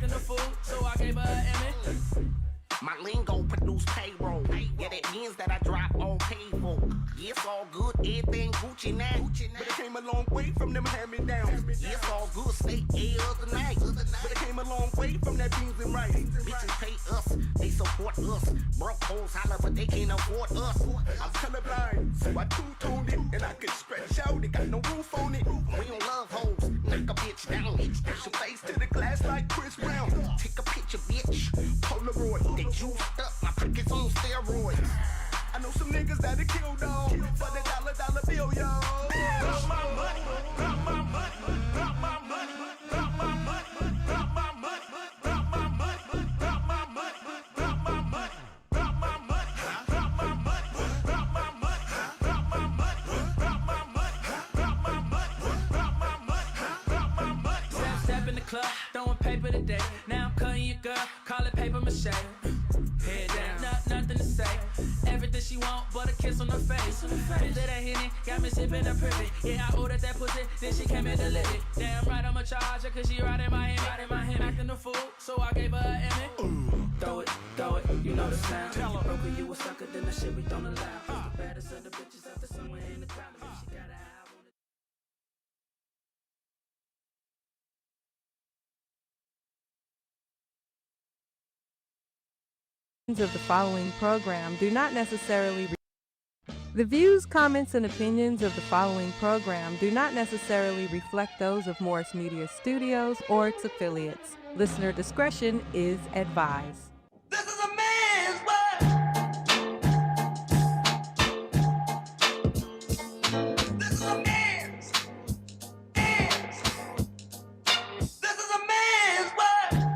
acting a fool, so I gave her an Emmy. My lingo produce payroll. Yeah, that means that I drop all payroll. Yeah, it's all good, everything Gucci now. But it came a long way from them hand-me-downs. Yeah, it's all good, stay the night. But it came a long way from that beans and rice. Bitches pay us, they support us. Broke hoes holler, but they can't afford us. I'm colorblind, so I two-toned it, and I can stretch out. It got no roof on it. We don't love hoes, knock a bitch down. Push your face to the glass like Chris Brown. Take a picture, bitch. Polaroid, they juiced up, my pockets on steroids. I know some niggas that'll kill dog for the dollar bill, yo. Drop my money, drop my money, drop my money, drop my money, drop my money, drop my money, drop my money, drop my money, drop my money, drop my money, drop my money, drop my money, drop my money, drop my money, drop my money, drop my money. Step in the club, throwing paper today. Now I'm cutting your girl, call it paper mache. Head down, nothing to say. Everything she want, but a kiss on her face. Been to that Henny, got me sipping a privet. Yeah, I ordered that pussy, then she came in to live it. Damn right, I'ma charge her, cause she riding my hand, acting a fool, so I gave her an Emmy. Throw it, you know the sound. Tell her, broker, you a sucker, then the shit we don't allow. The baddest of the bitches out there somewhere in the crowd. If she got a high, I wanna... Of the following program do not necessarily the views, comments, and opinions of the following program do not necessarily reflect those of Morris Media Studios or its affiliates. Listener discretion is advised. This is a man's world. This is a man's. This is a man's world.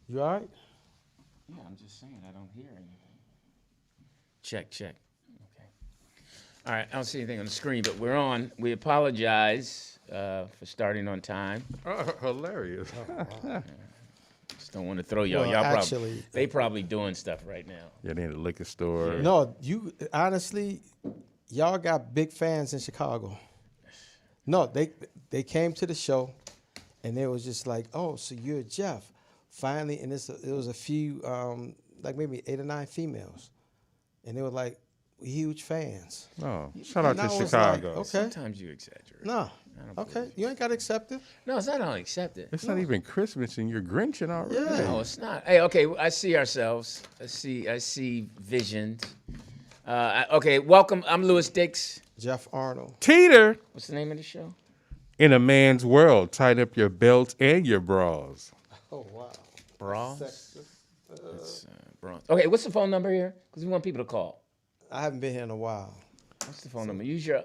You all right? Yeah, I'm just saying I don't hear anything. Check. Okay. All right, I don't see anything on the screen, but we're on. We apologize for starting on time. Hilarious. Just don't want to throw y'all. Well, Y'all actually, they probably doing stuff right now. Yeah, they in the liquor store. Yeah. No, you honestly, y'all got big fans in Chicago. No, they came to the show, and they was just like, "Oh, so you're Jeff." Finally, and it was a few, like maybe 8 or 9 females, and they were like huge fans. Oh, shout out And I to was Chicago. like, okay. Sometimes you exaggerate. No, don't okay, believe you ain't got to accept it. No, it's not unaccepted. It's not even Christmas and you're grinching already. Yeah. No, it's not. Hey, okay, I see ourselves. I see visions. Okay, welcome. I'm Louis Dix. Jeff Arnold. Teeter, What's the name of the show? in a man's world, tighten up your belts and your bras. Oh wow. Bras. Sexist. It's, bras. Okay, what's the phone number here? Because we want people to call. I haven't been here in a while. What's the phone number? Use your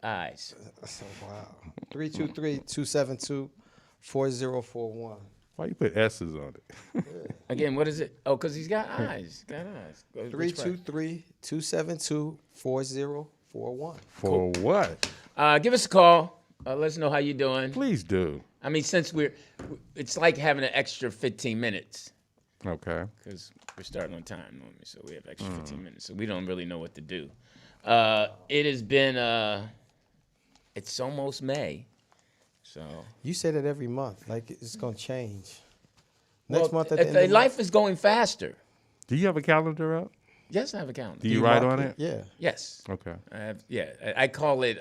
eyes. Oh wow. 323-272-4041. Why you put S's on it? Again, what is it? Oh, because he's got eyes. Got eyes. Which part? 323-272-4041. For what? Give us a call. Let us know how you're doing. Please do. I mean, since it's like having an extra 15 minutes Okay. because we're starting on time normally, so we have extra 15 minutes. So we don't really know what to do. It has been, it's almost May, so. You say that every month, like it's gonna change. Next month at the if end of the life month. is going faster. Do you have a calendar out? Yes, I have a calendar. Do you write mark on it? Yeah. Yes. Okay. I have, yeah, I call it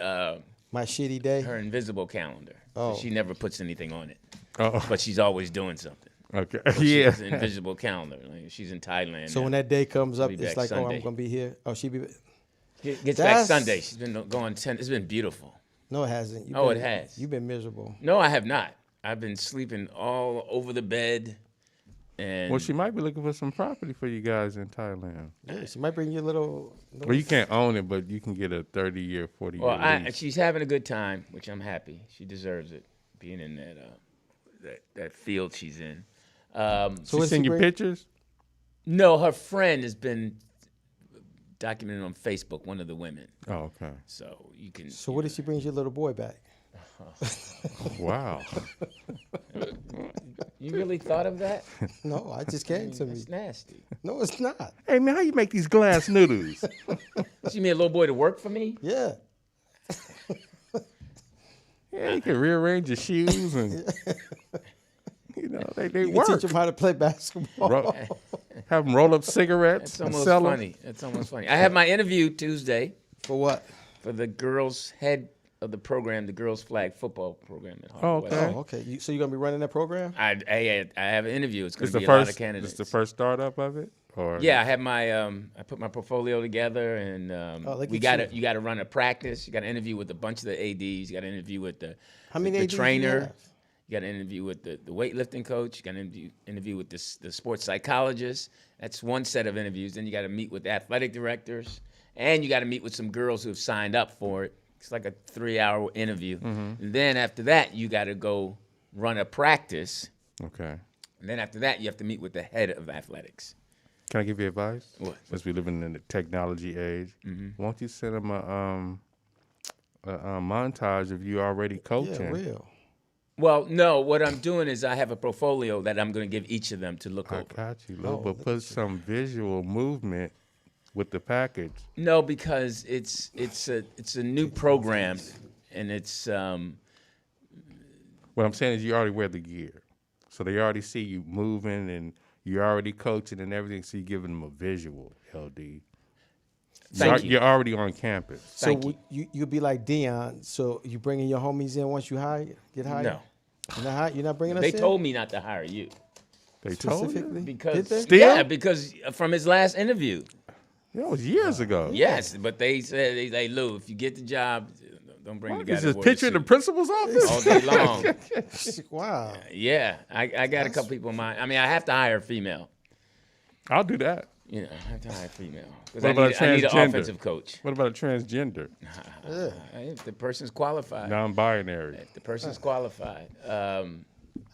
My shitty day. her invisible calendar. Oh. She never puts anything on it, Oh, but she's always doing something. okay. She Yeah. has an invisible calendar. Like, she's in Thailand. So now. when that day comes up, Be it's back like, oh, Sunday. I'm gonna be here. Oh, she be. Gets back That's- Sunday. She's been going 10. It's been beautiful. No, it hasn't. Oh, it has. You've been miserable. No, I have not. I've been sleeping all over the bed. And Well, she might be looking for some property for you guys in Thailand. Yeah, she might bring you a little. Well, you can't own it, but you can get a 30-year, 40-year well, lease. she's having a good time, which I'm happy. She deserves it, being in that field she's in. So what she send she you bring- pictures? No, her friend has been documented on Facebook, one of the women. Oh, okay. So you can. So what if she brings your little boy back? Wow. You really thought of that? No, I just came to me. That's nasty. No, it's not. Hey, man, how you make these glass noodles? You mean a little boy to work for me? Yeah. Yeah, you can rearrange your shoes and, they You work. can teach them how to play basketball. Have them roll up cigarettes That's and almost sell 'em. funny. That's almost funny. I have my interview Tuesday For what? for the girls' head of the program, the girls' flag football program at Oh, Harvard okay. West. Oh, okay. So you're going to be running that program? I have an interview. It's going It's to the be a lot of first. candidates. It's the first startup of it, or Yeah, I have my I put my portfolio together, and look we at got you. to you got to run a practice. You got to interview with a bunch of the ADs. You got to interview with the How many the ADs do you trainer. have? You got to interview with the weightlifting coach. You got to interview with the sports psychologist. That's one set of interviews. Then you got to meet with athletic directors, and you got to meet with some girls who have signed up for it. It's like a 3-hour interview. And then after that, you got to go run a practice. Okay. And then after that, you have to meet with the head of athletics. Can I give you advice? What? Since we're living in the technology age, won't you send them a montage of you already coaching? Yeah, real. Well, no, what I'm doing is I have a portfolio that I'm going to give each of them to look I over. got you, Lou, but put some visual movement with the package. No, because it's a new program, and it's What I'm saying is you already wear the gear. So they already see you moving and you're already coaching and everything, so you're giving them a visual, LD. Thank you. You're already on campus. So Thank you. you'll be like Dion. So you bringing your homies in once you get hired? No. You're not bringing us They in? told me not to hire you They told you? Specifically? because Did they? Still? yeah, because from his last interview. That was years ago. Yes, but they said they Lou, if you get the job, don't bring the guy Is that this wore the picture in the suit principal's office? all day long. Wow. Yeah, I got a couple people in mind. I mean, I have to hire a female. I'll do that. You know, I have to hire a female because What about I need an transgender? offensive coach. What about a transgender? If the person's qualified. Non-binary. If the person's qualified. I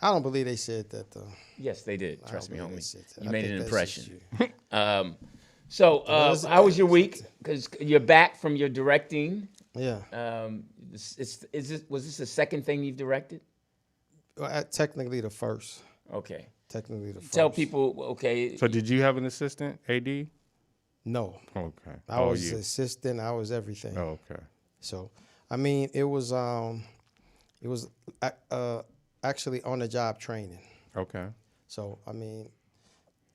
don't believe they said that, though. Yes, they did. Trust me, believe they homie. said that. You I mait think an that's impression. just So, how was your week? Because you're back from your directing. Yeah. Was this the second thing you've directed? Well, technically the first. Okay. Technically the first. Tell people, okay. So did you have an assistant, AD? No. Okay. I was you. assistant. I was everything. Oh, okay. So, I mean, it was actually on the job training. Okay. So, I mean,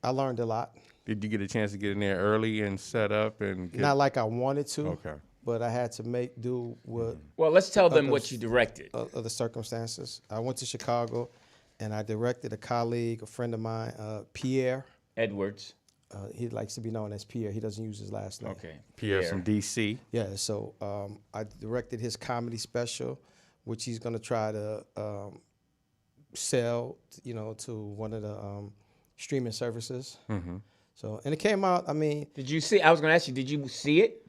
I learned a lot. Did you get a chance to get in there early and set up and get... Not like I wanted to. Okay. But I had to make do with Well, let's tell them what you directed. other circumstances. I went to Chicago, and I directed a colleague, a friend of mine, Pierre. Edwards. He likes to be known as Pierre. He doesn't use his last name. Okay. Pierre from D.C. Yeah, so I directed his comedy special, which he's going to try to sell, to one of the streaming services. Mm-hmm. So, and it came out, I mean, Did you see? I was going to ask you, did you see it?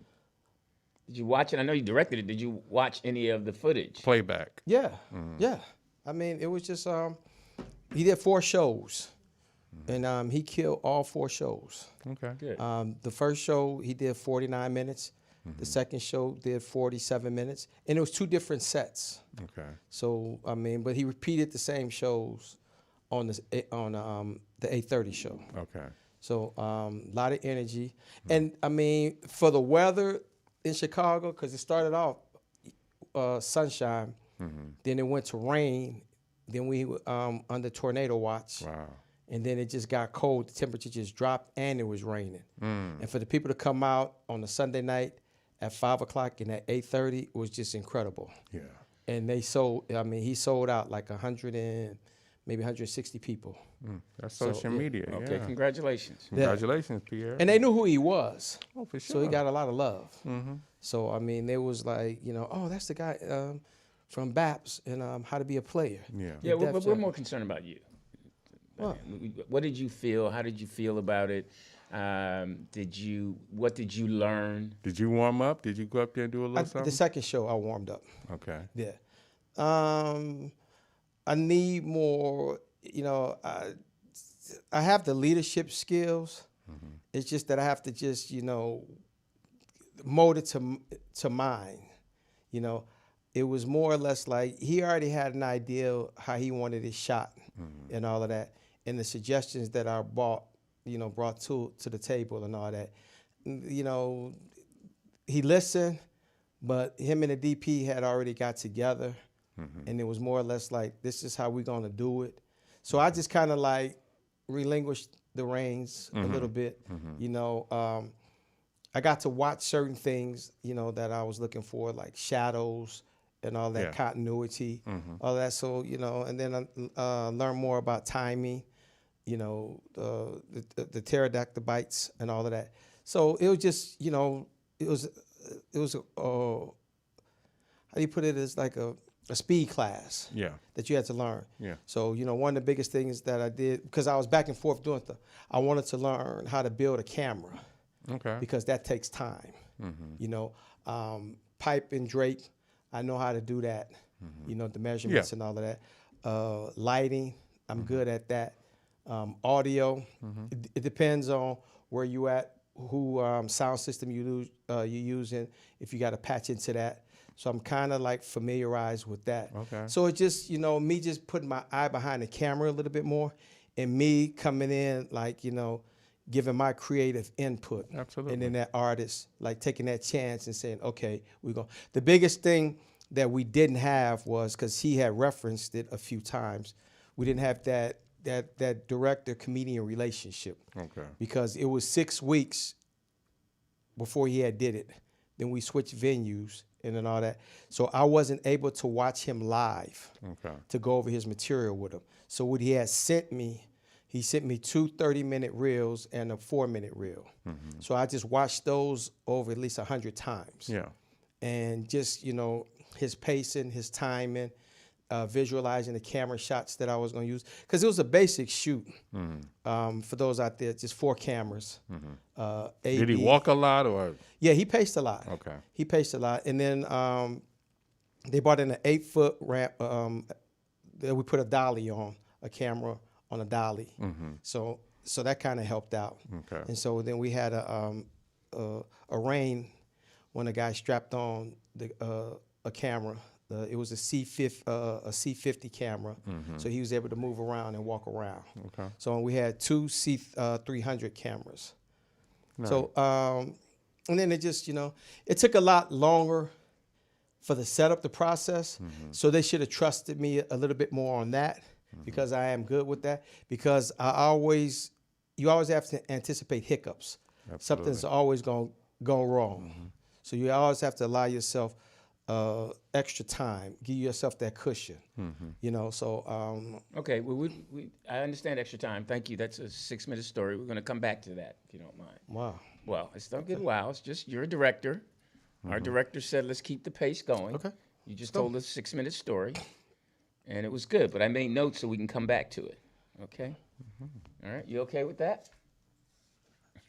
Did you watch it? I know you directed it. Did you watch any of the footage? Playback. yeah, yeah. I mean, it was just, he did 4 shows, and he killed all 4 shows. Okay. Good. The first show, he did 49 minutes. The second show did 47 minutes. And it was 2 different sets. Okay. So, I mean, but he repeated the same shows on the 8:30 show. Okay. So, a lot of energy. And, I mean, for the weather in Chicago, because it started off sunshine, then it went to rain, then we were under tornado watch. Wow. And then it just got cold. The temperature just dropped, and it was raining. And for the people to come out on a Sunday night at 5 o'clock and at 8:30 was just incredible. Yeah. And he sold out like 100 and maybe 160 people. That's social yeah. media. Okay, Yeah. congratulations. Congratulations, Pierre. And they knew who he was. Oh, for sure. So he got a lot of love. So, I mean, they was like, oh, that's the guy from BAPS and How to Be a Player. Yeah. Yeah, Def we're Jam. more concerned about you. What? What did you feel? How did you feel about it? What did you learn? Did you warm up? Did you go up there and do a little The something? second show, I warmed up. Okay. Yeah. I need more, I have the leadership skills. It's just that I have to just, molded to mine. You know, it was more or less like he already had an idea of how he wanted it shot and all of that, and the suggestions that I brought to the table and all that. You know, he listened, but him and the DP had already got together, and it was more or less like, this is how we're gonna do it. So I just kind of like relinquished the reins a little bit. You know, I got to watch certain things, you know, that I was looking for, like shadows and all that continuity, all that. So, you know, and then I learned more about timing, you know, the pterodactyl bites and all of that. So it was just, you know, it was how do you put it? It's like a speed class that you had to learn. So, you know, one of the biggest things that I did, because I was back and forth doing stuff, I wanted to learn how to build a camera. Because that takes time. You know, pipe and drape, I know how to do that. You know, the measurements and all of that. Lighting, I'm good at that. Audio, it depends on where you at, who sound system you're using, if you got to patch into that. So I'm kind of like familiarized with that. So it's just, you know, me just putting my eye behind the camera a little bit more, and me coming in like, you know, giving my creative input. Absolutely. And then that artist, like taking that chance and saying, okay, we're going. The biggest thing that we didn't have was, because he had referenced it a few times, we didn't have that director-comedian relationship. Because it was 6 weeks before he had did it. Then we switched venues and then all that. So I wasn't able to watch him live to go over his material with him. So what he had sent me, he sent me 2 30-minute reels and a 4-minute reel. So I just watched those over at least 100 times. And just, you know, his pacing, his timing, visualizing the camera shots that I was going to use. Because it was a basic shoot. For those out there, just 4 cameras. Did he walk a lot or? Yeah, he paced a lot. He paced a lot. And then they brought in an 8-foot ramp that we put a dolly on, a camera on a dolly. So that kind of helped out. And so then we had a rain when a guy strapped on a camera. It was a C50 camera. So he was able to move around and walk around. So we had 2 C300 cameras. So and then it just, you know, it took a lot longer for the setup, the process. So they should have trusted me a little bit more on that. Because I am good with that. Because you always have to anticipate hiccups. Something's always going to go wrong. So you always have to allow yourself extra time, give yourself that cushion. You know, so. Okay, well, I understand extra time. Thank you. That's a 6-minute story. We're going to come back to that, if you don't mind. Wow. Well, it's not good. Wow, it's just you're a director. Our director said, let's keep the pace going. You just told us a 6-minute story. And it was good, but I made notes so we can come back to it. Okay? All right, you okay with that?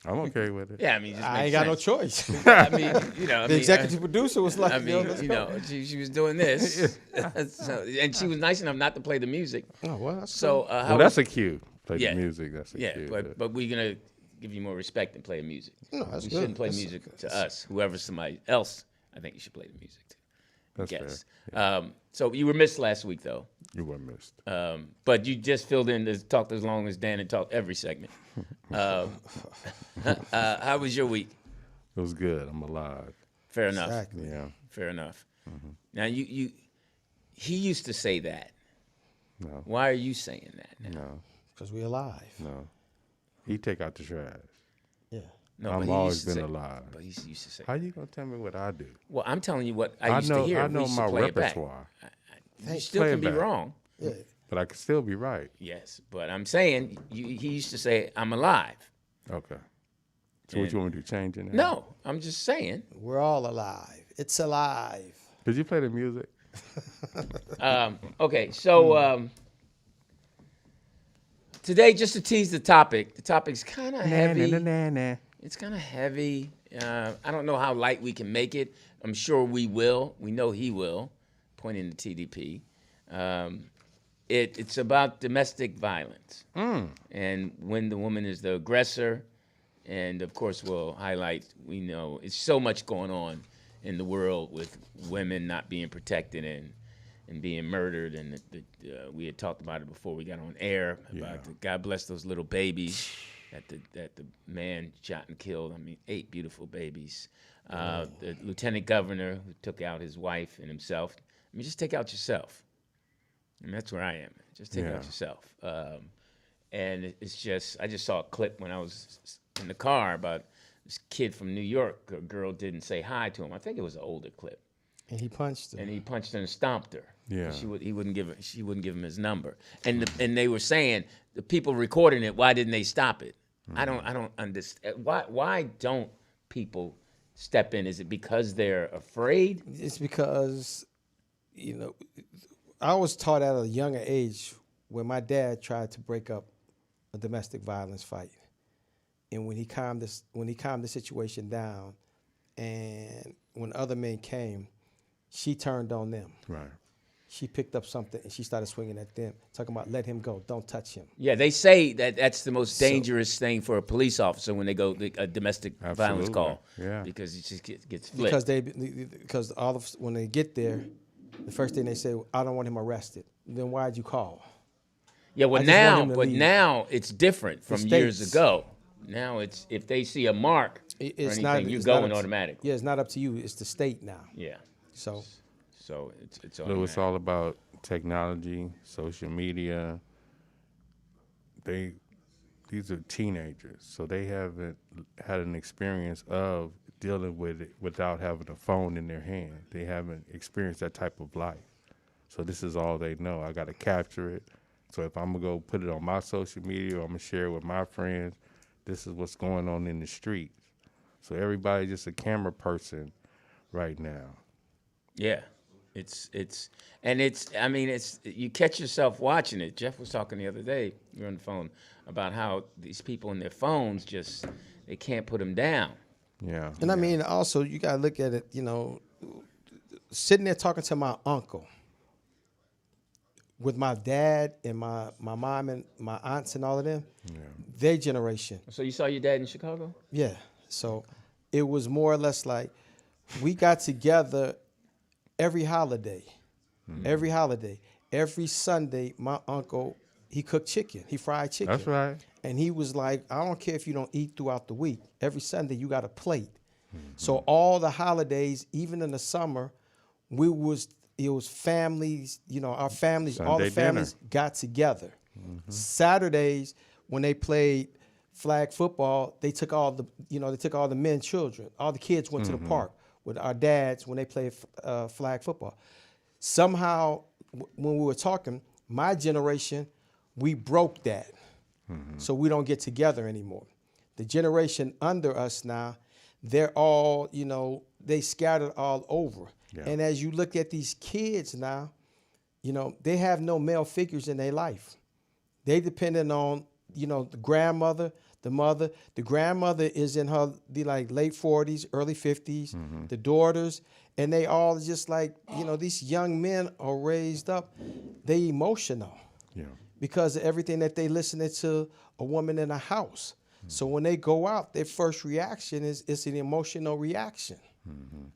I'm okay with it. Yeah, I mean, I ain't got no choice. I mean, you know, The executive producer was like, I mean, let's you go. know, she was doing this, and she was nice enough not to play the music. Oh, well, that's So, Well, that's a cue. Play Yeah. the music. That's a cue. but we're gonna give you more respect and play music. No, that's we good. shouldn't play That's- music to us. Whoever somebody else, I think you should play the music to. That's Yes. fair. So you were missed last week, though. You were missed. But you just filled in, talked as long as Dan had talked every segment. How was your week? It was good. I'm alive. Fair enough. Exactly. Yeah. Fair enough. Now, he used to say that. No. Why are you saying that now? No. Because we're alive. No. He take out the trash. Yeah. No, I've but he always used to been say- alive. But he used to say How you gonna tell me what I do? Well, I'm telling you what I used to hear. I We know used to my play it back. repertoire, You still Play can it be back. wrong. Yeah. but I can still be right. Yes, but I'm saying he used to say, I'm alive. Okay. So what you want me to change in there? No, I'm just saying. We're all alive. It's alive. Did you play the music? Okay, so today, just to tease the topic's kind of heavy. It's kind of heavy. I don't know how light we can make it. I'm sure we will. We know he will, pointing to TDP. It's about domestic violence. And when the woman is the aggressor And of course, we'll highlight, we know it's so much going on in the world with women not being protected and being murdered. And we had talked about it before we got on air about God bless those little babies that the man shot and killed. I mean, 8 beautiful babies. The lieutenant governor who took out his wife and himself. I mean, just take out yourself. And that's where I am. Just take out yourself. And it's just, I just saw a clip when I was in the car about this kid from New York. A girl didn't say hi to him. I think it was an older clip. And he punched her. And he punched her and stomped her. Yeah. She wouldn't give him his number. And they were saying, the people recording it, why didn't they stop it? I don't understand. Why don't people step in? Is it because they're afraid? It's because, I was taught at a younger age when my dad tried to break up a domestic violence fight. And when he calmed the situation down, and when other men came, she turned on them. Right. She picked up something and she started swinging at them, talking about let him go, don't touch him. Yeah, they say that's the most dangerous thing for a police officer when they go a domestic violence call. Yeah. Because it just gets flipped. Because when they get there, the first thing they say, I don't want him arrested. Then why'd you call? Yeah, well now it's different from years ago. Now it's if they see a mark or anything, you're going automatic. Yeah, it's not up to you. It's the state now. Yeah. So it's So it's all about technology, social media. These are teenagers, so they haven't had an experience of dealing with it without having a phone in their hand. They haven't experienced that type of life. So this is all they know. I got to capture it. So if I'm going to go put it on my social media or I'm going to share it with my friends, this is what's going on in the streets. So everybody's just a camera person right now. Yeah. It's you catch yourself watching it. Jeff was talking the other day, we were on the phone, about how these people in their phones they can't put them down. Yeah. And I mean, also, you got to look at it, sitting there talking to my uncle with my dad and my mom and my aunts and all of them, their generation. So you saw your dad in Chicago? Yeah. So it was more or less like we got together every holiday. Every Sunday, my uncle, he cooked chicken. He fried chicken. That's right. And he was like, I don't care if you don't eat throughout the week. Every Sunday, you got a plate. So all the holidays, even in the summer, it was families, our families, Sunday all the families got together. Saturdays, when they played flag football, they took all the men, children, all the kids went to the park with our dads when they played flag football. Somehow, when we were talking, my generation, we broke that. So we don't get together anymore. The generation under us now, they're all, they scattered all over. Yeah. And as you look at these kids now, they have no male figures in their life. They depending on, the grandmother, the mother. The grandmother is in her late 40s, early 50s, the daughters, and they all just like, these young men are raised up. They emotional because of everything that they listening to a woman in a house. So when they go out, their first reaction is an emotional reaction.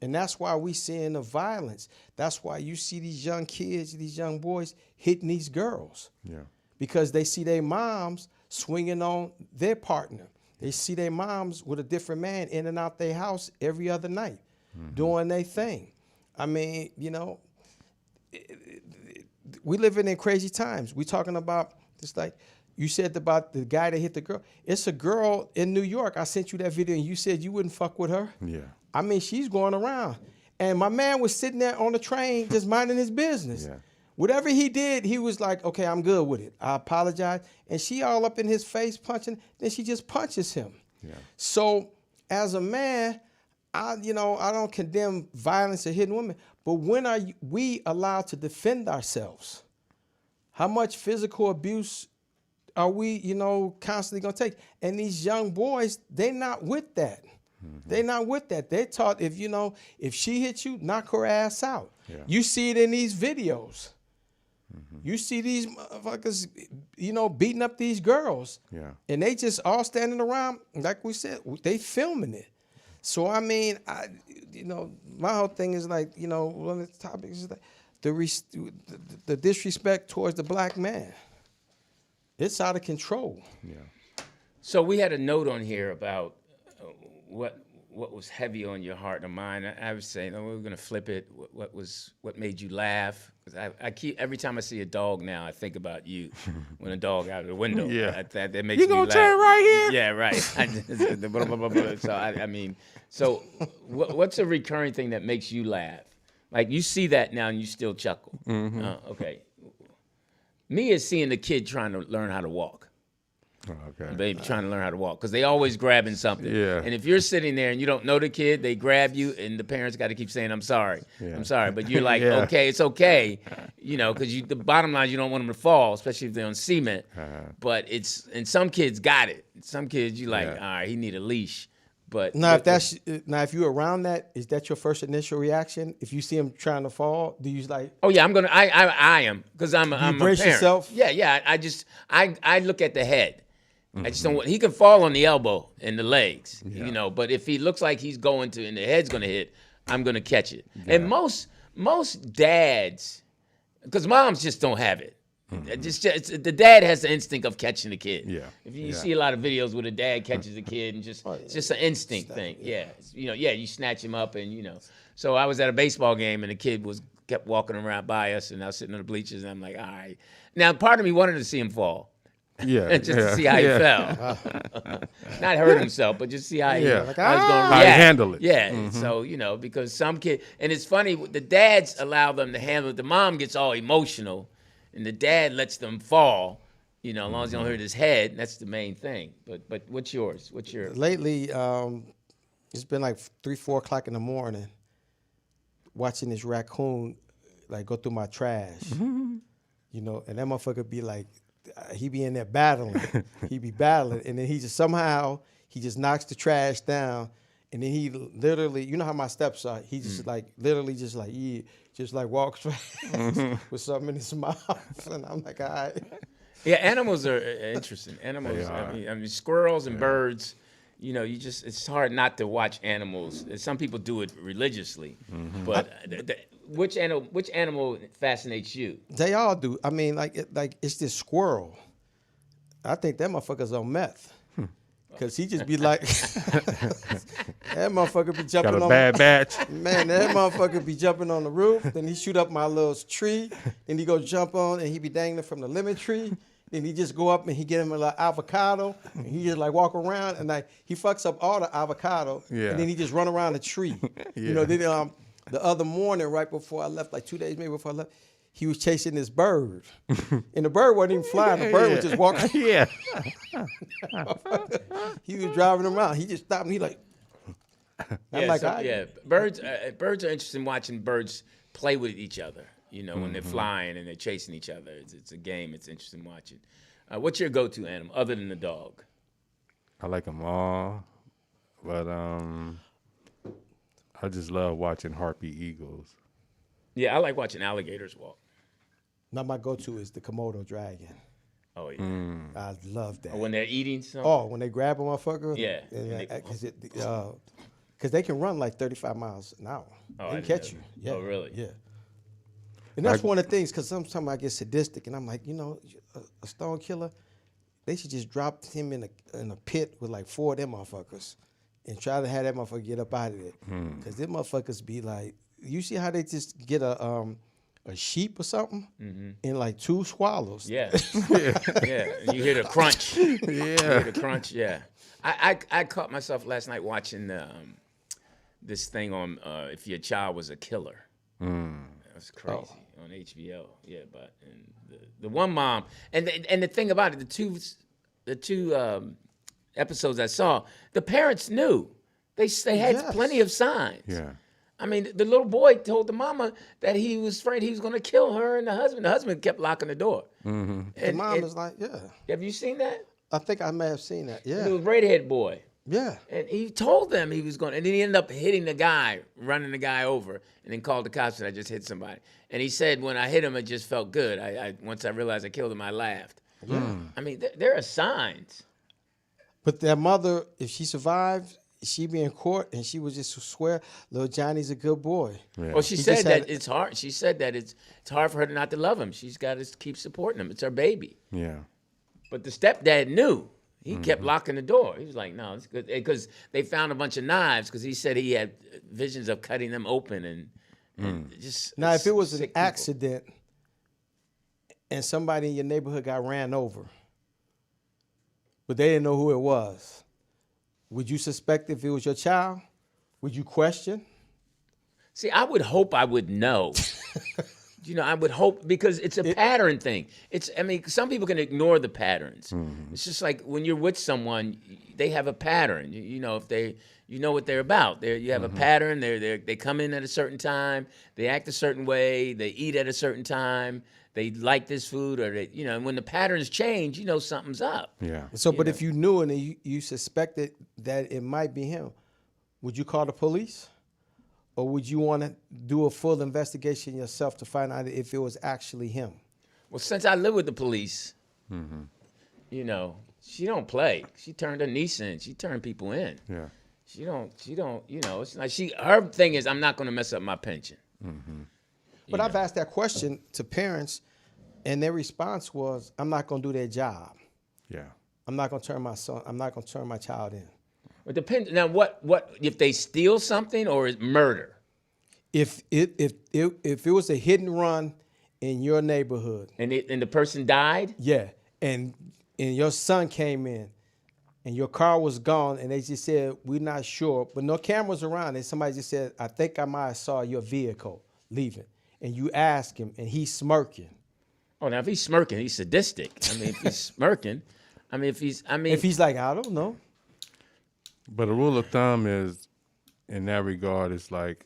And that's why we seeing the violence. That's why you see these young kids, these young boys hitting these girls. Yeah. Because they see their moms swinging on their partner. They see their moms with a different man in and out their house every other night, doing their thing. I mean, we living in crazy times. We talking about just like you said about the guy that hit the girl. It's a girl in New York. I sent you that video and you said you wouldn't fuck with her. Yeah. I mean, she's going around. And my man was sitting there on the train just minding his business. Yeah. Whatever he did, he was like, okay, I'm good with it. I apologize. And she all up in his face punching. Then she just punches him. Yeah. So as a man, I don't condemn violence or hitting women. But when are we allowed to defend ourselves? How much physical abuse are we, constantly going to take? And these young boys, they're not with that. They're not with that. They're taught if she hits you, knock her ass out. Yeah. You see it in these videos. You see these motherfuckers, you know, beating up these girls. Yeah. And they just all standing around, like we said, they filming it. So, I mean, you know, my whole thing is like, you know, one of the topics is like the disrespect towards the black man. It's out of control. Yeah. So we had a note on here about what was heavy on your heart and mind. I was saying, oh, we're gonna flip it. What made you laugh? 'Cause I keep every time I see a dog now, I think about you when a dog out of the window. Yeah. That makes You me gonna laugh. turn right here? Yeah, right. So I mean, so what's a recurring thing that makes you laugh? Like you see that now and you still chuckle. Okay. Me is seeing the kid trying to learn how to walk. Okay. Baby trying to learn how to walk because they always grabbing something. Yeah. And if you're sitting there and you don't know the kid, they grab you, and the parents got to keep saying, "I'm sorry, Yeah. I'm sorry." But you're like, Yeah. "Okay, it's okay," you know, because the bottom line is you don't want them to fall, especially if they're on cement. But and some kids got it. Some kids you like, Yeah. all right, he need a leash. But Now, if you're around that, is that your first initial reaction? If you see him trying to fall, do you like? oh yeah, I am because I'm a brace parent. yourself? Yeah. I look at the head. I just don't want. He can fall on the elbow and the legs, you know. But if he looks like he's going to, and the head's going to hit, I'm going to catch it. Yeah. And most dads, because moms just don't have it. Just the dad has the instinct of catching the kid. Yeah. If you see a lot of videos where the dad catches a kid and it's just an instinct thing. Yeah. You snatch him up and you know. So I was at a baseball game and the kid kept walking around by us and I was sitting on the bleachers and I'm like, all right. Now part of me wanted to see him fall. Yeah. Just to see how he fell. Not hurt himself, but just see how he, Yeah. how he's going to How react. he handle it. Yeah. So, you know, because some kid, and it's funny, the dads allow them to handle it. The mom gets all emotional, and the dad lets them fall, you know, as long as they don't hurt his head. That's the main thing. But what's yours? What's your... Lately, it's been like 3, 4 o'clock in the morning watching this raccoon like go through my trash, you know, and that motherfucker be like, he be in there battling. He be battling, and then he just somehow he just knocks the trash down, and then he literally, you know how my steps are. He just like literally just like just like walks with something in his mouth, and I'm like, all right. Yeah, animals are interesting. Animals, I mean, squirrels and birds. You know, it's hard not to watch animals. Some people do it religiously, but which animal fascinates you? They all do. I mean, like it's this squirrel. I think that motherfucker's on meth. Cause he just be like, that motherfucker be jumping Got a on bad batch. Man, that motherfucker be jumping on the roof. Then he shoot up my little tree. Then he go jump on, and he be dangling from the lemon tree. Then he just go up and he get him a little avocado. And he just like walk around and like he fucks up all the avocado. Yeah. And then he just run around the tree. You know. Then the other morning, right before I left, like 2 days maybe before I left, he was chasing this bird. And the bird wasn't even flying. The bird was just walking. Yeah. He was driving around. He just stopped and he like. I'm like, birds are interesting watching birds play with each other. You know, when they're flying and they're chasing each other. It's a game. It's interesting watching. What's your go-to animal other than the dog? I like them all, but I just love watching harpy eagles. Yeah, I like watching alligators walk. Now my go-to is the Komodo dragon. Oh yeah. I love that. Or when they're eating something. Oh, when they grab a motherfucker? Yeah. Because they can run like 35 miles an hour. Oh, They can catch you. Yeah. Oh, really? Yeah. And that's one of the things, because sometimes I get sadistic, and I'm like, you know, a stone killer, they should just drop him in a pit with like 4 of them motherfuckers and try to have that motherfucker get up out of there. Because them motherfuckers be like, you see how they just get a sheep or something in like 2 swallows? Yeah. Yeah. And you hear the crunch. Yeah. You hear the crunch, yeah. I caught myself last night watching this thing on if your child was a killer. That was crazy on HBO. Yeah, but and the one mom and the thing about it, the two episodes I saw, the parents knew. They had plenty of signs. Yeah. I mean, the little boy told the mama that he was afraid he was going to kill her and the husband. The husband kept locking the door. The mom is like, yeah. Have you seen that? I think I may have seen that. Yeah. The redhead boy. Yeah. And he told them he was going, and then he ended up hitting the guy, running the guy over, and then called the cops and I just hit somebody. And he said, when I hit him, it just felt good. Once I realized I killed him, I laughed. Yeah. I mean, there are signs. But their mother, if she survived, she'd be in court and she would just swear, little Johnny's a good boy. Yeah. Well, she said that it's hard. She said that it's hard for her not to love him. She's got to keep supporting him. It's her baby. Yeah. But the stepdad knew. He kept locking the door. He was like, no, it's good. Because they found a bunch of knives because he said he had visions of cutting them open and just. Now, if it was an sick people. accident and somebody in your neighborhood got ran over, but they didn't know who it was, would you suspect if it was your child? Would you question? See, I would hope I would know. I would hope, because it's a pattern thing. Some people can ignore the patterns. It's just like when you're with someone, they have a pattern. If they, what they're about. You have a pattern. They come in at a certain time. They act a certain way. They eat at a certain time. They like this food, or and when the patterns change, something's up. Yeah. So, but if you knew and you suspected that it might be him, would you call the police? Or would you want to do a full investigation yourself to find out if it was actually him? Well, since I live with the police, she don't play. She turned her niece in. She turned people in. Yeah. She don't, it's like her thing is, I'm not going to mess up my pension. But I've asked that question to parents, and their response was, I'm not going to do their job. Yeah. I'm not going to turn my child in. It depends. Now, what if they steal something or is murder? If it was a hit and run in your neighborhood, and the person died, yeah, and your son came in, and your car was gone, and they just said, we're not sure, but no cameras around, and somebody just said, I think I might have saw your vehicle leaving, and you ask him, and he's smirking. Oh, now if he's smirking, he's sadistic. If he's smirking, if he's like, I don't know. But a rule of thumb is, in that regard, it's like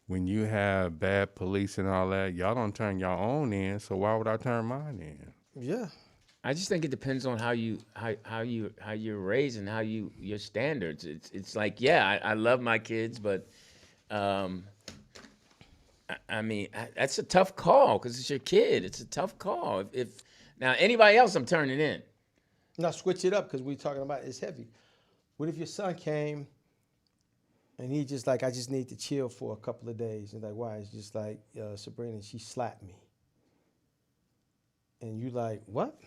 when you have bad police and all that, y'all don't turn your own in, so why would I turn mine in? Yeah. I just think it depends on how you're raised and your standards. It's like, yeah, I love my kids, but that's a tough call because it's your kid. It's a tough call. If now anybody else, I'm turning in. Now switch it up because we're talking about it's heavy. What if your son came and he just like, I just need to chill for a couple of days? And like, why? It's just like, Sabrina, she slapped me. And you like, what?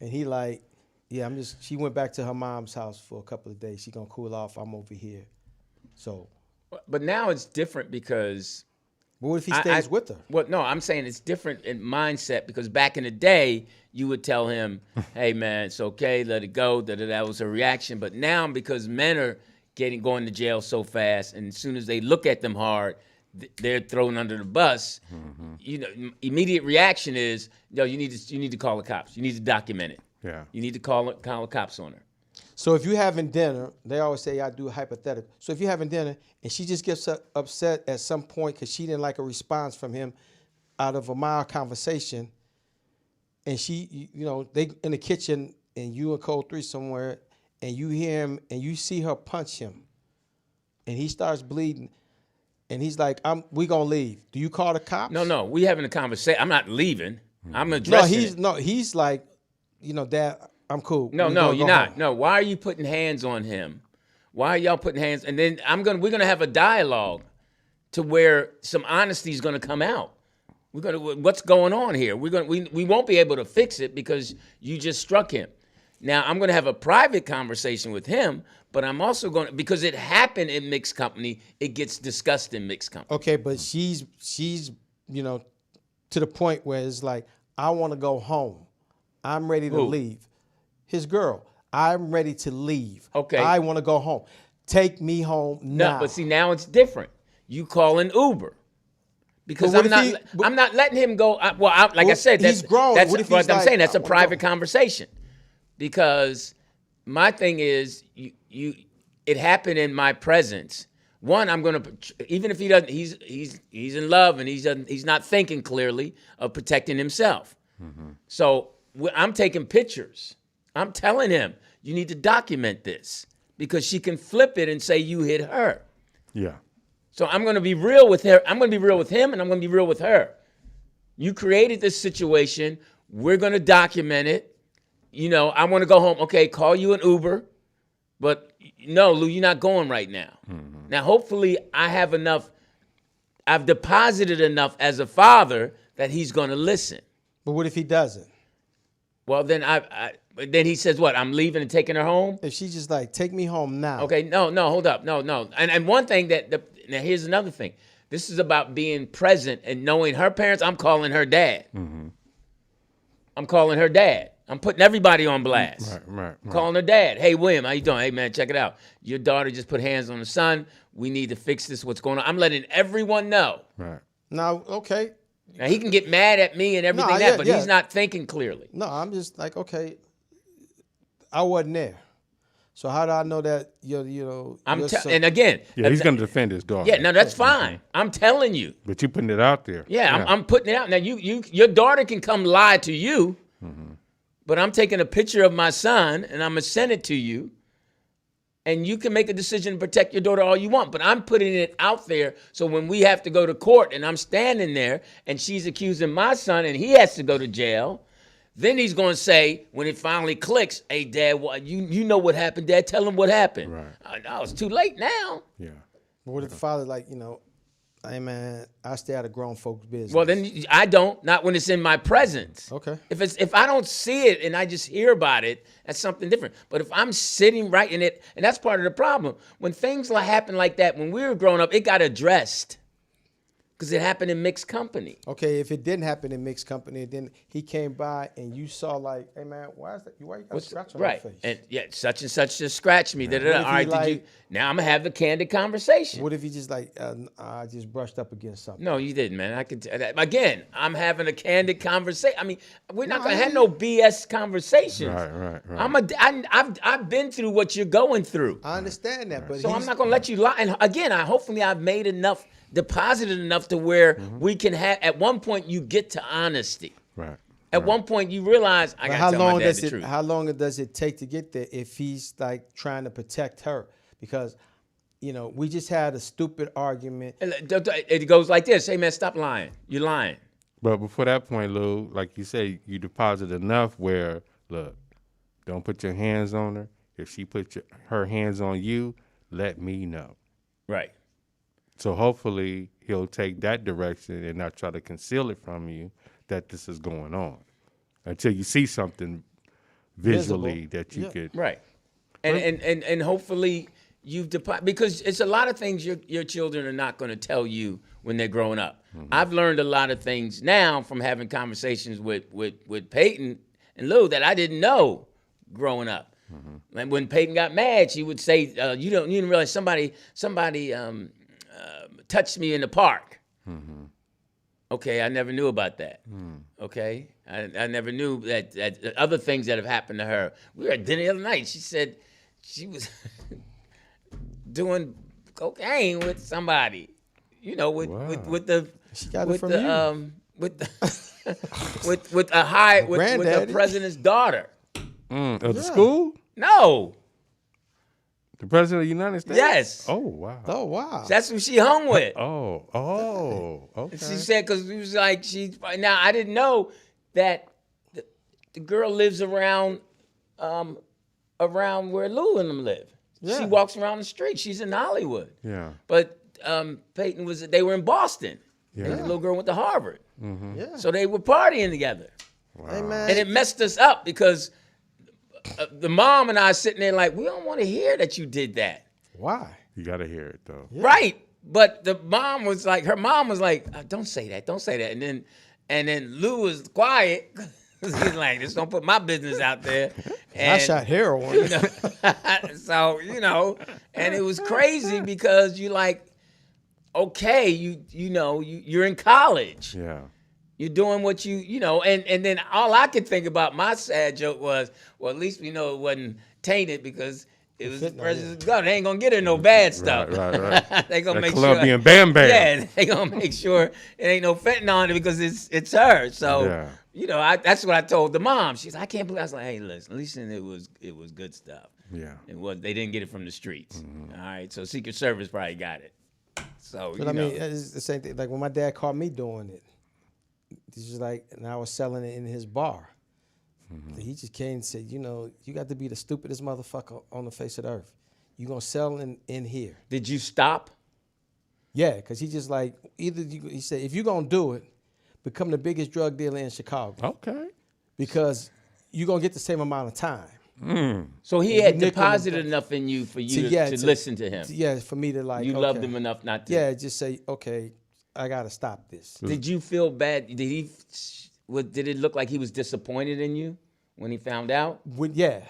And he like, yeah, she went back to her mom's house for a couple of days. She gonna cool off, I'm over here. So. But now it's different because. But what if he stays with her? Well, no, I'm saying it's different in mindset because back in the day, you would tell him, hey, man, it's okay, let it go, that was a reaction. But now, because men are going to jail so fast, and as soon as they look at them hard, they're thrown under the bus. Immediate reaction is, you need to call the cops. You need to document it. Yeah. You need to call the cops on her. So if you're having dinner, they always say I do hypothetical. So if you're having dinner and she just gets upset at some point because she didn't like a response from him out of a mild conversation, and she, they in the kitchen and you and Code 3 somewhere, and you hear him and you see her punch him, and he starts bleeding, and he's like, we gonna leave. Do you call the cops? No, we having a conversation. I'm not leaving. I'm addressing it. He's like, Dad, I'm cool. No, you're not. Home. No, why are you putting hands on him? Why are y'all putting hands? And then we're gonna have a dialogue to where some honesty is gonna come out. What's going on here? We won't be able to fix it because you just struck him. Now I'm gonna have a private conversation with him, but I'm also gonna, because it happened in mixed company, it gets discussed in mixed company. Okay, but she's to the point where it's like, I want to go home. I'm ready to leave. His girl, I'm ready to leave. Okay. I want to go home. Take me home now. No, but see, now it's different. You call an Uber. Because I'm not letting him go. I said, he's grown. That's what I'm saying. That's a private conversation. Because my thing is, it happened in my presence. One, I'm gonna, even if he doesn't, he's in love and he's not thinking clearly of protecting himself. Mm-hmm. So I'm taking pictures. I'm telling him, you need to document this because she can flip it and say you hit her. Yeah. So I'm going to be real with her. I'm going to be real with him, and I'm going to be real with her. You created this situation. We're going to document it. I want to go home. Okay, call you an Uber. But no, Lou, you're not going right now. Mm-hmm. Now, hopefully I've deposited enough as a father that he's going to listen. But what if he doesn't? Well, then then he says, what, I'm leaving and taking her home? If she's just like, take me home now. Okay, no, hold up, no. And one thing now here's another thing. This is about being present and knowing her parents. I'm calling her dad. Mm-hmm. I'm calling her dad. I'm putting everybody on blast. Right. Calling her dad. Hey, William, how you doing? Hey, man, check it out. Your daughter just put hands on the son. We need to fix this. What's going on? I'm letting everyone know. Right. Now, okay. Now, he can get mad at me and everything but he's not thinking clearly. No, I'm just like, okay, I wasn't there. So how do I know that, and again. Yeah, he's going to defend his daughter. Yeah, no, that's fine. I'm telling you. But you're putting it out there. Yeah, I'm putting it out. Now, your daughter can come lie to you, but I'm taking a picture of my son, and I'm going to send it to you, and you can make a decision to protect your daughter all you want, but I'm putting it out there so when we have to go to court and I'm standing there and she's accusing my son and he has to go to jail, then he's going to say, when it finally clicks, hey, Dad, you know what happened, Dad? Tell him what happened. Right. No, it's too late now. Yeah. But what if the father's like, hey, man, I stay out of grown folks' business? Well, then I don't, not when it's in my presence. Okay. If I don't see it and I just hear about it, that's something different. But if I'm sitting right in it, and that's part of the problem. When things happen like that, when we were growing up, it got addressed. Because it happened in mixed company. Okay, if it didn't happen in mixed company, then he came by and you saw like, hey man, why you got a scratch on your face? And yeah, such and such just scratched me. All right, now I'm gonna have the candid conversation. What if you just like, I just brushed up against something? No, you didn't, man. I could again. I'm having a candid conversation. I mean, we're not gonna have no BS conversations. Right. I've been through what you're going through. I understand that, but so I'm not gonna let you lie. And again, hopefully I've made enough. Deposited enough to where we can have. At one point, you get to honesty. Right. At one point, you realize I got to tell my dad the truth. How long does it take to get there if he's like trying to protect her? Because, we just had a stupid argument. It goes like this: hey man, stop lying. You're lying. But before that point, Lou, like you say, you deposit enough where, look, don't put your hands on her. If she puts her hands on you, let me know. Right. So hopefully he'll take that direction and not try to conceal it from you that this is going on until you see something visually that you could. Right. And hopefully you've because it's a lot of things your children are not going to tell you when they're growing up. Mm-hmm. I've learned a lot of things now from having conversations with Peyton and Lou that I didn't know growing up. Mm-hmm. And when Peyton got mad, she would say, you didn't realize somebody touched me in the park. Mm-hmm. Okay, I never knew about that. Okay, I never knew that other things that have happened to her. We were at dinner the other night. She said she was doing cocaine with somebody. With the she got it from you. With the president's daughter. Of the school? No. The president of the United States? Yes. Oh, wow. Oh, wow. That's who she hung with. Oh, okay. She said, because it was like, now I didn't know that the girl lives around where Lou and them live. Yeah. She walks around the street. She's in Hollywood. Yeah. But Peyton they were in Boston. Yeah. And the little girl went to Harvard. Mm-hmm. Yeah. So they were partying together. Wow. Hey, man. And it messed us up because the mom and I sitting there like, we don't want to hear that you did that. Why? You got to hear it, though. Yeah. Right. But her mom was like, don't say that. And then Lou was quiet. He's like, just don't put my business out there. And, I shot heroin. So, and it was crazy because you like, okay, you're in college. Yeah. You're doing what and then all I could think about, my sad joke was, well, at least we know it wasn't tainted because it was the president's gun. They ain't gonna get her no bad stuff. Right. They gonna make Colombian sure. Bam Bam. Yeah, they gonna make sure it ain't no fentanyl on it because it's her. So, You know, that's what I told the mom. She's like, I can't believe. I was like, hey, listen, it was good stuff. Yeah. They didn't get it from the streets. All right, so Secret Service probably got it. So, But I mean, it's the same thing. Like when my dad caught me doing it, he's just like, and I was selling it in his bar. He just came and said, you know, you got to be the stupidest motherfucker on the face of the earth. You gonna sell in here? Did you stop? Yeah, because he just like he said, if you gonna do it, become the biggest drug dealer in Chicago. Okay. Because you're gonna get the same amount of time. So he And had you nickel him deposited back. enough in you for you Yeah, to listen to him. Yeah, for me to like. You okay. loved him enough not to. Yeah, just say, okay, I gotta stop this. Did you feel bad? Did it look like he was disappointed in you when he found out? Yeah.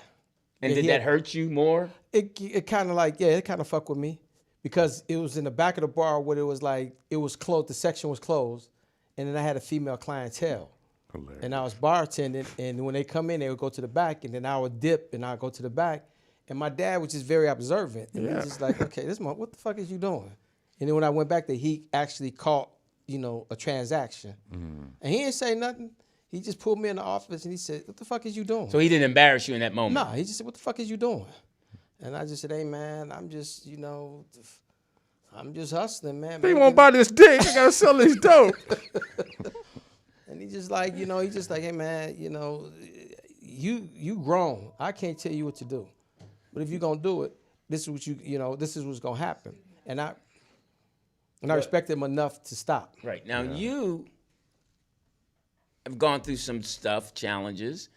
And Yeah, did that hurt you more? It kind of like, it kind of fucked with me because it was in the back of the bar where it was like, it was closed, the section was closed, and then I had a female clientele. Hilarious. And I was bartending, and when they come in, they would go to the back, and then I would dip, and I'd go to the back. And my dad was just very observant. And he was just like, okay, what the fuck is you doing? And then when I went back there, he actually caught, you know, a transaction. And he didn't say nothing. He just pulled me in the office, and he said, what the fuck is you doing? So he didn't embarrass you in that moment? Nah, he just said, what the fuck is you doing? And I just said, hey, man, I'm just, you know, I'm just hustling, man. They won't buy this dick. I gotta sell this dope. And he just like, you know, hey, man, you know, you grown. I can't tell you what to do. But if you're going to do it, this is what this is what's going to happen. And I respect him enough to stop. Right. Now, you have gone through some stuff, challenges.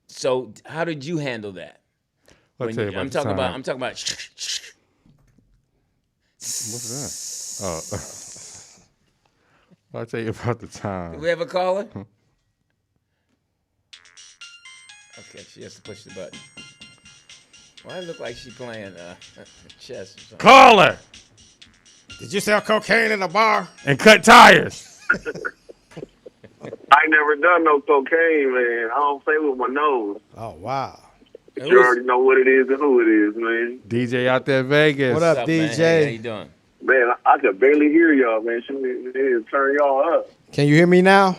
So how did you handle that? I'll tell you about I'm the talking time. about. What's that? Oh. I'll tell you about the time. Do we have a caller? Okay, she has to push the button. Why it look like she playing chess or something? Call her Did you sell cocaine in a bar? and cut tires. I ain't never done no cocaine, man. I don't play with my nose. Oh, wow. You already know what it is and who it is, man. DJ out there in Vegas. What up, What's up, man? DJ? Hey, how you doing? Man, I could barely hear y'all, man. She need to turn y'all up Can you hear me now?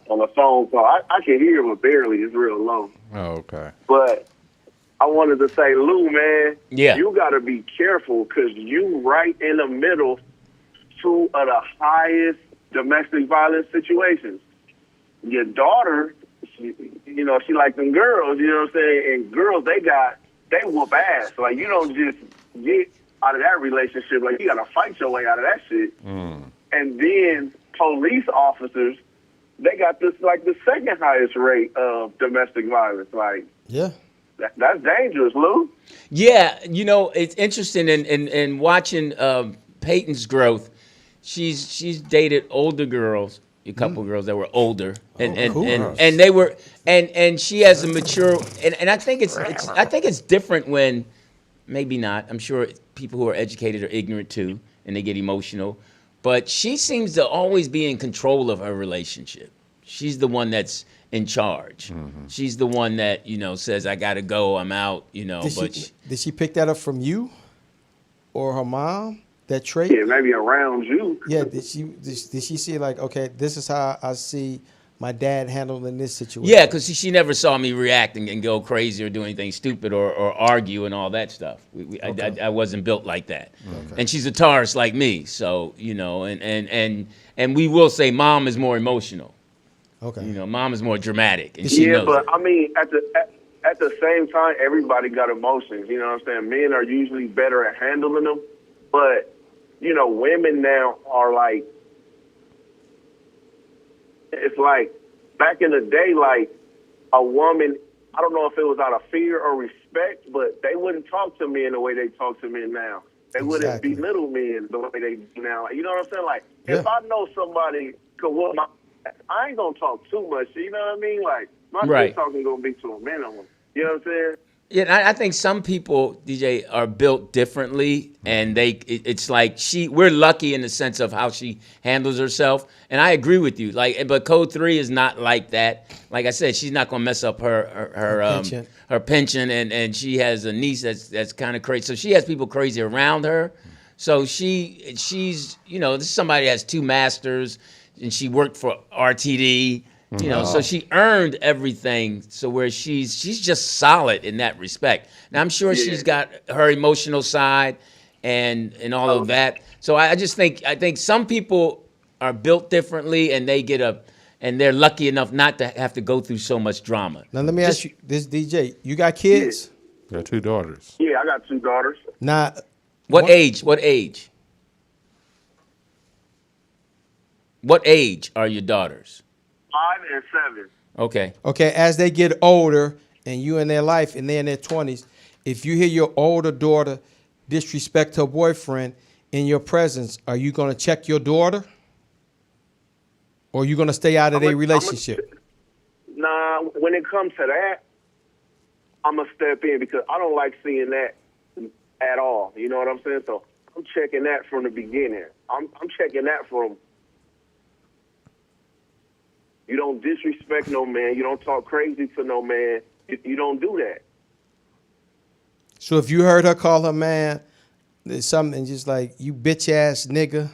on the phone call. I can hear, but barely. It's real low. Oh, okay. But I wanted to say, Lou, man, Yeah. you got to be careful because you right in the middle two of the highest domestic violence situations. Your daughter, she like them girls, you know what I'm saying? And girls, they whoop ass. Like, you don't just get out of that relationship. Like, you got to fight your way out of that shit. And then police officers, they got this, like, the second highest rate of domestic violence. Like, Yeah. that's dangerous, Lou. Yeah, you know, it's interesting in watching Peyton's growth. She's dated older girls, a couple girls that were older, and they were and she has a mature and I think it's different when maybe not. I'm sure people who are educated are ignorant too, and they get emotional. But she seems to always be in control of her relationship. She's the one that's in charge. She's the one that, says, I got to go, I'm out, Did she pick that up from you or her mom, that trait? Yeah, maybe around you. Yeah, did she see like, okay, this is how I see my dad handling this situation? Yeah, because she never saw me react and go crazy or do anything stupid or argue and all that stuff. I wasn't built like that. Okay. And she's a Taurus like me, so, and we will say mom is more emotional. Okay. Mom is more dramatic, and she knows but it. I mean, at the same time, everybody got emotions. You know what I'm saying? Men are usually better at handling them, but women now are like, it's like back in the day, like a woman. I don't know if it was out of fear or respect, but they wouldn't talk to men the way they talk to men now. They wouldn't belittle men the way they do now. You know what I'm saying? Like, if I know somebody could whoop my, I ain't gonna talk too much. You know what I mean? Like, my shit talking gonna be to a minimum. You know what I'm saying? Yeah, I think some people, DJ, are built differently, and it's like we're lucky in the sense of how she handles herself, and I agree with you. Like, but Code 3 is not like that. Like I said, she's not gonna mess up her pension, and she has a niece that's kind of crazy. So she has people crazy around her. So she's this is somebody that has 2 masters, and she worked for RTD. You know, so she earned everything. So where she's just solid in that respect. Now I'm sure she's got her emotional side and all of that. So I think some people are built differently and and they're lucky enough not to have to go through so much drama. Now let me ask you this, DJ. You got kids? Got 2 daughters. Yeah, I got 2 daughters. Now, What age? What age? What age are your daughters? 5 and 7. Okay. as they get older and you in their life and they're in their 20s, if you hear your older daughter disrespect her boyfriend in your presence, are you going to check your daughter? Or are you going to stay out of their relationship? Nah, when it comes to that, I'm going to step in because I don't like seeing that at all. You know what I'm saying? So I'm checking that from the beginning. I'm checking that from, you don't disrespect no man. You don't talk crazy to no man. You don't do that. So if you heard her call her man something just like, you bitch ass nigga,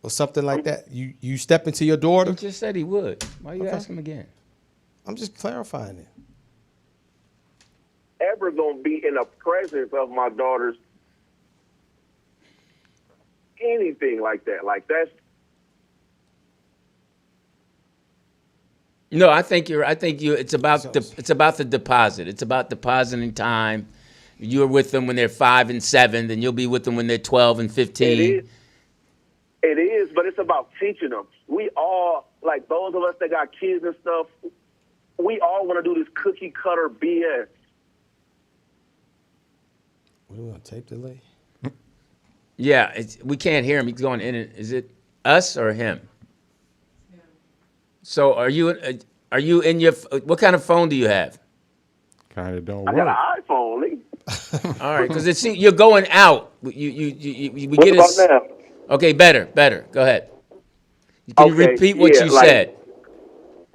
or something like that, you step into your daughter? He just said he would. Why you ask him again? I'm just clarifying it. Ever going to be in the presence of my daughters, anything like that. Like that's, No, I think you. It's about the deposit. It's about depositing time. You're with them when they're 5 and 7, then you'll be with them when they're 12 and 15. It is, but it's about teaching them. We all, like those of us that got kids and stuff, we all want to do this cookie cutter BS. What do we want, tape delay? Yeah, we can't hear him. He's going in. Is it us or him? So are you in your? What kind of phone do you have? Kind of don't I work. got an iPhone, nigga. All right, because you're going out. We What get about it. now? Okay, better. Go ahead. Can you Okay, repeat what yeah, you like- said?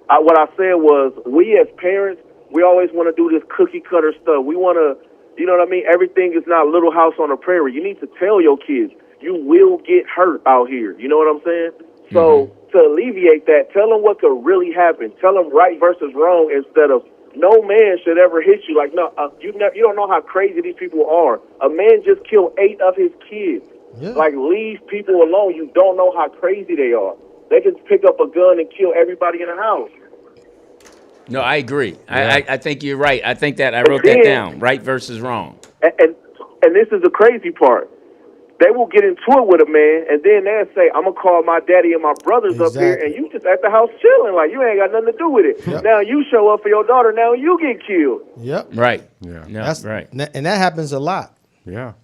What I said was, we as parents, we always want to do this cookie cutter stuff. We want to, you know what I mean? Everything is not Little House on the Prairie. You need to tell your kids, you will get hurt out here. You know what I'm saying? So to alleviate that, tell them what could really happen. Tell them right versus wrong instead of no man should ever hit you. Like, no, you don't know how crazy these people are. A man just killed 8 of his kids. Yeah. Like, leave people alone. You don't know how crazy they are. They can pick up a gun and kill everybody in the house. No, I agree. Yeah. I think you're right. I think that I wrote that down. Right versus wrong. And this is the crazy part. They will get into it with a man, and then they'll say, I'm going to call my daddy and my brothers up here, Exactly. and you just at the house chilling. Like, you ain't got nothing to do with it. Yep. Now you show up for your daughter, now you get killed. Yep. Right. Yeah. No, That's right. And that happens a lot. Yeah.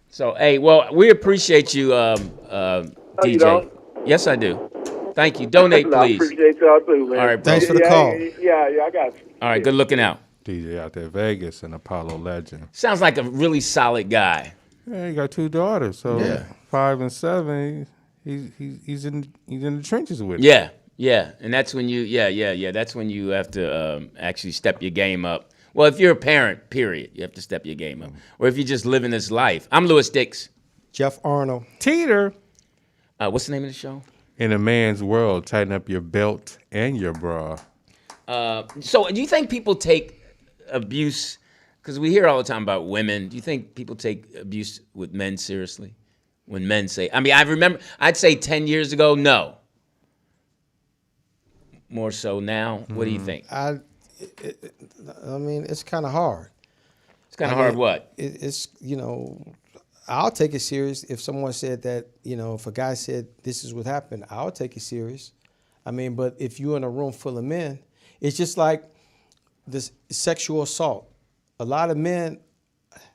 So, hey, well, we appreciate you, DJ. you don't? Yes, I do. Thank you. Donate, No, I please. appreciate y'all too, man. All right, bro. Thanks for the Yeah, call. Yeah, I got you. All right, good looking out. DJ out there, Vegas, an Apollo legend. Sounds like a really solid guy. Yeah, he got 2 daughters, so Yeah. 5 and 7. He's in the trenches with it. Yeah, and that's when you, that's when you have to actually step your game up. Well, if you're a parent, period, you have to step your game up. Or if you're just living this life. I'm Louis Dix. Jeff Arnold. Teeter. What's the name of the show? In a man's world, tighten up your belt and your bra. So do you think people take abuse, because we hear all the time about women, do you think people take abuse with men seriously? When men say, I mean, I remember, I'd say 10 years ago, no. More so now. What do you think? I mean, it's kind of hard. It's kind of hard what? It's, I'll take it serious if someone said that, if a guy said this is what happened, I'll take it serious. I mean, but if you're in a room full of men, it's just like this sexual assault. A lot of men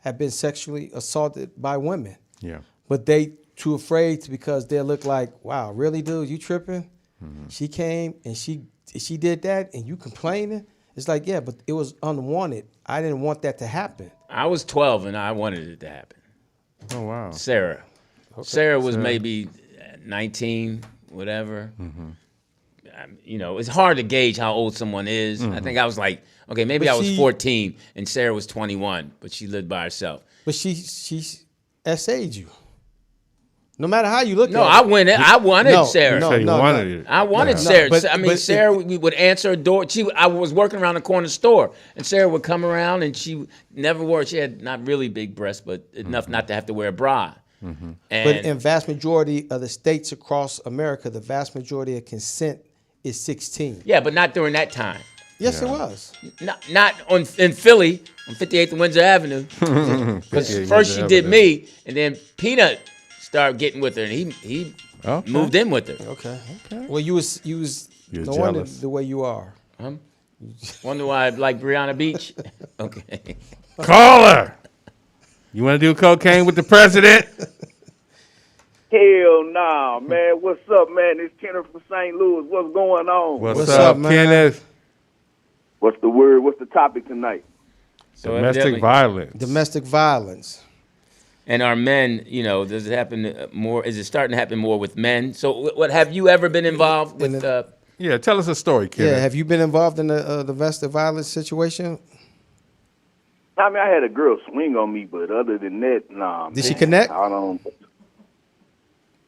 have been sexually assaulted by women. Yeah. But they too afraid because they look like, wow, really, dude, you tripping? Mm-hmm. She came and she did that and you complaining? It's like, yeah, but it was unwanted. I didn't want that to happen. I was 12 and I wanted it to happen. Oh, wow. Sarah. Okay. Sarah was maybe 19, whatever. Mm-hmm. It's hard to gauge how old someone is. Mm-hmm. I think I was like, okay, maybe I was 14 and Sarah was 21, but she lived by herself. But she SA'd you. No matter how you look No, at it. I wanted Sarah. So you wanted it. I wanted No, Sarah. but- I mean, but Sarah, we would answer a door. I was working around the corner store, and Sarah would come around, and she never wore. She had not really big breasts, but enough not to have to wear a bra. But And in vast majority of the states across America, the vast majority of consent is 16. yeah, but not during that time. Yes, it was. Not in Philly on 58th and Windsor Avenue. Because 58th first she Windsor did Avenue. me, and then Peanut started getting with her, and he Okay. moved in with her. Okay. Well, you was You're no wonder jealous. the way you are. Wonder why I like Brianna Beach? Okay. Call her. You want to do cocaine with the president? Hell nah, man. What's up, man? It's Kenneth from St. Louis. What's going on? What's up, up, man? Kenneth? What's the word? What's the topic tonight? So Domestic evidently- violence. Domestic violence. And our men, does it happen more? Is it starting to happen more with men? So, what have you ever been involved with? Yeah, tell us a story, Kenneth. Yeah, have you been involved in the domestic violence situation? I mean, I had a girl swing on me, but other than that, nah. Did she man. connect? I don't.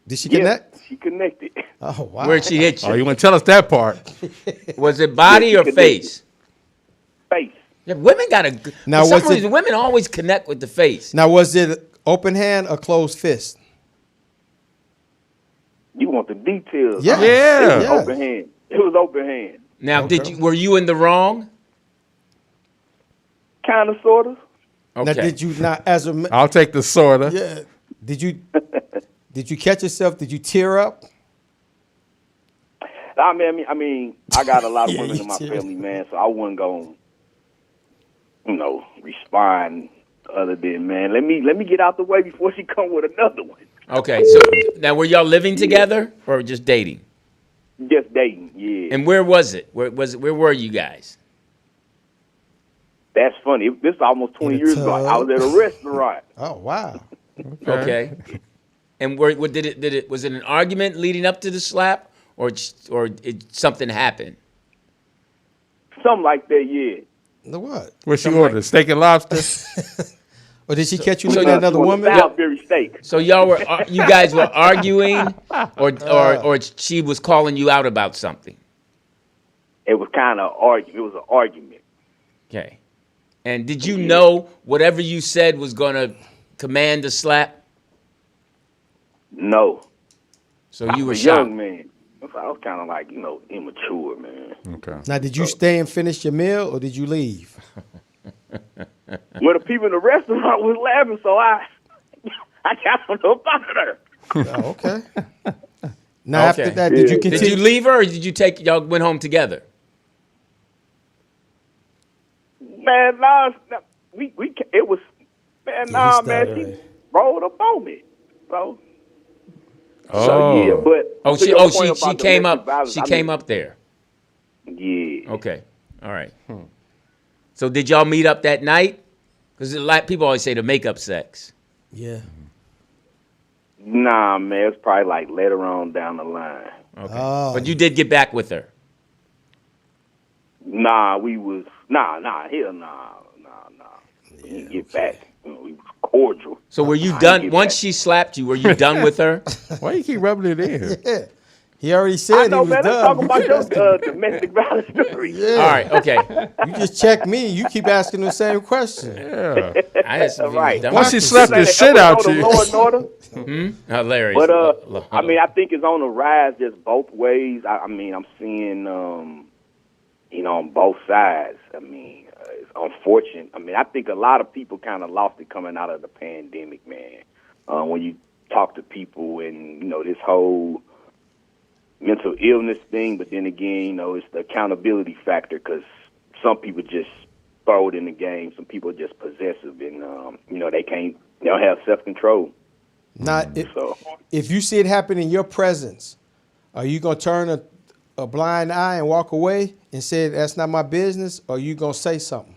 Did she Yeah, connect? she connected. Oh, wow. Where'd she hit Oh, you? you want to tell us that part? Was it body Yeah, or she could face? Face. Yeah, women got to. Now, For some was it- reason, women always connect with the face. Now, was it open hand or closed fist? You want the details? Yeah. huh? It was Yeah. open hand. It was open hand. Now, Okay. were you in the wrong? Kind of, sort of. Okay. Now, did you not, as a I'll take the sorta. yeah, did you catch yourself? Did you tear up? I mean, I got a lot of Yeah, women you in my too. family, man. So I wasn't gonna, respond other than, man, let me get out the way before she come with another one. Okay. So now, were y'all living together or just dating? Just dating, yeah. And where was it? Where were you guys? That's funny. This is almost 20 In a years ago. I was at a restaurant. Oh, wow. Okay. And what did it? Was it an argument leading up to the slap, or something happened? Something like that, yeah. The what? What she ordered? Steak and lobster? Or did she catch you so looking at another It was woman? Salisbury steak. So you guys were arguing, or she was calling you out about something. It was kind of argument. It was an argument. Okay. And did you know whatever you said was going to command a slap? No. So you were a shocked. young man. I was kind of like, immature, man. Okay. Now, did you stay and finish your meal, or did you leave? Well, the people in the restaurant was laughing, so I got on up out of there. Oh, okay. Now, after Okay. that, did you Yeah. continue? Did you leave her, or did you y'all went home together? Man, nah, it was, man, Yeah, nah, he man, started she early. rolled up on me. So Oh. yeah, but Oh, to she your oh point she about came domestic up. violence, She I came mean, up there. Yeah. Okay. All right. So did y'all meet up that night? Because people always say the makeup sex. Yeah. Nah, man, it's probably like later on down the line. Okay. Oh. But you did get back with her. Nah, hell nah. We didn't get back. We was cordial. So were you I done get once back. she slapped you? Were you done with her? Why you keep rubbing it in? Yeah. He already I said know, he was man. Let's done. talk about your domestic violence story. Yeah. All right. Okay. You just check me. You keep asking the same question. Yeah. I had some Right. done Once she with- slapped the This shit ain't an out episode of you. Law and Order. Hilarious. But I mean, I think it's on the rise just both ways. I mean, I'm seeing, on both sides. I mean, it's unfortunate. I mean, I think a lot of people kind of lost it coming out of the pandemic, man. When you talk to people and this whole mental illness thing, but then again, it's the accountability factor because some people just throw it in the game. Some people are just possessive and they don't have self-control. Now, So if you see it happen in your presence, are you gonna turn a blind eye and walk away and say that's not my business, or are you gonna say something,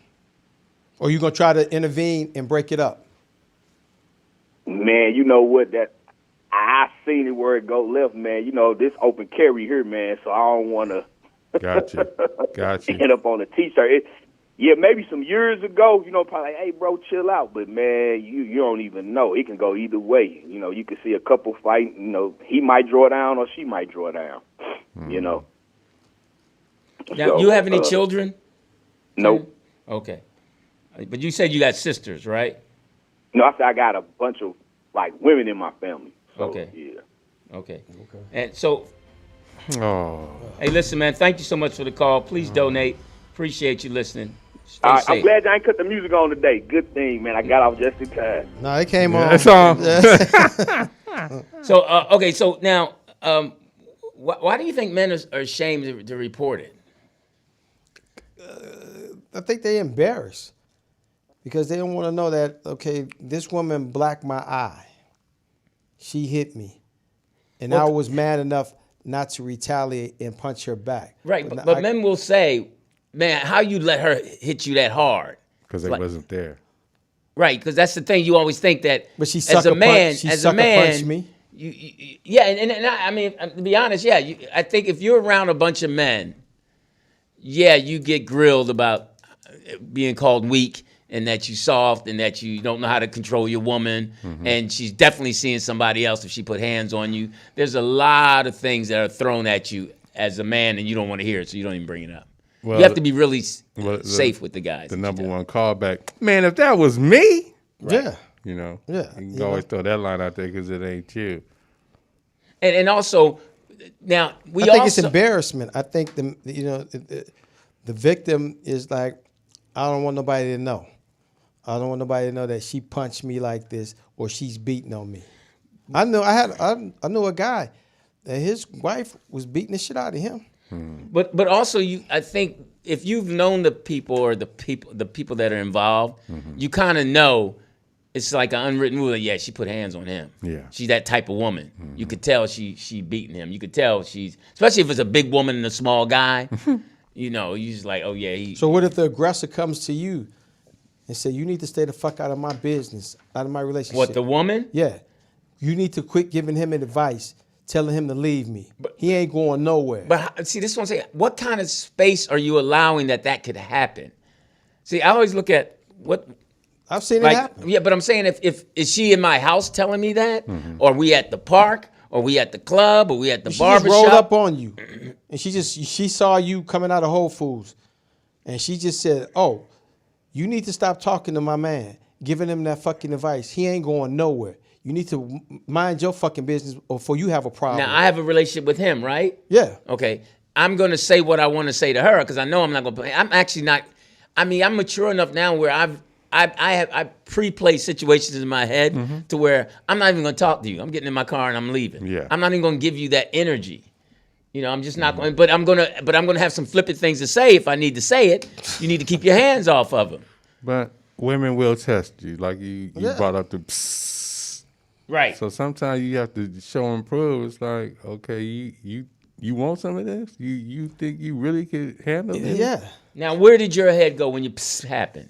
or you gonna try to intervene and break it up? man, you know what? That I seen it where it go left, man. This open carry here, man. So I don't want to Gotcha. end up on a T-shirt. Yeah, maybe some years ago, probably like, hey, bro, chill out. But, man, you don't even know. It can go either way. You can see a couple fight, he might draw down or she might draw down, Now, So, you have any children? Nope. Okay. But you said you got sisters, right? No, I said I got a bunch of, women in my family. So, Okay. Yeah. Okay. And so, Oh, hey, listen, man, thank you so much for the call. Please donate. Appreciate you listening. Stay All right, safe. I'm glad I ain't cut the music on today. Good thing, man. I got off just in time. No, it came on. that's all. So, okay, so now, why do you think men are ashamed to report it? I think they embarrassed because they don't want to know that, okay, this woman blacked my eye. She hit me. And I was mad enough not to retaliate and punch her back. Right, but men will say, man, how you let her hit you that hard? Because they wasn't there. Right, because that's the thing. You always think that But she as sucker a man, punched me. I mean, to be honest, I think if you're around a bunch of men, you get grilled about being called weak and that you soft and that you don't know how to control your woman, and she's definitely seeing somebody else if she put hands on you. There's a lot of things that are thrown at you as a man, and you don't want to hear it, so you don't even bring it up. Well, you have to be really safe with the guys. The number one callback, man, if that was me, Yeah. you Yeah. can always throw that line out there because it ain't you. And also, now I think it's embarrassment. I think the victim is like, I don't want nobody to know. I don't want nobody to know that she punched me like this or she's beating on me. I knew a guy that his wife was beating the shit out of him. But also I think if you've known the people or the people that are involved, you kind of know it's like an unwritten rule that she put hands on him. Yeah. She's that type of woman. You could tell she beating him. You could tell especially if it's a big woman and a small guy, you just like, oh yeah. So what if the aggressor comes to you and say, you need to stay the fuck out of my business, out of my relationship? What, the woman? Yeah. You need to quit giving him advice, telling him to leave me. He ain't going nowhere. But see, this is what I'm saying. What kind of space are you allowing that could happen? See, I always look at what. I've seen it happen. Yeah, but I'm saying if is she in my house telling me that, or we at the park, or we at the club, or we at the barbershop? She just rolled up on you, and she saw you coming out of Whole Foods, and she just said, "Oh, you need to stop talking to my man, giving him that fucking advice. He ain't going nowhere. You need to mind your fucking business, or before you have a problem." Now I have a relationship with him, right? Yeah. Okay. I'm gonna say what I want to say to her because I know I'm not gonna. I'm actually not. I mean, I'm mature enough now where I pre-play situations in my head to where I'm not even gonna talk to you. I'm getting in my car and I'm leaving. Yeah. I'm not even gonna give you that energy. I'm just not going. But I'm gonna have some flippant things to say if I need to say it. You need to keep your hands off of them. But women will test you, like you brought up the psst. Right. So sometimes you have to show and prove. It's like, okay, you want some of this? You think you really could handle it? Yeah. Now, where did your head go when you happened?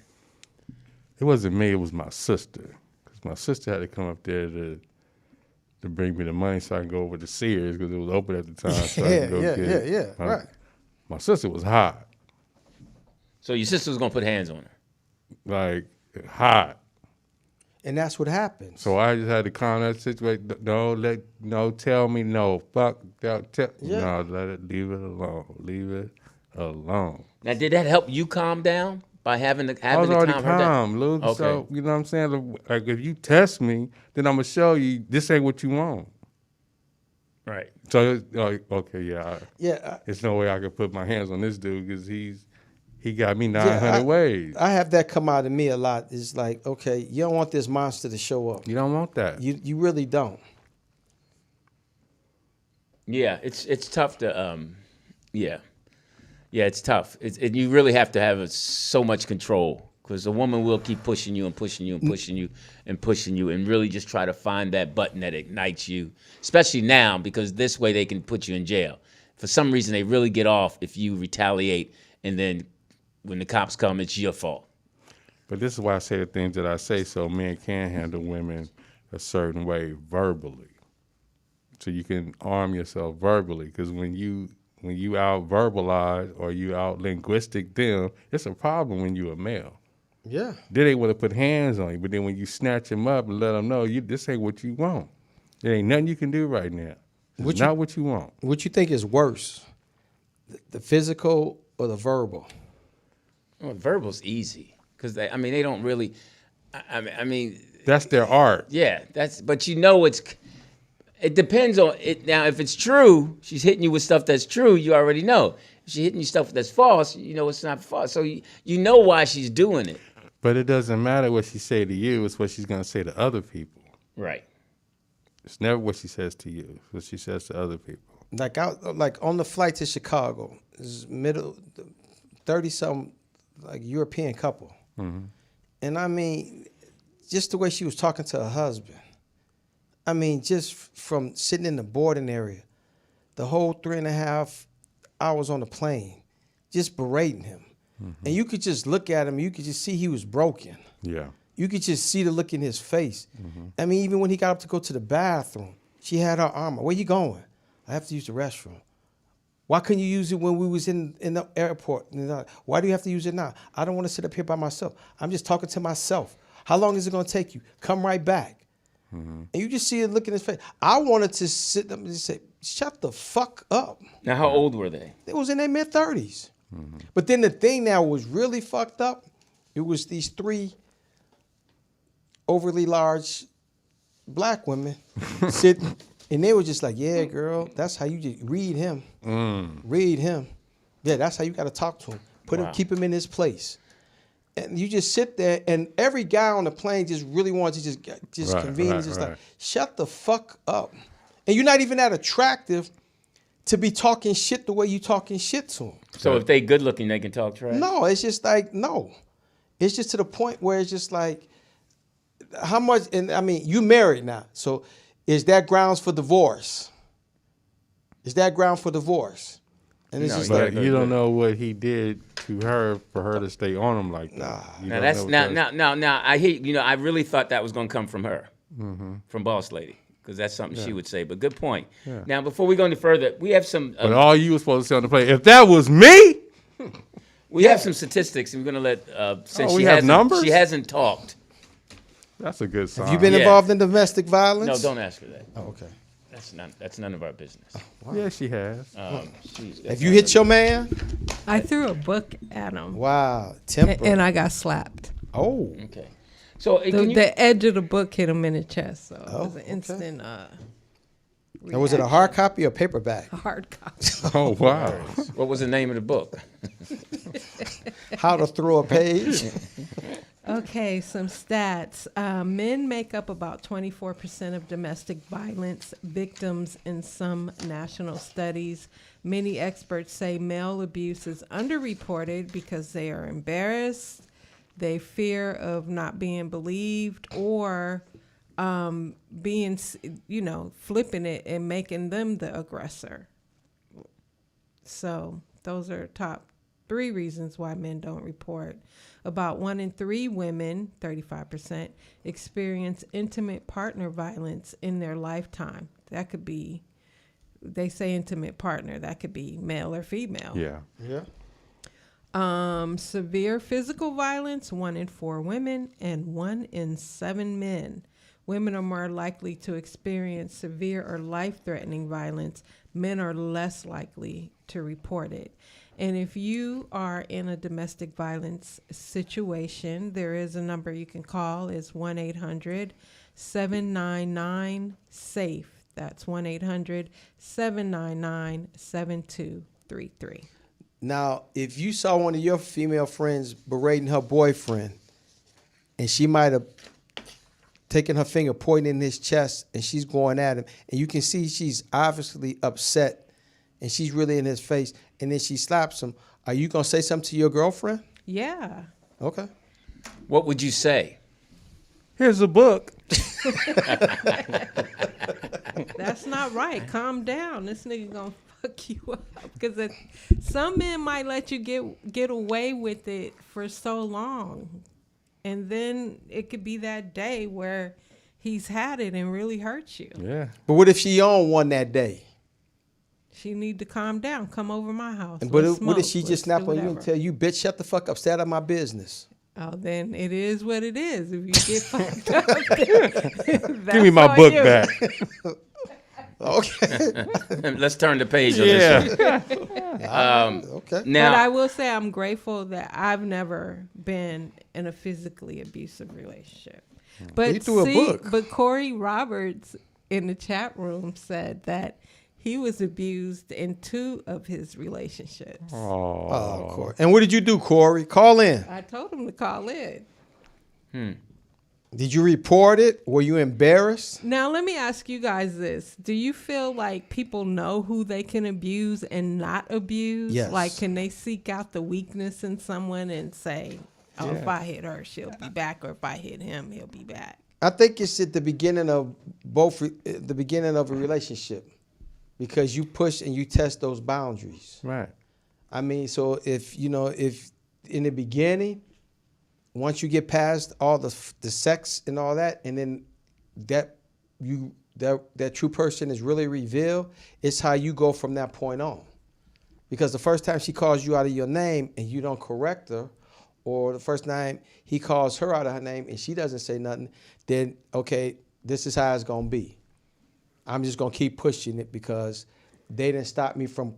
It wasn't me. It was my sister. Because my sister had to come up there to bring me the money so I can go over to Sears because it was open at the time. So I could go get it. Yeah, right. My sister was hot. So your sister was gonna put hands on her. Like, hot. And that's what happened. So I just had to calm that situation. No, tell me no. Fuck, no, let it, leave it alone. Leave it alone. Now, did that help you calm down by having the I was already calm her down? calm, Luke. Okay. So, you know what I'm saying? Like, if you test me, then I'm going to show you this ain't what you want. Right. So, okay, yeah. Yeah. There's no way I could put my hands on this dude because he got me 900 ways. I have that come out of me a lot. It's like, okay, you don't want this monster to show up. You don't want that. You really don't. Yeah, it's tough to yeah, it's tough. You really have to have so much control because a woman will keep pushing you and pushing you and pushing you and pushing you and really just try to find that button that ignites you, especially now because this way they can put you in jail. For some reason, they really get off if you retaliate and then when the cops come, it's your fault. But this is why I say the things that I say so men can handle women a certain way verbally. So you can arm yourself verbally because when When you out verbalize or you out linguistic them, it's a problem when you a male. Yeah. Then they want to put hands on you, but then when you snatch them up and let them know this ain't what you want, there ain't nothing you can do right now. It's not what you want. What you think is worse, the physical or the verbal? Well, verbal's easy because they don't really. I mean, that's their art. Yeah, but it depends on it. Now, if it's true, she's hitting you with stuff that's true, you already know. If she's hitting you stuff that's false, you know it's not false. So you know why she's doing it. But it doesn't matter what she say to you, it's what she's going to say to other people. Right. It's never what she says to you, it's what she says to other people. Like on the flight to Chicago, this middle 30-something like European couple. Mm-hmm. And I mean, just the way she was talking to her husband. I mean, just from sitting in the boarding area, the whole 3.5 hours on the plane, just berating him. Mm-hmm. And you could just look at him, you could just see he was broken. Yeah. You could just see the look in his face. Mm-hmm. I mean, even when he got up to go to the bathroom, she had her arm. Where you going? I have to use the restroom. Why couldn't you use it when we was in the airport? Why do you have to use it now? I don't want to sit up here by myself. I'm just talking to myself. How long is it going to take you? Come right back. Mm-hmm. And you just see it look in his face. I wanted to sit up and just say, shut the fuck up. Now, how old were they? They was in their mid-30s. Mm-hmm. But then the thing now was really fucked up. It was these 3 overly large black women sitting, and they were just like, yeah, girl, that's how you just read him. Read him. Yeah, that's how you got to talk to him. Keep him in his place. And you just sit there, and every guy on the plane just really wants to just convene and just like, shut the fuck up. And you're not even that attractive to be talking shit the way you talking shit to them. So if they good looking, they can talk trash? No, it's just like, no. It's just to the point where it's just like, how much, and I mean, you married now, so is that grounds for divorce? Is that ground for divorce? And it's just like, you don't know what he did to her for her to stay on him like that. Now I hear, I really thought that was going to come from her, from Boss Lady, because that's something she would say. But good point. Yeah. Now, before we go any further, we have some. But all you were supposed to say on the plane, if that was me, we have some statistics, and we're going to let since we have numbers. She hasn't talked. That's a good sign. Have you been involved in domestic violence? No, don't ask her that. Oh, okay. That's none of our business. Oh, wow. Yeah, she has. Have you hit your man? I threw a book at him. Wow, temper. And I got slapped. Oh, okay. So the edge of the book hit him in the chest. So it was an instant. Now, was it a hard copy or paperback? A hard copy. Oh wow! What was the name of the book? How to Throw a Page. Okay, some stats. Men make up about 24% of domestic violence victims in some national studies. Many experts say male abuse is underreported because they are embarrassed, they fear of not being believed, or being, flipping it and making them the aggressor. So those are top 3 reasons why men don't report. About 1 in 3 women, 35%, experience intimate partner violence in their lifetime. That could be, they say intimate partner, that could be male or female. Yeah. Severe physical violence, 1 in 4 women and 1 in 7 men. Women are more likely to experience severe or life-threatening violence. Men are less likely to report it. And if you are in a domestic violence situation, there is a number you can call. It's 1-800-799-SAFE. That's 1-800-799-7233. Now, if you saw one of your female friends berating her boyfriend, and she might have taken her finger, pointing in his chest, and she's going at him, and you can see she's obviously upset, and she's really in his face, and then she slaps him, are you going to say something to your girlfriend? Yeah. Okay. What would you say? Here's a book. That's not right. Calm down. This nigga going to fuck you up. Because some men might let you get away with it for so long. And then it could be that day where he's had it and really hurt you. Yeah. But what if she on one that day? She need to calm down. Come over my house. But Let's what if smoke. she Let's just snap do on you and whatever. tell you, bitch, shut the fuck up, stay out of my business? Oh, then it is what it is. If you get fucked up, Give me my book back. Okay. Let's turn the page on this one. Okay. Now, But I will say I'm grateful that I've never been in a physically abusive relationship. But you threw a book. But Corey Roberts in the chat room said that he was abused in 2 of his relationships. Oh, Corey. And what did you do, Corey? Call in. I told him to call in. Did you report it? Were you embarrassed? Now, let me ask you guys this. Do you feel like people know who they can abuse and not abuse? Yes. Like, can they seek out the weakness in someone and say, oh, if I hit her, she'll be back, or if I hit him, he'll be back? I think it's at the beginning of the beginning of a relationship, because you push and you test those boundaries. Right. I mean, so if in the beginning, once you get past all the sex and all that, and then that true person is really revealed, it's how you go from that point on. Because the first time she calls you out of your name and you don't correct her, or the first time he calls her out of her name and she doesn't say nothing, then, okay, this is how it's going to be. I'm just going to keep pushing it because they didn't stop me from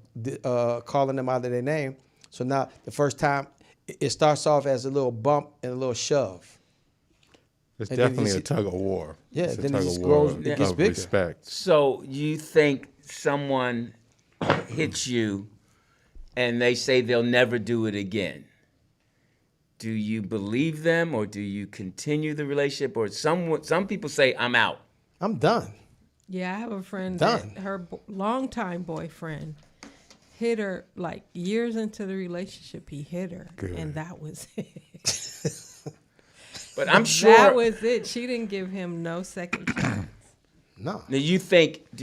calling them out of their name. So now the first time, it starts off as a little bump and a little shove. It's And then definitely you a tug of war. Yeah, It's a then it tug just of war grows, it gets of bigger. respect. so you think someone hits you and they say they'll never do it again? Do you believe them, or do you continue the relationship? Or some people say, I'm out. I'm done. Yeah, I have a friend Done. that her longtime boyfriend hit her, like years into the relationship, he hit her. Good. And that was it. But I'm sure. That was it. She didn't give him no second chance. No. Now, do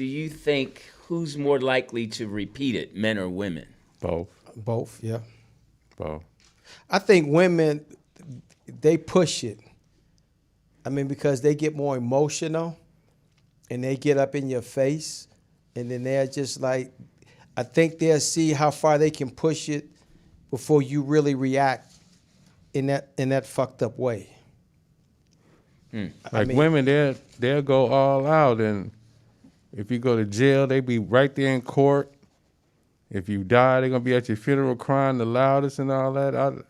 you think who's more likely to repeat it, men or women? Both, yeah. Both. I think women, they push it. I mean, because they get more emotional and they get up in your face, and then they're just like, I think they'll see how far they can push it before you really react in that fucked up way. Like women, they'll go all out, and if you go to jail, they be right there in court. If you die, they're gonna be at your funeral crying the loudest and all that.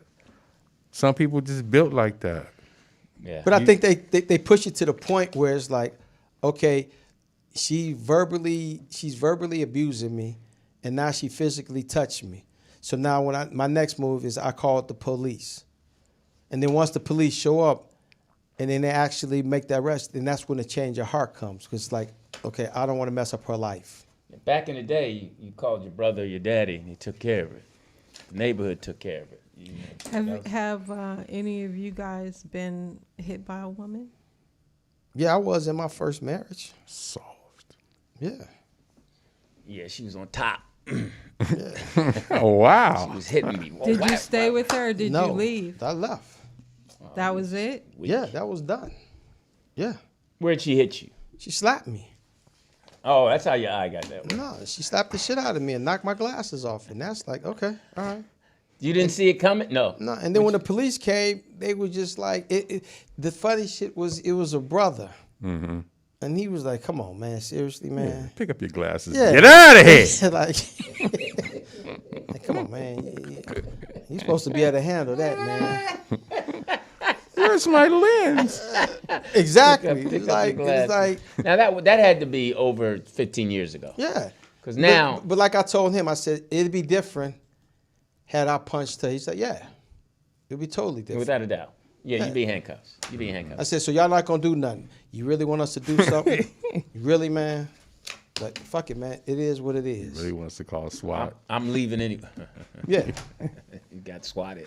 Some people just built like that. Yeah. But I think they push it to the point where it's like, okay, she's verbally abusing me, and now she physically touched me. So now my next move is I call the police. And then once the police show up and then they actually make that arrest, then that's when the change of heart comes. Because it's like, okay, I don't want to mess up her life. Back in the day, you called your brother or your daddy, and he took care of it. The neighborhood took care of it. Have any of you guys been hit by a woman? Yeah, I was in my first marriage. Soft. Yeah. Yeah, she was on top. Oh, wow. She was hitting me. Did you stay with her, or did No, you leave? I left. That was it? Yeah, that was done. Yeah. Where'd she hit you? She slapped me. Oh, that's how your eye got that one. No, she slapped the shit out of me and knocked my glasses off. And that's like, okay, all right. You didn't see it coming? No. No, and then when the police came, they were just like, the funny shit was, it was a brother. Mm-hmm. And he was like, come on, man, seriously, man. Pick up your glasses. Yeah. Get out of here. like, come on, man. You're supposed to be able to handle that, man. Where's my lens? Exactly. Pick It's up your glasses. like, Now, that had to be over 15 years ago. yeah. Because now. But like I told him, I said, it'd be different had I punched her. He said, yeah. It'd be totally different. Without a doubt. Yeah, you'd be handcuffs. You'd be I handcuffs. said, so y'all not gonna do nothing. You really want us to do something? You really, man? Like, fuck it, man. It is what it is. Really wants to call SWAT. I'm leaving anyway. Yeah. You got swatted.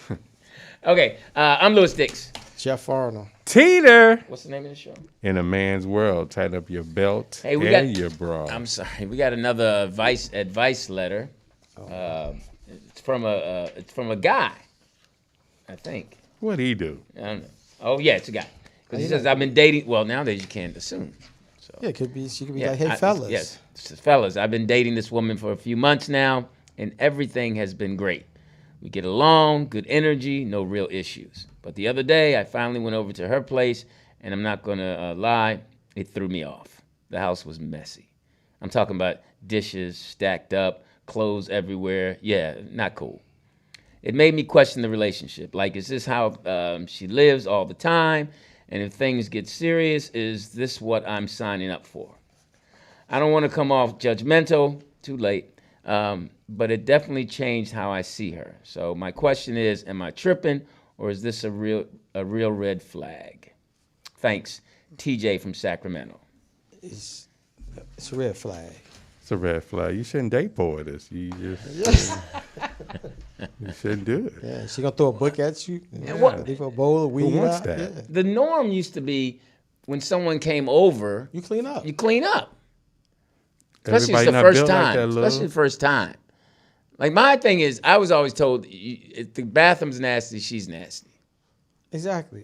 Okay, I'm Louis Dix. Jeff Arnold. Teeter. What's the name of the show? In a man's world, tighten up your belt Hey, we and got- your bra. I'm sorry. We got another advice letter. It's from a guy, I think. What'd he do? I don't know. Oh yeah, it's a guy. Because he says I've been dating. Well, nowadays you can't assume. So Yeah, it could be. She could be yeah, like, hey, fellas. Yes, fellas. I've been dating this woman for a few months now, and everything has been great. We get along, good energy, no real issues. But the other day, I finally went over to her place, and I'm not gonna lie, it threw me off. The house was messy. I'm talking about dishes stacked up, clothes everywhere. Yeah, not cool. It made me question the relationship. Like, is this how she lives all the time? And if things get serious, is this what I'm signing up for? I don't want to come off judgmental, too late, but it definitely changed how I see her. So my question is, am I tripping, or is this a real red flag? Thanks, TJ from Sacramento. It's a red flag. It's a red flag. You shouldn't date poetess. You just you shouldn't do it. Yeah, she gonna throw a book at you. Yeah, what- leave a bowl of weed. Who wants out. that? Yeah. The norm used to be when someone came over, You clean up. you clean up. Especially Everybody the not first built like time. that, Lil. Especially the first time. Like, my thing is, I was always told, if the bathroom's nasty, she's nasty. Exactly.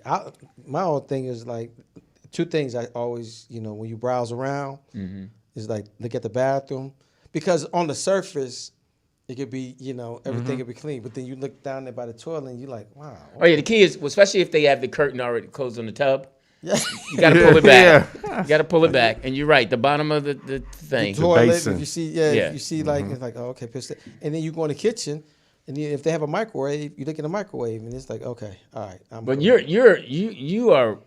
My whole thing is like two things I always, when you browse around, is like look at the bathroom. Because on the surface, it could be, everything could be clean. But then you look down there by the toilet and you're like, wow. Oh, yeah, the key is, especially if they have the curtain already closed on the tub, Yeah. you got to pull it back. You got to pull it back. And you're right, the bottom of the thing. Toilet, basin. if you see, Yeah. if you see like, it's like, oh, okay, piss it. And then you go in the kitchen, and then if they have a microwave, you look in the microwave, and it's like, okay, all right. But cool. you are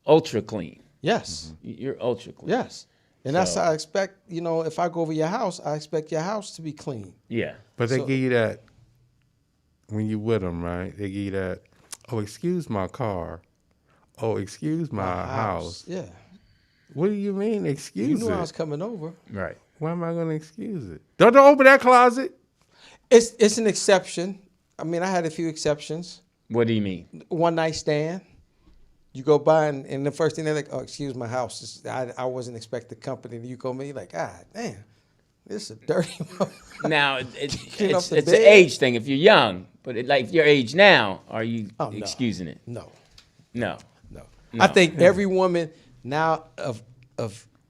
ultra clean. Yes. You're ultra clean. Yes. And that's So- how I expect, if I go over your house, I expect your house to be clean. Yeah. But they So- give you that when you with them, right? They give you that, oh, excuse my car. Oh, excuse my house. Yeah. What do you mean, You excuse knew I it? was coming over. Right. Why am I going to excuse it? Don't open that closet. It's an exception. I mean, I had a few exceptions. What do you mean? One night stand. You go by and the first thing they're like, oh, excuse my house. I wasn't expecting company. And you go me like, God damn, this is a dirty one. Now, Clean up it's the an bed. age thing if you're young. But like, if you're age now, are you Oh, no. excusing it? No. No. I think every woman now of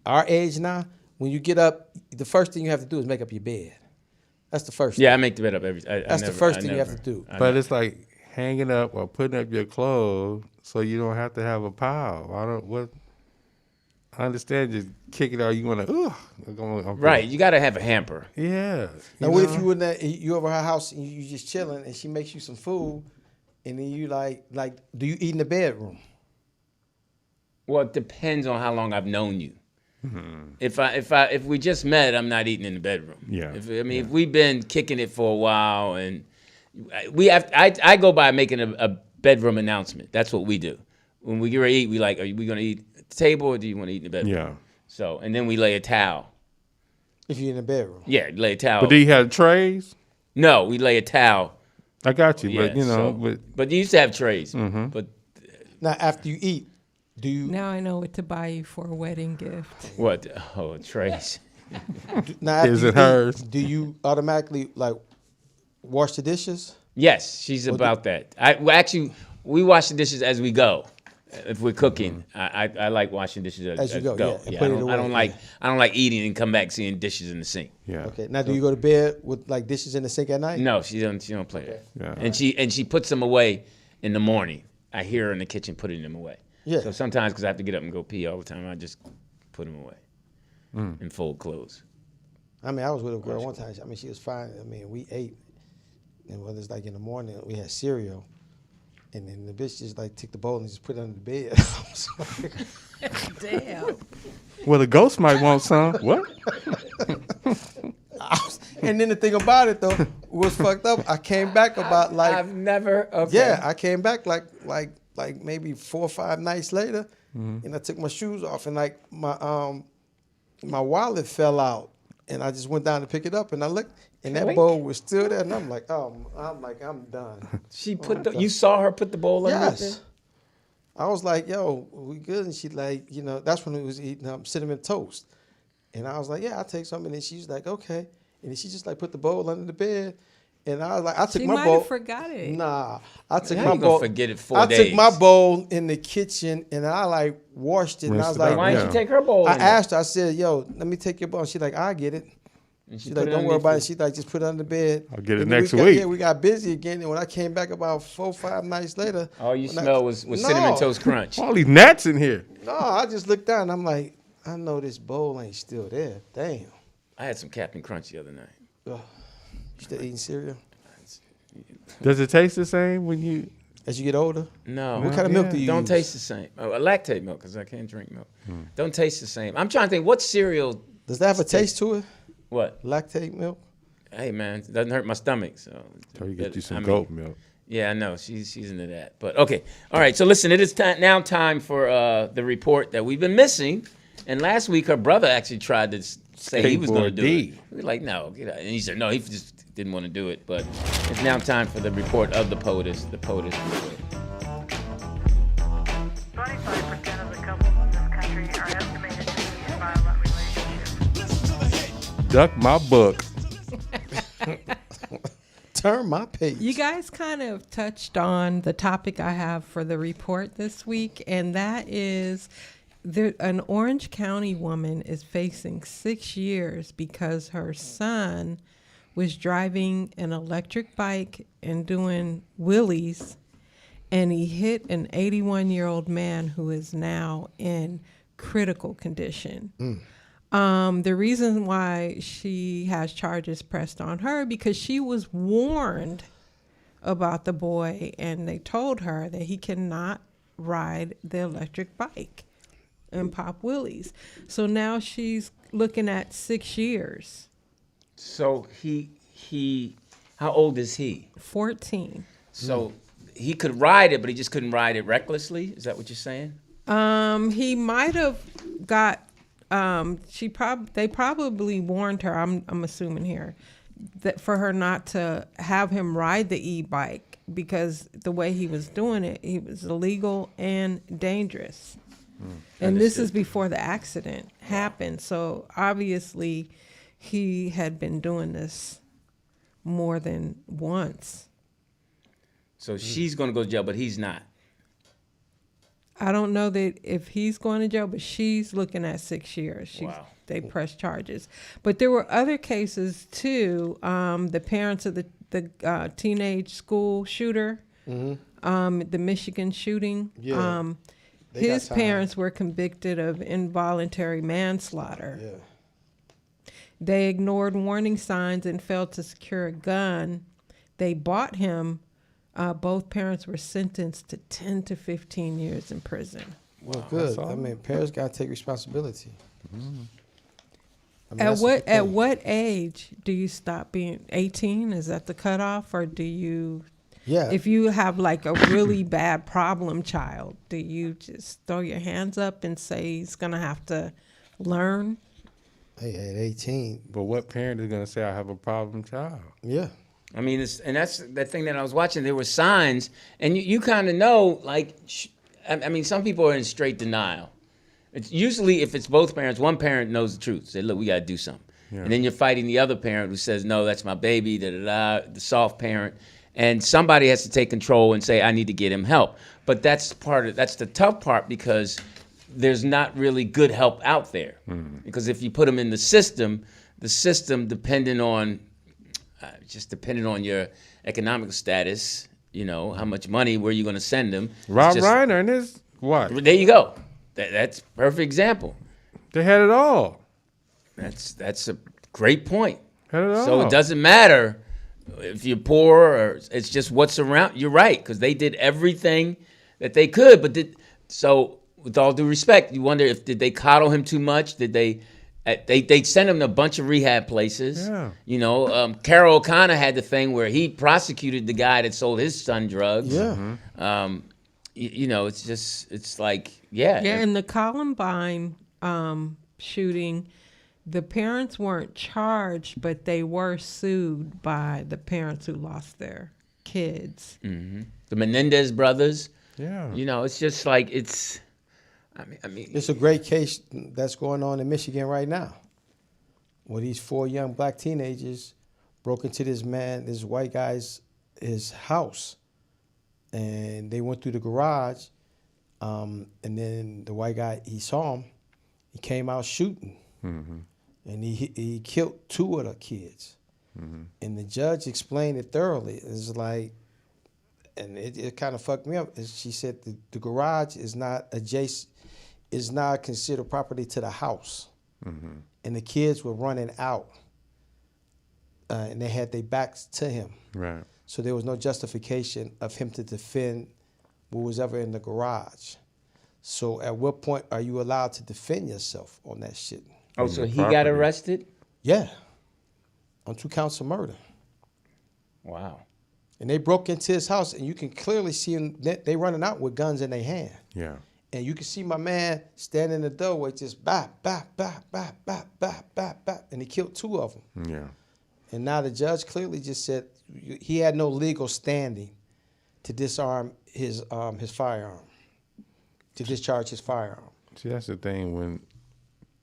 our age now, when you get up, the first thing you have to do is make up your bed. That's the first Yeah, I thing. make the bed up every. That's the first thing you have to do. But it's like hanging up or putting up your clothes so you don't have to have a pile. I understand just kick it out. You want to, Right, you got to have a hamper. Yeah. Now, what if you over her house and you just chilling and she makes you some food, and then you like, do you eat in the bedroom? Well, it depends on how long I've known you. If we just met, I'm not eating in the bedroom. Yeah. If we've been kicking it for a while, and I go by making a bedroom announcement. That's what we do. When we get ready to eat, we like, are we going to eat at the table or do you want to eat in the bedroom? Yeah. So, and then we lay a towel. If you're in the bedroom. Yeah, lay a towel. But do you have trays? No, we lay a towel. I got you, Yeah, but but you used to have trays. But Now, after you eat, do you Now I know what to buy you for a wedding gift. what? Oh, trays. now after Is you it hers? do you automatically like wash the dishes? Yes, she's about that. We wash the dishes as we go. If we're cooking, I like washing dishes as As you we go, yeah, and put it I don't away, like eating and come back seeing dishes in the sink. yeah. Okay. Now, do you go to bed with like dishes in the sink at night? No, she don't play that. Yeah. And she puts them away in the morning. I hear her in the kitchen putting them away. Yeah. So sometimes, because I have to get up and go pee all the time, I just put them away and fold clothes. I mean, I was with a girl one time. I mean, she was fine. I mean, we ate, and whether it's like in the morning, we had cereal, and then the bitch just like took the bowl and just put it under the bed. I was like, Damn. Well, the ghost might want some. What? and then the thing about it though was fucked up. I came back about like I've never. Okay. yeah, I came back like maybe 4 or 5 nights later, and I took my shoes off, and like my wallet fell out, and I just went down to pick it up, and I looked, and that bowl was still there, and I'm like, I'm done. She you saw her put the bowl under Yes. there? I was like, yo, we good? And she like, that's when we was eating cinnamon toast. And I was like, yeah, I'll take some. And then she was like, okay. And then she just like put the bowl under the bed. And I was like, I took She my might bowl. have forgot it. Nah, I took How my you gonna bowl. forget it 4 I days? took my bowl in the kitchen and I like washed it. And I Rinsed was it like, out, Why didn't yeah. you take her bowl? I in there? asked her. I said, "Yo, let me take your bowl." She's like, "I get it." And she She's put like, it "Don't worry underneath about the- it." She's like, "Just put it under the bed." I'll get it And then next we got, week. Yeah, we got busy again. And when I came back about 4 or 5 nights later, All you when I- smell was Cinnamon No. Toast Crunch. All these gnats in here. No, I just looked down. And I'm like, I know this bowl ain't still there. Damn. I had some Captain Crunch the other night. Ugh. You still eating cereal Does it taste the same when you? as you get older? No. What kind of milk do you Don't use? taste the same. Oh, lactate milk, because I can't drink milk. Don't taste the same. I'm trying to think, what cereal? Does that have a taste to it? What? Lactate milk? Hey, man, it doesn't hurt my stomach. So So you get you some I mean, goat milk. Yeah, I know. She's into that. But okay. All right. So listen, it is now time for the report that we've been missing. And last week, her brother actually tried to say he was going to do it. We were like, no, get out. And he said, no, he just didn't want to do it. But it's now time for the report of the POTUS, the POTUS report. 25% of the couples in this country are estimated to be in violent relationships. Duck my book. Turn my page. You guys kind of touched on the topic I have for the report this week, and that is an Orange County woman is facing 6 years because her son was driving an electric bike and doing wheelies, and he hit an 81-year-old man who is now in critical condition. The reason why she has charges pressed on her because she was warned about the boy, and they told her that he cannot ride the electric bike and pop wheelies. So now she's looking at 6 years. So how old is he? 14. So he could ride it, but he just couldn't ride it recklessly? Is that what you're saying? He might have got. They probably warned her. I'm assuming here that for her not to have him ride the e-bike because the way he was doing it, he was illegal and dangerous. And this is before the accident happened. So obviously, he had been doing this more than once. So she's going to go to jail, but he's not. I don't know that if he's going to jail, but she's looking at 6 years. Wow. They pressed charges. But there were other cases, too. The parents of the teenage school shooter, the Michigan shooting, Yeah. his parents were convicted of involuntary manslaughter. Yeah. They ignored warning signs and failed to secure a gun. They bought him. Both parents were sentenced to 10 to 15 years in prison. Well, good. I mean, parents got to take responsibility. I mean, At that's the what thing. age do you stop being 18? Is that the cutoff, or do you? Yeah. If you have like a really bad problem child, do you just throw your hands up and say he's gonna have to learn? Hey, at 18. But what parent is gonna say I have a problem child? Yeah. I mean, and that's the thing that I was watching. There were signs, and you kind of know, like, I mean, some people are in straight denial. It's usually, if it's both parents, one parent knows the truth. Say, look, we got to do something. Yeah. And then you're fighting the other parent who says, no, that's my baby, da-da-da, the soft parent. And somebody has to take control and say, I need to get him help. But that's the tough part because there's not really good help out there. Because if you put them in the system depending on your economic status, how much money, where you're going to send them. Rob Reiner and his what? There you go. That's a perfect example. They had it all. That's a great point. Had it all. So it doesn't matter if you're poor or it's just what's around. You're right, because they did everything that they could. But so with all due respect, you wonder did they coddle him too much? Did they sent him to a bunch of rehab places. Yeah. Carol O'Connor had the thing where he prosecuted the guy that sold his son drugs. Yeah. It's like, yeah. Yeah, in the Columbine shooting, the parents weren't charged, but they were sued by the parents who lost their kids. Mm-hmm. The Menendez brothers. Yeah. It's just like I mean, It's a great case that's going on in Michigan right now, where these 4 young black teenagers broke into this white guy's his house, and they went through the garage, and then the white guy, he saw him, he came out shooting, and he killed 2 of the kids, and the judge explained it thoroughly. It's like, and it kind of fucked me up. She said the garage is not adjacent, is not considered property to the house, and the kids were running out, and they had their backs to him. Right. So there was no justification of him to defend what was ever in the garage. So at what point are you allowed to defend yourself on that shit? Oh, so he property. got arrested? Yeah, on 2 counts of murder. Wow. And they broke into his house, and you can clearly see them, they running out with guns in their hand. Yeah. And you can see my man standing in the doorway just bap, bap, bap, bap, bap, bap, bap, bap, and he killed 2 of them. Yeah. And now the judge clearly just said he had no legal standing to disarm his firearm, to discharge his firearm. See, that's the thing when,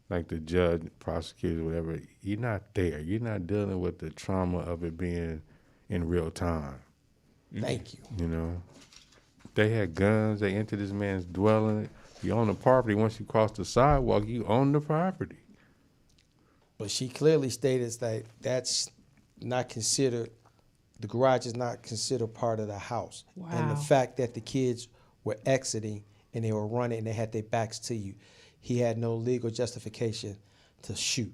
like, the judge, prosecutor, whatever, you're not there. You're not dealing with the trauma of it being in real time. Thank you. You know, they had guns. They entered this man's dwelling. You own the property. Once you cross the sidewalk, you own the property. But she clearly stated that that's not considered, the garage is not considered part of the house. Wow. And the fact that the kids were exiting and they were running and they had their backs to you, he had no legal justification to shoot.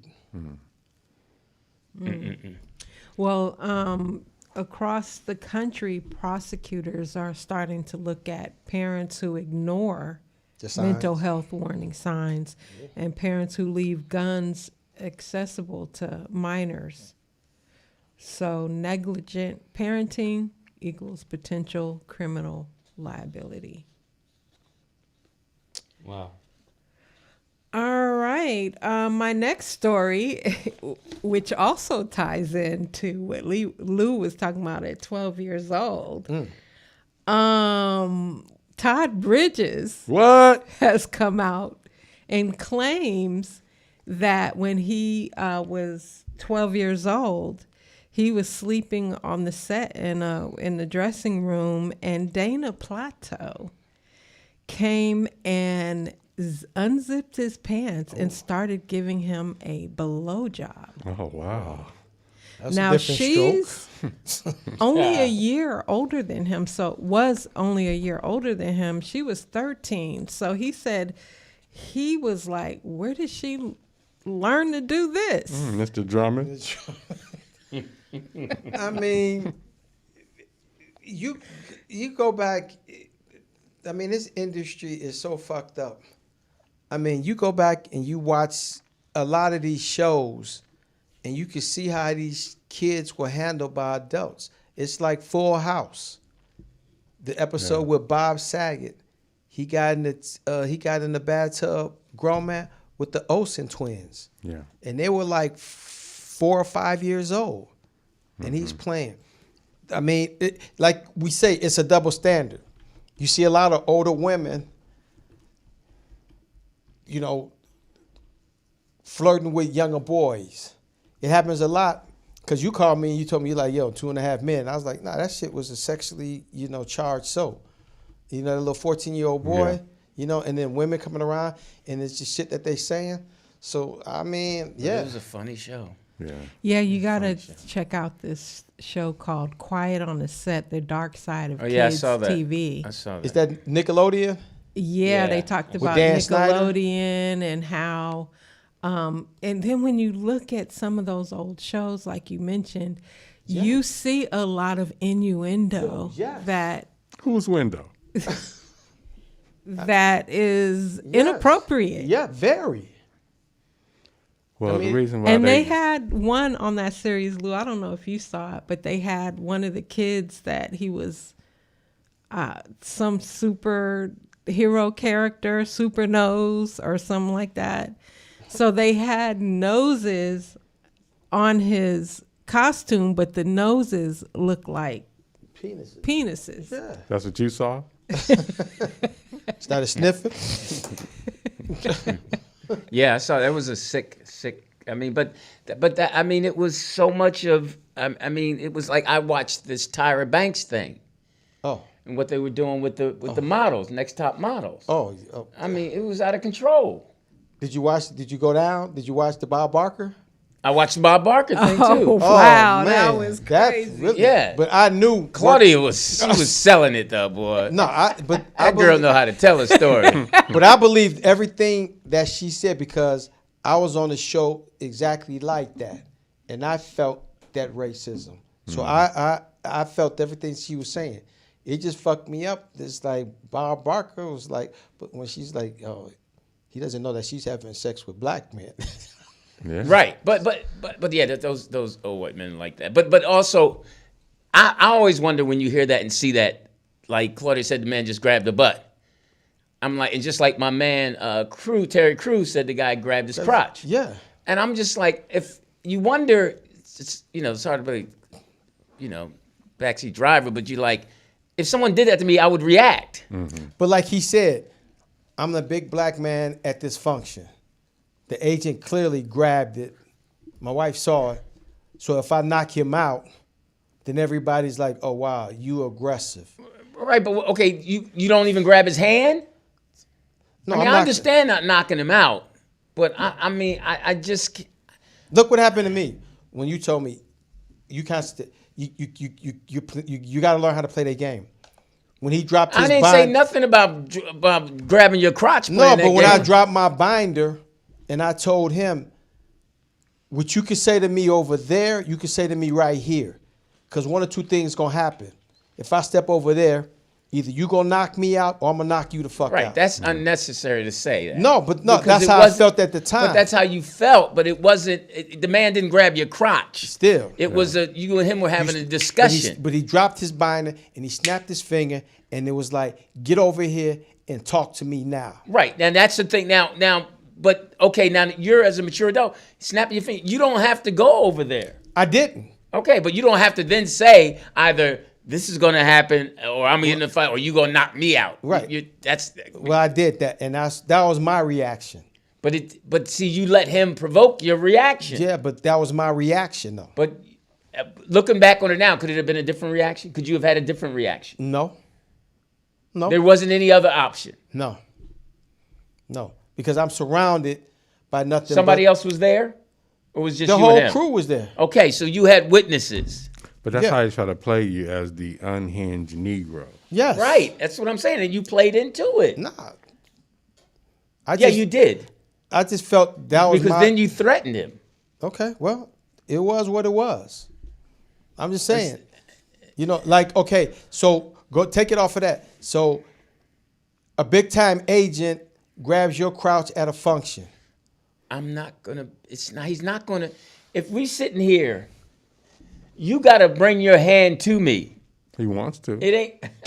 Well, across the country, prosecutors are starting to look at parents who ignore The signs. mental health warning signs and parents who leave guns accessible to minors. So negligent parenting equals potential criminal liability. Wow. All right. My next story, which also ties into what Lou was talking about at 12 years old. Todd Bridges What? has come out and claims that when he was 12 years old, he was sleeping on the set in the dressing room, and Dana Plato came and unzipped his pants and started giving him a blowjob. Oh, wow. That's Now a different she's stroke. only a year older than him, so was only a year older than him. She was 13. So he said he was like, where did she learn to do this? Mr. Drummond. I mean, you go back. I mean, this industry is so fucked up. I mean, you go back and you watch a lot of these shows, and you can see how these kids were handled by adults. It's like Full House. The episode with Bob Saget, he got in the bathtub, grown man, with the Olsen twins. Yeah. And they were like 4 or 5 years old. And he's playing. I mean, like we say, it's a double standard. You see a lot of older women, you know, flirting with younger boys. It happens a lot because you called me and you told me, you're like, yo, 2.5 men. I was like, nah, that shit was a sexually, charged soul. You know, the little 14-year-old boy, and then women coming around and it's just shit that they saying. So, I mean, yeah. It was a funny show. Yeah. Yeah, you got to check out this show called Quiet on the Set, The Dark Side of Oh, yeah, I Kids saw that. TV. I saw that. Is that Nickelodeon? Yeah, they talked With about Dan Snyder? Nickelodeon and how, and then when you look at some of those old shows, like you mentioned, you see a lot of innuendo that Whose window? that is inappropriate. Yeah, very. Well, I mean, the reason why And they had one on that series, Lou. I don't know if you saw it, but they had one of the kids that he was some superhero character, super nose or something like that. So they had noses on his costume, but the noses look like penises. Yeah. That's what you saw? Started sniffing. Yeah, I saw that was a sick. I mean, but that, I mean, it was so much of I mean, it was like I watched this Tyra Banks thing. Oh. And what they were doing with the models, next top models. Oh. I mean, it was out of control. Did you go down? Did you watch the Bob Barker? I watched the Bob Barker thing too. Oh, wow, that man, was that's crazy. really, Yeah. But I knew Claudia she was selling it though, boy. No, that girl know how to tell a story. But I believed everything that she said because I was on the show exactly like that, and I felt that racism. So I felt everything she was saying. It just fucked me up. It's like Bob Barker was like, but when she's like, oh, he doesn't know that she's having sex with black men. Yeah. Right, but yeah, those old white men like that. But also, I always wonder when you hear that and see that, like Claudia said, the man just grabbed the butt. I'm like, and just like my man Terry Crews said, the guy grabbed his crotch. Yeah, and I'm just like, if you wonder, it's hard to be, backseat driver, but you like, if someone did that to me, I would react. Mm-hmm. But like he said, I'm the big black man at this function. The agent clearly grabbed it. My wife saw it. So if I knock him out, then everybody's like, oh, wow, you aggressive. Right, but okay, you don't even grab his hand? No, I mean, I understand not knocking him out, but I just... Look what happened to me when you told me you got to learn how to play that game. When he dropped his I didn't say nothing about grabbing your crotch. No, but when I dropped my binder and I told him, what you could say to me over there, you could say to me right here. Because one or two things going to happen. If I step over there, either you going to knock me out or I'm going to knock you the fuck out. Right, that's unnecessary to say that. No, that's how I felt at the time. But that's how you felt, but it wasn't, the man didn't grab your crotch. Still. It was you and him were having a discussion. But he dropped his binder and he snapped his finger and it was like, get over here and talk to me now. Right, and that's the thing. Now, but okay, now you're as a mature adult, snap your finger. You don't have to go over there. I didn't. Okay, but you don't have to then say either this is going to happen or I'm in the fight or you going to knock me out. Right. Well, I did that, and that was my reaction. But see, you let him provoke your reaction. Yeah, but that was my reaction, though. But looking back on it now, could it have been a different reaction? Could you have had a different reaction? No. There wasn't any other option? No, because I'm surrounded by nothing. Somebody else was there? Or was just the you and him? whole crew was there. Okay, so you had witnesses. But that's how they try to play you as the unhinged Negro. Yes. Right, that's what I'm saying, and you played into it. Nah. You did. I just felt that was because then you threatened him. Okay, well, it was what it was. I'm just saying. Like, okay, so go take it off of that. So a big time agent grabs your crotch at a function. He's not gonna, if we sitting here, you gotta bring your hand to me. He wants to.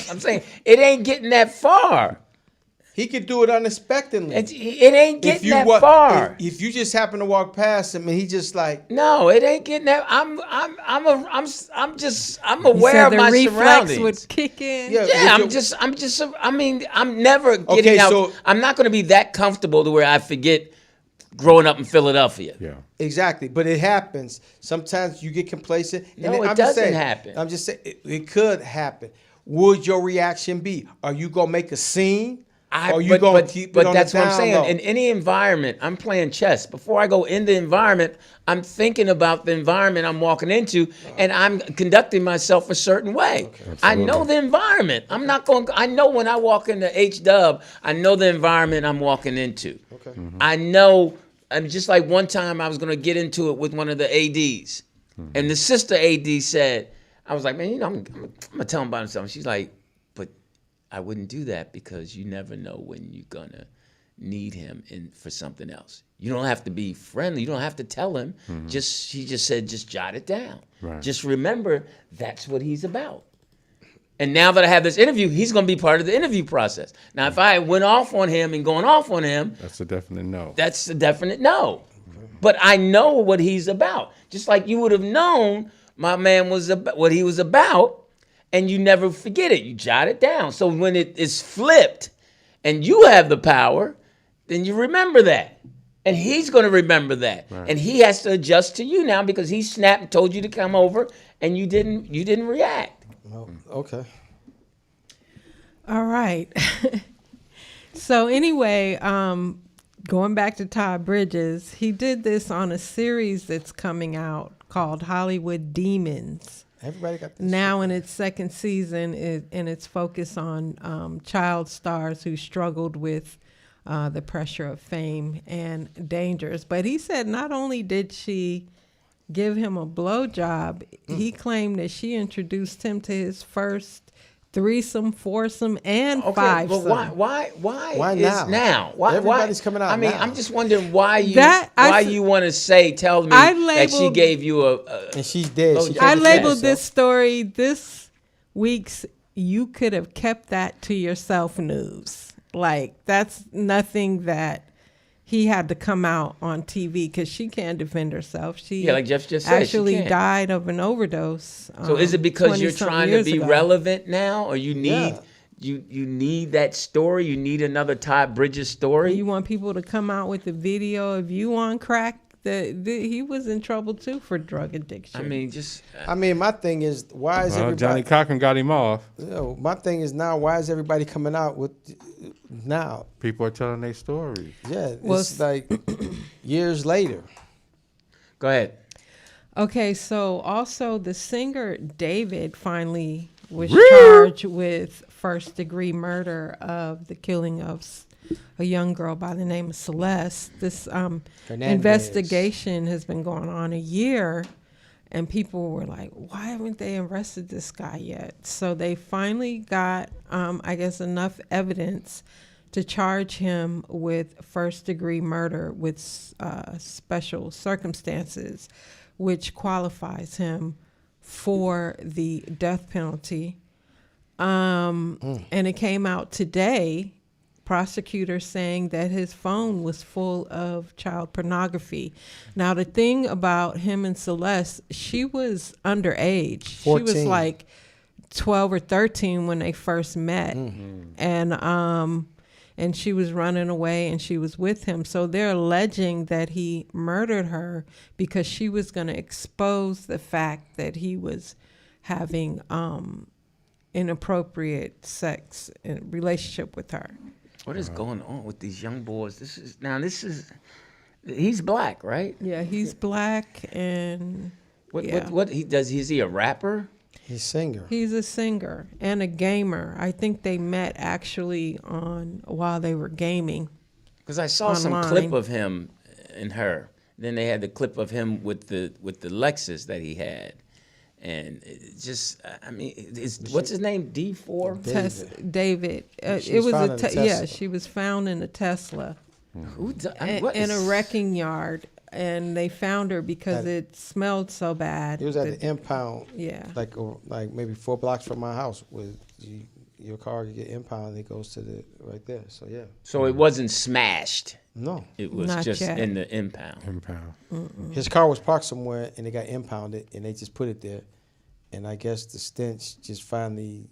I'm saying, it ain't getting that far. He could do it unexpectedly. It ain't getting that far. If you just happen to walk past him and he just like, no, it ain't getting that. I'm aware of my reflex surroundings. Would kick in. Yeah, I'm never getting out. So, I'm not going to be that comfortable to where I forget growing up in Philadelphia. Yeah, exactly. But it happens. Sometimes you get complacent. No, it doesn't happen. I'm just saying it could happen. Would your reaction be? Are you gonna make a scene? Or you gonna keep it on that's the what I'm down saying. low? In any environment, I'm playing chess. Before I go in the environment, I'm thinking about the environment I'm walking into, and I'm conducting myself a certain way. Okay. I know the environment. I know when I walk into H-Dub, I know the environment I'm walking into. Okay. Mm-hmm. I know, just like one time I was going to get into it with one of the ADs, and the sister AD said, I was like, man, I'm going to tell him about something. She's like, I wouldn't do that because you never know when you're gonna need him for something else. You don't have to be friendly. You don't have to tell him. She just said, just jot it down. Right. Just remember that's what he's about. And now that I have this interview, he's gonna be part of the interview process. Now, if I went off on him and going off on him, that's a definite no. That's a definite no. But I know what he's about. Just like you would have known my man what he was about. And you never forget it. You jot it down. So when it is flipped and you have the power, then you remember that. And he's going to remember that. Right. And he has to adjust to you now because he snapped and told you to come over and you didn't react. Well, okay. All right. So anyway, going back to Todd Bridges, he did this on a series that's coming out called Hollywood Demons. Everybody got this. Now in its second season, and it's focused on child stars who struggled with the pressure of fame and dangers. But he said not only did she give him a blowjob, he claimed that she introduced him to his first threesome, foursome, and Okay, but fivesome. why now? is now? Why? Everybody's coming out I mean, now. I'm just wondering why you want to tell me I that she labeled- gave you a And she's dead. She I I can't defend labeled herself. this story this week's "You could have kept that to yourself" news. Like, that's nothing that he had to come out on TV because she can't defend herself. She Yeah, like Jeff just said, she actually can't. died of an overdose. So is it because you're 20-something trying to years be ago. relevant now, or you need Yeah. you need that story? You need another Todd Bridges story? You want people to come out with a video of you on crack? He was in trouble too for drug addiction. I mean, just I mean, my thing is, why is Well, everybody? Johnny Cochran got him off. You know, my thing is now, why is everybody coming out with now? People are telling their stories. Yeah, Well, it's like years later. go ahead. Okay, so also the singer David finally was charged with first-degree murder of the killing of a young girl by the name of Celeste. This investigation has been going on a year, and people were like, why haven't they arrested this guy yet? So they finally got, I guess, enough evidence to charge him with first-degree murder with special circumstances, which qualifies him for the death penalty. And it came out today, prosecutors saying that his phone was full of child pornography. Now, the thing about him and Celeste, she was underage. 14. She was like 12 or 13 when they first met. And she was running away and she was with him. So they're alleging that he murdered her because she was going to expose the fact that he was having inappropriate sex and relationship with her. What is going on with these young boys? He's black, right? Yeah, he's black and What he does? Is he a rapper? He's a singer. he's a singer and a gamer. I think they met actually while they were gaming. Because I saw some Online. clip of him and her. Then they had the clip of him with the Lexus that he had, and it just I mean, what's his name? D4. David. She It was was found in a Tesla. she was found in a Tesla Who? I mean, what in a is- wrecking yard, and they found her because it smelled so bad. He was at that- the impound. Yeah. Like maybe 4 blocks from my house. Your car could get impounded. It goes to the right there. So yeah. So it wasn't smashed. No, It was Not just yet. in the impound. his car was parked somewhere and it got impounded and they just put it there, and I guess the stench just finally.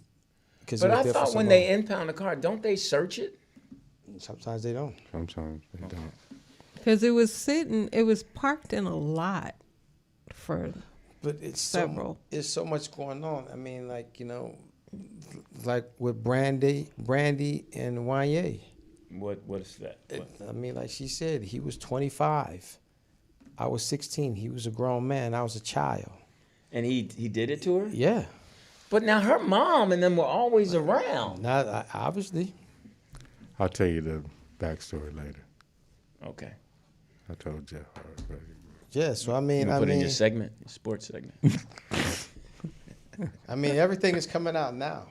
Because But I thought when they impound a car, don't they search it? sometimes they don't. Sometimes they don't. Because it was parked in a lot for But it's several. it's so much going on. I mean, like like with Brandy and Wanye. What is that? I mean, like she said, he was 25. I was 16. He was a grown man. I was a child. And he did it to her? Yeah. But now her mom and them were always around. Not obviously. I'll tell you the backstory later. Okay. I told Jeff already. Yeah. So I You mean, put in your segment, your sports segment. I mean, everything is coming out now.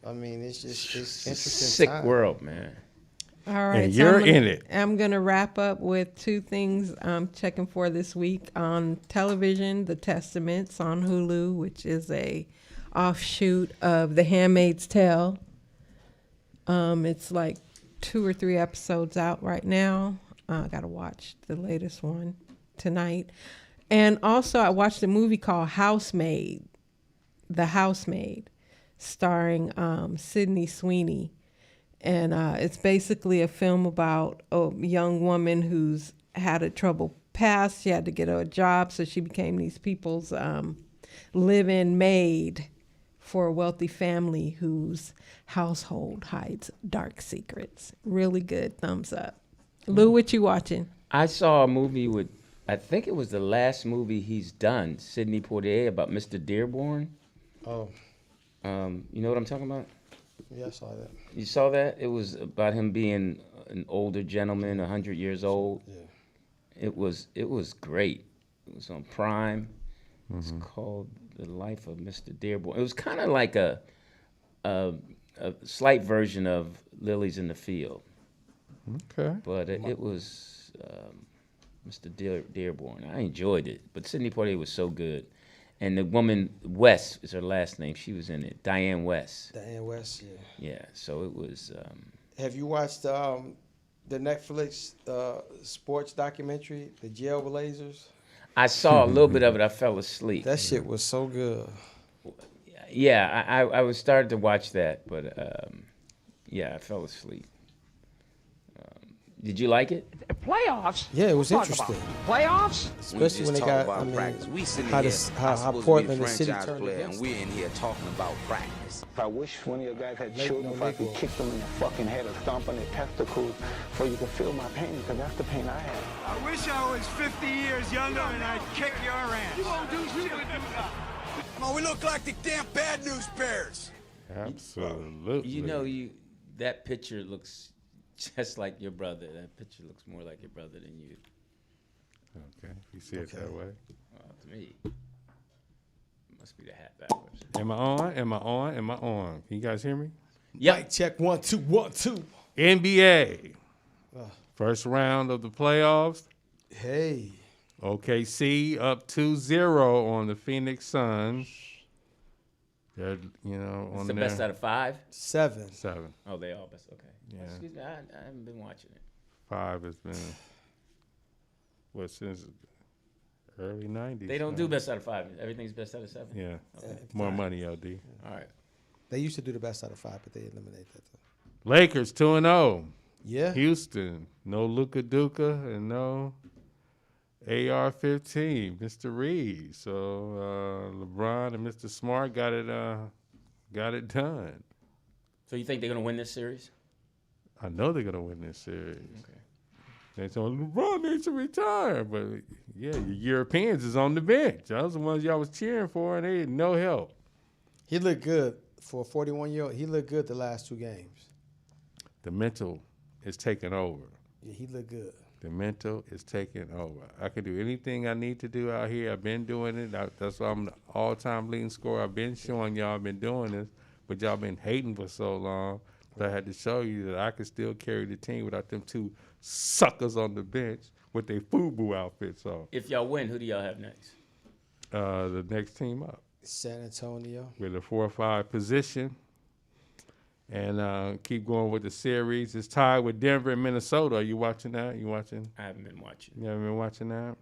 I mean, it's interesting. Sick time. world, man. All right, And you're in it. I'm going to wrap up with two things I'm checking for this week. On television, The Testaments on Hulu, which is a offshoot of The Handmaid's Tale. It's like 2 or 3 episodes out right now. I got to watch the latest one tonight. And also, I watched a movie called Housemaid, The Housemaid, starring Sydney Sweeney. And it's basically a film about a young woman who's had a troubled past. She had to get a job, so she became these people's live-in maid for a wealthy family whose household hides dark secrets. Really good. Thumbs up. Lou, what you watching? I saw a movie with, I think it was the last movie he's done, Sidney Poitier, about Mr. Dearborn. Oh, You know what I'm talking about? yeah, I saw that. You saw that? It was about him being an older gentleman, 100 years old. Yeah. It was great. It was on Prime. It's called The Life of Mr. Dearborn. It was kind of like a slight version of Lilies in the Field. Okay. But it was Mr. Dearborn. I enjoyed it. But Sidney Poitier was so good. And the woman, West is her last name. She was in it. Diane West. Diane West, yeah. Yeah, so it was... Have you watched the Netflix sports documentary, The Jailblazers? I saw a little bit of it. I fell asleep. That shit was so good. Yeah, I was started to watch that, but yeah, I fell asleep. Did you like it? Playoffs? Yeah, it was Talk interesting. about Playoffs? Especially when they got, I mean, how Portland and City turned against and we're in here talking about practice. I wish one of your guys had Late children, if I could November. kick them in the fucking head or stomp on their testicles so you can feel my pain, because that's the pain I have. I wish I was 50 years younger and I'd kick your ass. You won't do shit with that. Oh, we look like the damn bad news bears. Absolutely. You know, that picture looks just like your brother. That picture looks more like your brother than you. Okay, you see it that way. Well, to me, it must be the hat backwards. Am I on? Am I on? Am I on? Can you guys hear me? Yep. Mic check 1 2 1 2. NBA. First round of the playoffs. Hey, OKC up 2-0 on the Phoenix Suns. They're, It's on the their best out of 5? 7. 7. Oh, they all best. Okay. Yeah. Excuse me, I haven't been watching it. 5 has been, since early 90s. They don't do best out of 5. Everything's best out of 7. Yeah. Okay. More money, LD. All right. They used to do the best out of 5, but they eliminated that. Though. Lakers 2-0. Yeah. Houston, no Luka Duka and no AR-15, Mr. Reed. So LeBron and Mr. Smart got it done. So you think they're going to win this series? I know they're gonna win this series. Okay. They told LeBron needs to retire, but yeah, your Europeans is on the bench. Those the ones y'all was cheering for, and they had no help. He looked good for a 41-year-old. He looked good the last 2 games. The mental is taking over. Yeah, he looked good. The mental is taking over. I can do anything I need to do out here. I've been doing it. That's why I'm the all-time leading scorer. I've been showing y'all I've been doing this, but y'all been hating for so long. But I had to show you that I could still carry the team without them 2 suckers on the bench with their FUBU outfits on. If y'all win, who do y'all have next? The next team up San Antonio. with a 4 or 5 position. And keep going with the series. It's tied with Denver and Minnesota. Are you watching that? You watching? I haven't been watching. You haven't been watching that?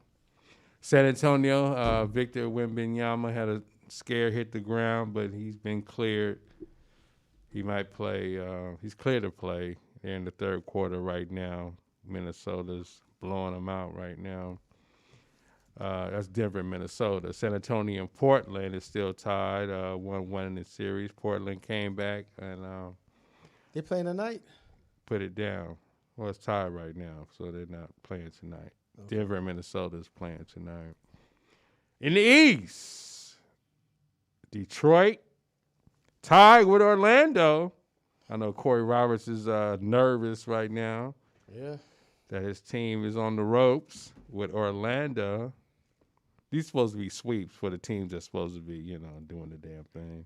San Antonio, Victor Wembanyama had a scare hit the ground, but he's been cleared. He might play. He's clear to play. They're in the 3rd quarter right now. Minnesota's blowing them out right now. That's Denver and Minnesota. San Antonio and Portland is still tied, 1-1 in the series. Portland came back and They playing tonight? put it down. Well, it's tied right now, so they're not playing tonight. Okay. Denver and Minnesota is playing tonight. In the East, Detroit tied with Orlando. I know Corey Roberts is nervous right now Yeah. that his team is on the ropes with Orlando. These supposed to be sweeps for the teams that's supposed to be, doing the damn thing.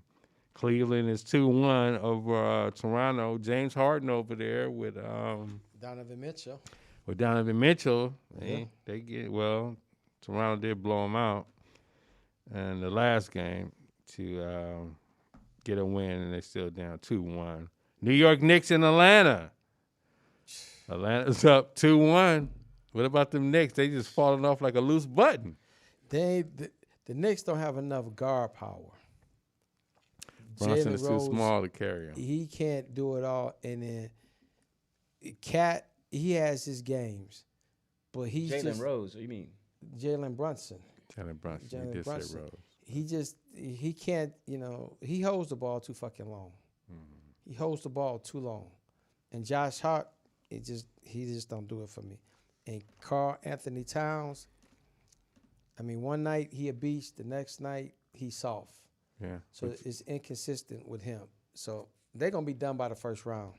Cleveland is 2-1 over Toronto. James Harden over there with Donovan Mitchell. Donovan Mitchell. Yeah. They get Toronto did blow them out in the last game to get a win, and they're still down 2-1. New York Knicks in Atlanta. Atlanta's up 2-1. What about them Knicks? They just falling off like a loose button. The Knicks don't have enough guard power. Brunson Jalen is too Rose, small to carry him. He can't do it all. And then Cat, he has his games, But he's Jalen just Rose, what do you mean? Jalen Brunson. Jalen Brunson. You Jalen did say Brunson. Rose. He can't, he holds the ball too fucking long. He holds the ball too long. And Josh Hart, he just don't do it for me. And Karl Anthony Towns, I mean, one night he a beast, the next night he's soft. Yeah. So it's inconsistent with him. So they're gonna be done by the first round.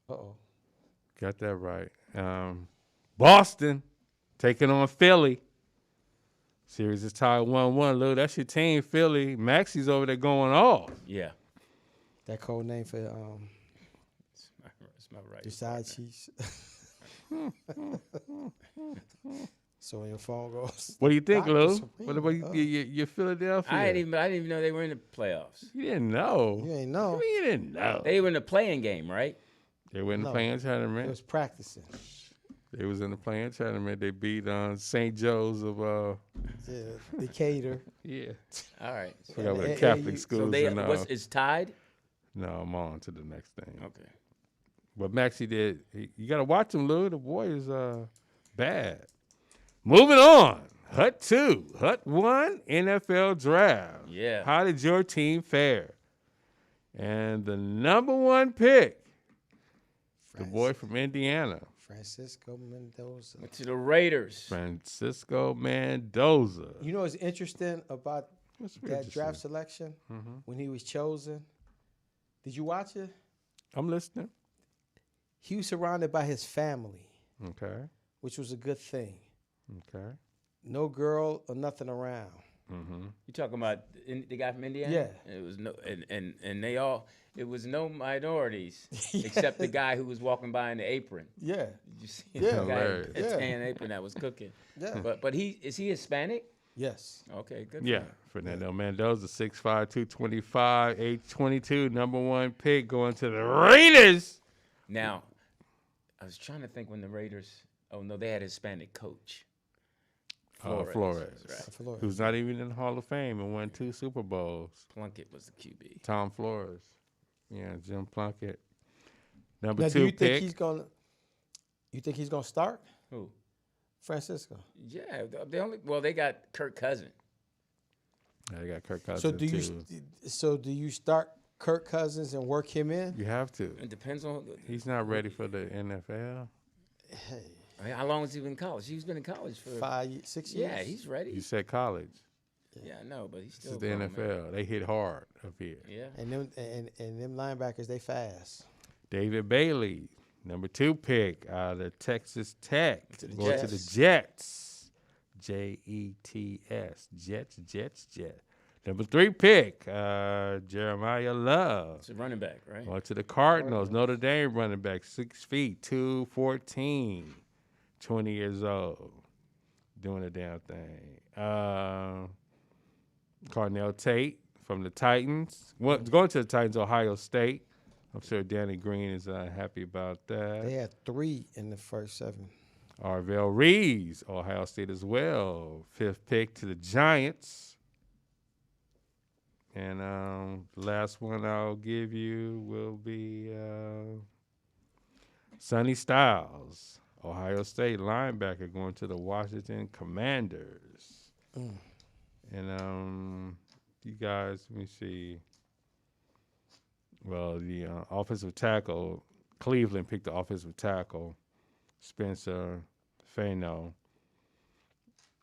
Got that right. Boston taking on Philly. Series is tied 1-1. Lou, that's your team, Philly. Maxi's over there going off. Yeah. That code name for It's my right. your side cheeks. So when your phone goes. What do you think, Lou? Dr. What about your Philadelphia? I didn't even know they were in the playoffs. You didn't know. You ain't know. You didn't know. They were in the playing game, right? They were in the No. playing It tournament. was practicing. They was in the playing tournament. They beat St. Joe's of Yeah, Decatur. yeah. All right. Forgot what the AAU. Catholic So schools they and it's tied? no, I'm on to the next thing. Okay. But Maxie did. You got to watch him, Lou. The boy is bad. Moving on. Hut 2, Hut 1, NFL draft. Yeah. How did your team fare? And the number 1 pick, the boy from Indiana, Francisco Mendoza. Went to the Raiders. Francisco Mendoza. You know what's interesting about What's that interesting? draft selection when he was chosen? Did you watch it? I'm listening. He was surrounded by his family, Okay. which was a good thing. Okay. No girl or nothing around. You talking about the guy from Indiana? Yeah. It was no, and they all. It was no minorities except the guy who was walking by in the apron. Yeah. Did you see Yeah. the guy Hilarious. in a Yeah. tan apron that was cooking? Yeah. But is he Hispanic? Yes. Okay, good. for Yeah. him. Fernando Mendoza, 6'5", 225, age 22, number 1 pick going to the Raiders. Now, I was trying to think when the Raiders. Oh no, they had a Hispanic coach. Flores. Right. Flores. Who's not even in the Hall of Fame and won 2 Super Bowls. Plunkett was the QB. Tom Flores. Yeah, Jim Plunkett. Number Now, 2 do you pick. think he's gonna? You think he's gonna start? Who? Francisco. Yeah, they got Kirk Cousins. Yeah, they got Kirk Cousins So do you? too. So do you start Kirk Cousins and work him in? You have to. It depends on. He's not ready for the NFL. How long has he been in college? He's been in college for 6 years. Yeah, he's ready. You said college. Yeah, I know, but he's This still is the grown, man. NFL. They hit hard up here. Yeah. And them linebackers, they fast. David Bailey, number 2 pick out of Texas Tech. Going to the Jets. Jets. Jets. Number 3 pick, Jeremiah Love. It's a running back, right? Going to the Cardinals. Notre Dame running back, 6 feet, 214, 20 years old. Doing the damn thing. Carnell Tate from the Titans. Well, going to the Titans, Ohio State. I'm sure Danny Green is happy about that. They had 3 in the first 7. Arvell Reeves, Ohio State as well. 5th pick to the Giants. And the last one I'll give you will be Sonny Styles, Ohio State linebacker, going to the Washington Commanders. And you guys, let me see. Well, the offensive tackle, Cleveland picked the offensive tackle, Spencer Fano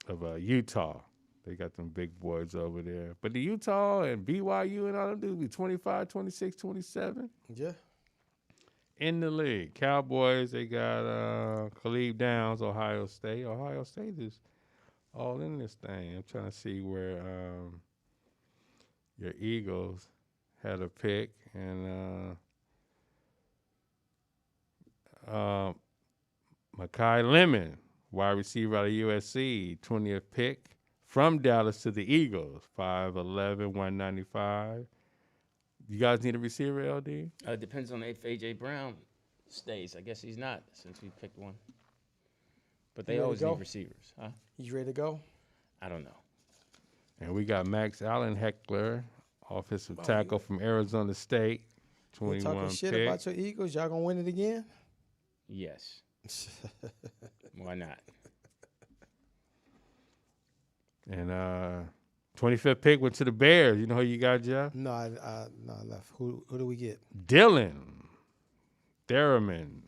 of Utah. They got them big boys over there. But the Utah and BYU and all them dudes be 25, 26, 27 Yeah. in the league. Cowboys, they got Khalid Downs, Ohio State. Ohio State is all in this thing. I'm trying to see where your Eagles had a pick. And Mekhi Lemon, wide receiver out of USC, 20th pick. From Dallas to the Eagles, 5'11", 195. You guys need a receiver, LD? Depends on if A.J. Brown stays. I guess he's not since we picked one. But they You ready always to go? need receivers, huh? You ready to go? I don't know. And we got Max Allen Heckler, offensive tackle from Arizona State, You 21 talking shit pick. about your Eagles? Y'all gonna win it again? Yes. Why not? And 25th pick went to the Bears. You know who you got, Jeff? No, I left. Who do we get? Dylan Thurman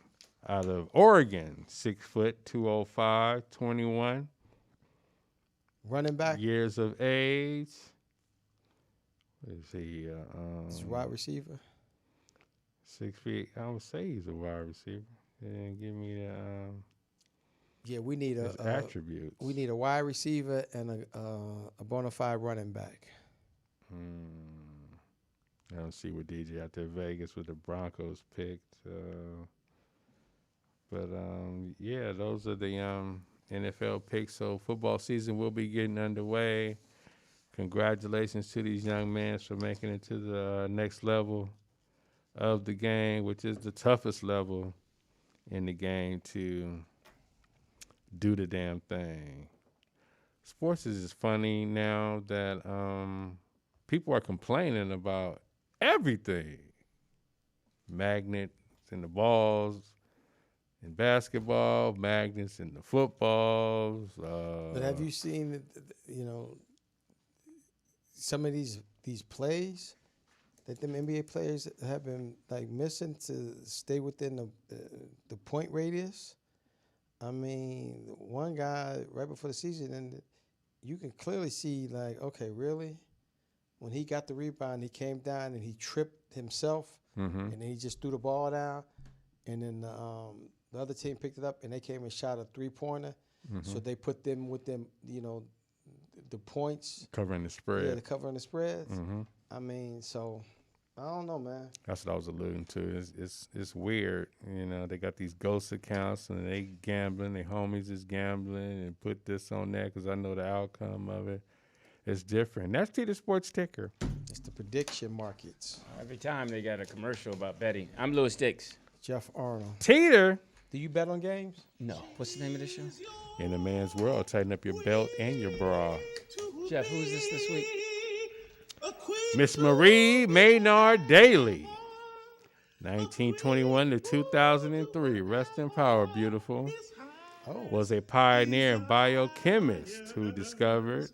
out of Oregon, 6 foot, 205, 21 Running back. years of age. Let's see. He's a wide receiver. 6 feet. I would say he's a wide receiver. They didn't give me the Yeah, we need his attributes. We need a wide receiver and a bona fide running back. I don't see what DJ out there Vegas with the Broncos picked. But yeah, those are the NFL picks. So football season will be getting underway. Congratulations to these young men for making it to the next level of the game, which is the toughest level in the game to do the damn thing. Sports is funny now that people are complaining about everything. Magnets in the balls in basketball, magnets in the footballs. But have you seen, some of these plays that them NBA players have been like missing to stay within the point radius? I mean, one guy right before the season, and you can clearly see like, okay, really? When he got the rebound, he came down and he tripped himself, and then he just threw the ball down, and then the other team picked it up and they came and shot a 3-pointer. So they put them with them, the points. Covering the spread. Yeah, covering the spreads. I mean, so I don't know, man. That's what I was alluding to. It's weird. They got these ghost accounts and they gambling. Their homies is gambling and put this on that because I know the outcome of it. It's different. That's the Sports Ticker. It's the prediction markets. Every time they got a commercial about betting. I'm Louis Dix. Jeff Arnold. Teeter. Do you bet on games? No. What's the name of this show? In a man's world, tighten up your belt and your bra. Jeff, who's this week? Miss Marie Maynard Daly, 1921 to 2003. Rest in power, beautiful. Was a pioneer and biochemist who discovered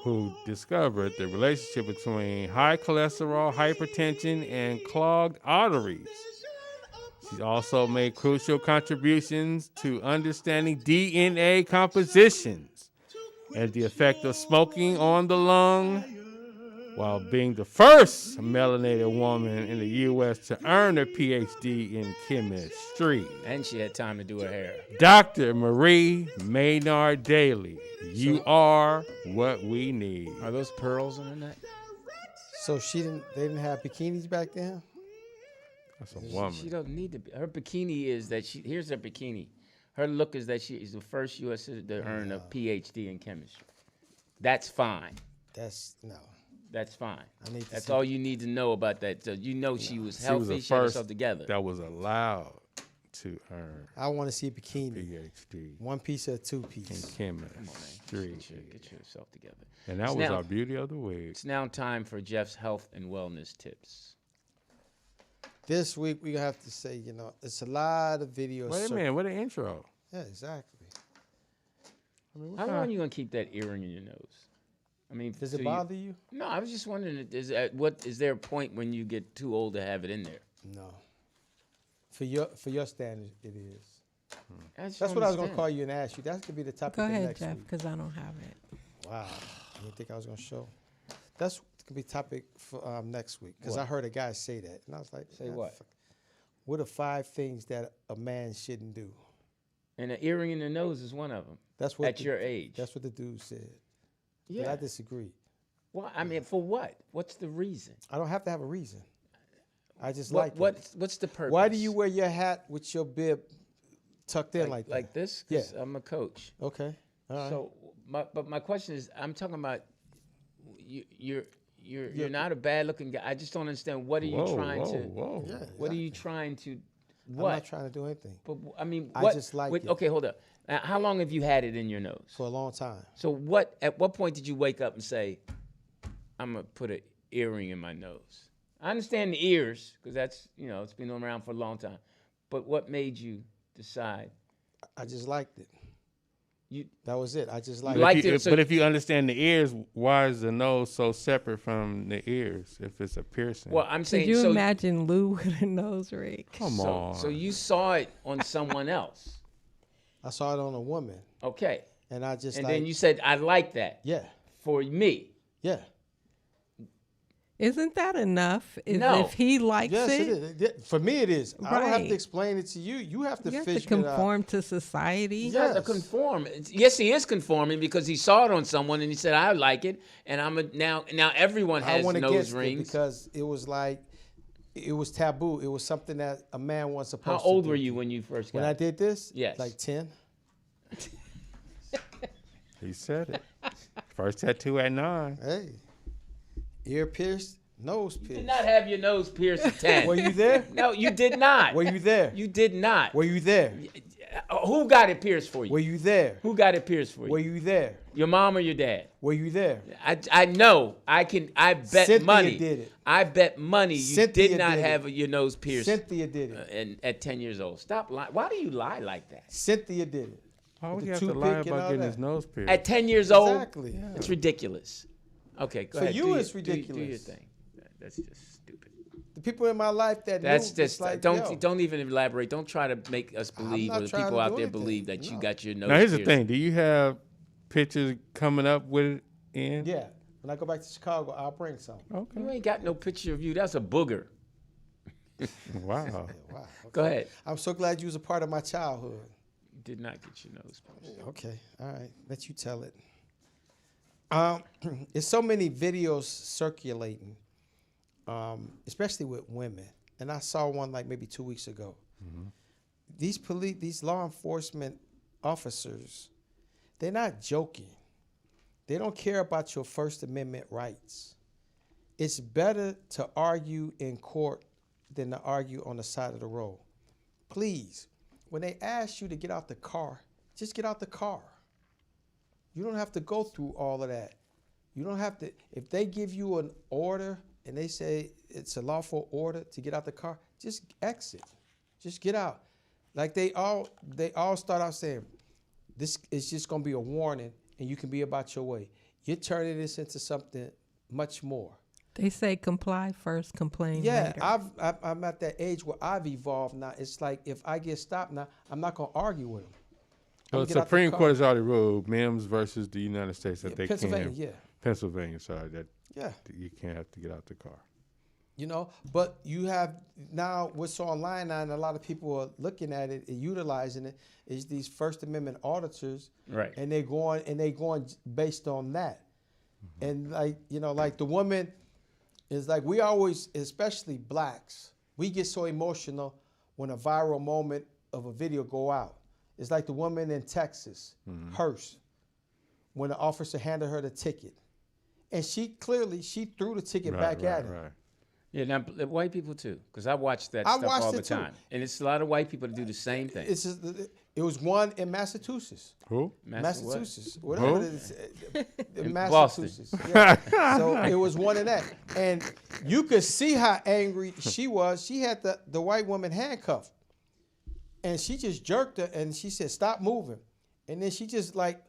the relationship between high cholesterol, hypertension, and clogged arteries. She also made crucial contributions to understanding DNA compositions and the effect of smoking on the lung, while being the first melanated woman in the U.S. to earn a Ph.D. in chemistry. And she had time to do her hair. Dr. Marie Maynard Daly, you are what we need. Are those pearls on her neck? So they didn't have bikinis back then? That's a woman. She don't need to be. Her bikini is that here's her bikini. Her look is that she is the first U.S. citizen to earn a Ph.D. in chemistry. That's fine. That's fine. That's see. all you need to know about that. So she was healthy. She had herself together. That was allowed to earn. I want to see a bikini. Ph.D. 1-piece or 2-piece. In chemistry. Get yourself together. And that was our beauty of the week. It's now time for Jeff's health and wellness tips. This week we have to say, it's a lot of videos. Wait a minute, what an intro. Yeah, exactly. How long are you gonna keep that earring in your nose? I mean, does it bother you? No, I was just wondering, is there a point when you get too old to have it in there? No. For your standards, it is. That's what I was gonna call you and ask you. That could be the topic Go of ahead, next Jeff, week. because I don't have it. Wow. I didn't think I was gonna show. That's could be topic for next week because I heard a guy say that and I was like, say what? What are 5 things that a man shouldn't do? And an earring in the nose is one of them. That's what at your age. That's what the dude said. Yeah, but I disagree. Well, I mean, for what? What's the reason? I don't have to have a reason. I just What's the purpose? Why do you wear your hat with your bib tucked in like that? Like this? Yeah. I'm a coach. Okay. All right. So, my question is, I'm talking about you're not a bad looking guy. I just don't understand. What are you trying to? Yeah, what are you trying to? What? I'm not trying to do anything. But I mean, I just like it. Okay, hold up. How long have you had it in your nose? For a long time. So at what point did you wake up and say, I'm gonna put an earring in my nose? I understand the ears because that's it's been around for a long time. But what made you decide? I just liked it. You That was it. I just liked liked it. it. So But if you understand the ears, why is the nose so separate from the ears if it's a piercing? well, I'm saying. Could you so, imagine Lou with a nose rig? Come so, on. So you saw it on someone else. I saw it on a woman, Okay. and I just And like, then you said, I like that. yeah, For me. yeah. Isn't that enough? No. If he likes Yes, it, it is. For me, it is. I don't have Right. to explain it to you. You have to you have figure to it out. conform to society. He has to Yes. conform. Yes, he is conforming because he saw it on someone and he said, I like it. And now everyone I has went nose against it rings. because it was like, it was taboo. It was something that a man wasn't supposed How to do. old were you when you first got When I it? did this? Yes. Like 10. He said it. First tattoo at 9. Hey. Ear pierced, nose You pierced. did not have your nose pierced at 10. Were you there? No, you did not. Were you there? You did not. Were you there? Who got it pierced for you? Were you there? Who got it pierced for you? Were you there? Your mom or your dad? Were you there? I know. I bet Cynthia money. did it. I bet money you Cynthia did not did it. have your nose pierced. Cynthia did it. And at 10 years old. Stop lying. Why do you lie like that? Cynthia did it. Why would With he the have to toothpick lie and about all getting that. his nose pierced? At 10 years old? Exactly. It's ridiculous. Okay, go For ahead. you, Do your- it's do your ridiculous. thing. That's just stupid. The people in my life that That's knew, just it's like, don't yo, don't even elaborate. Don't try to make us believe, not or the trying people to out do there anything. believe that you No. got your nose Now, here's the pierced. thing. Do you have pictures coming up with it in? Yeah. When I go back to Chicago, I'll bring some. Okay. You ain't got no picture of you. That's a booger. Wow. Wow. Go ahead. I'm so glad you was a part of my childhood. You did not get your nose pierced. Okay. All right. Let you tell it. There's so many videos circulating, especially with women. And I saw one like maybe 2 weeks ago. These law enforcement officers, they're not joking. They don't care about your First Amendment rights. It's better to argue in court than to argue on the side of the road. Please, when they ask you to get out the car, just get out the car. You don't have to go through all of that. You don't have to, if they give you an order and they say it's a lawful order to get out the car, just exit. Just get out. Like they all start out saying, this is just gonna be a warning and you can be about your way. You're turning this into something much more. They say comply first, complain Yeah, later. I'm at that age where I've evolved now. It's like if I get stopped now, I'm not gonna argue with them. So the Supreme Court has already ruled Mims versus the United States that they Pennsylvania, can't. yeah. Pennsylvania, sorry, that Yeah. you can't have to get out the car. You know, but you have now what's online now, and a lot of people are looking at it and utilizing it, is these First Amendment auditors, Right. And they're going based on that, and like the woman is like, we always, especially blacks, we get so emotional when a viral moment of a video go out. It's like the woman in Texas, Hearst, when the officer handed her the ticket, and she threw the ticket back at him. Right. Yeah, now white people too, because I watch that I stuff watched all the it too. time, and it's a lot of white people that do the same thing. It's just, it was one in Massachusetts. Who? Massachusetts, Who? whatever it is, In Massachusetts. Yeah. So it was one in that, and you could see how angry she was. She had the white woman handcuffed, and she just jerked her, and she said, "Stop moving," and then she just like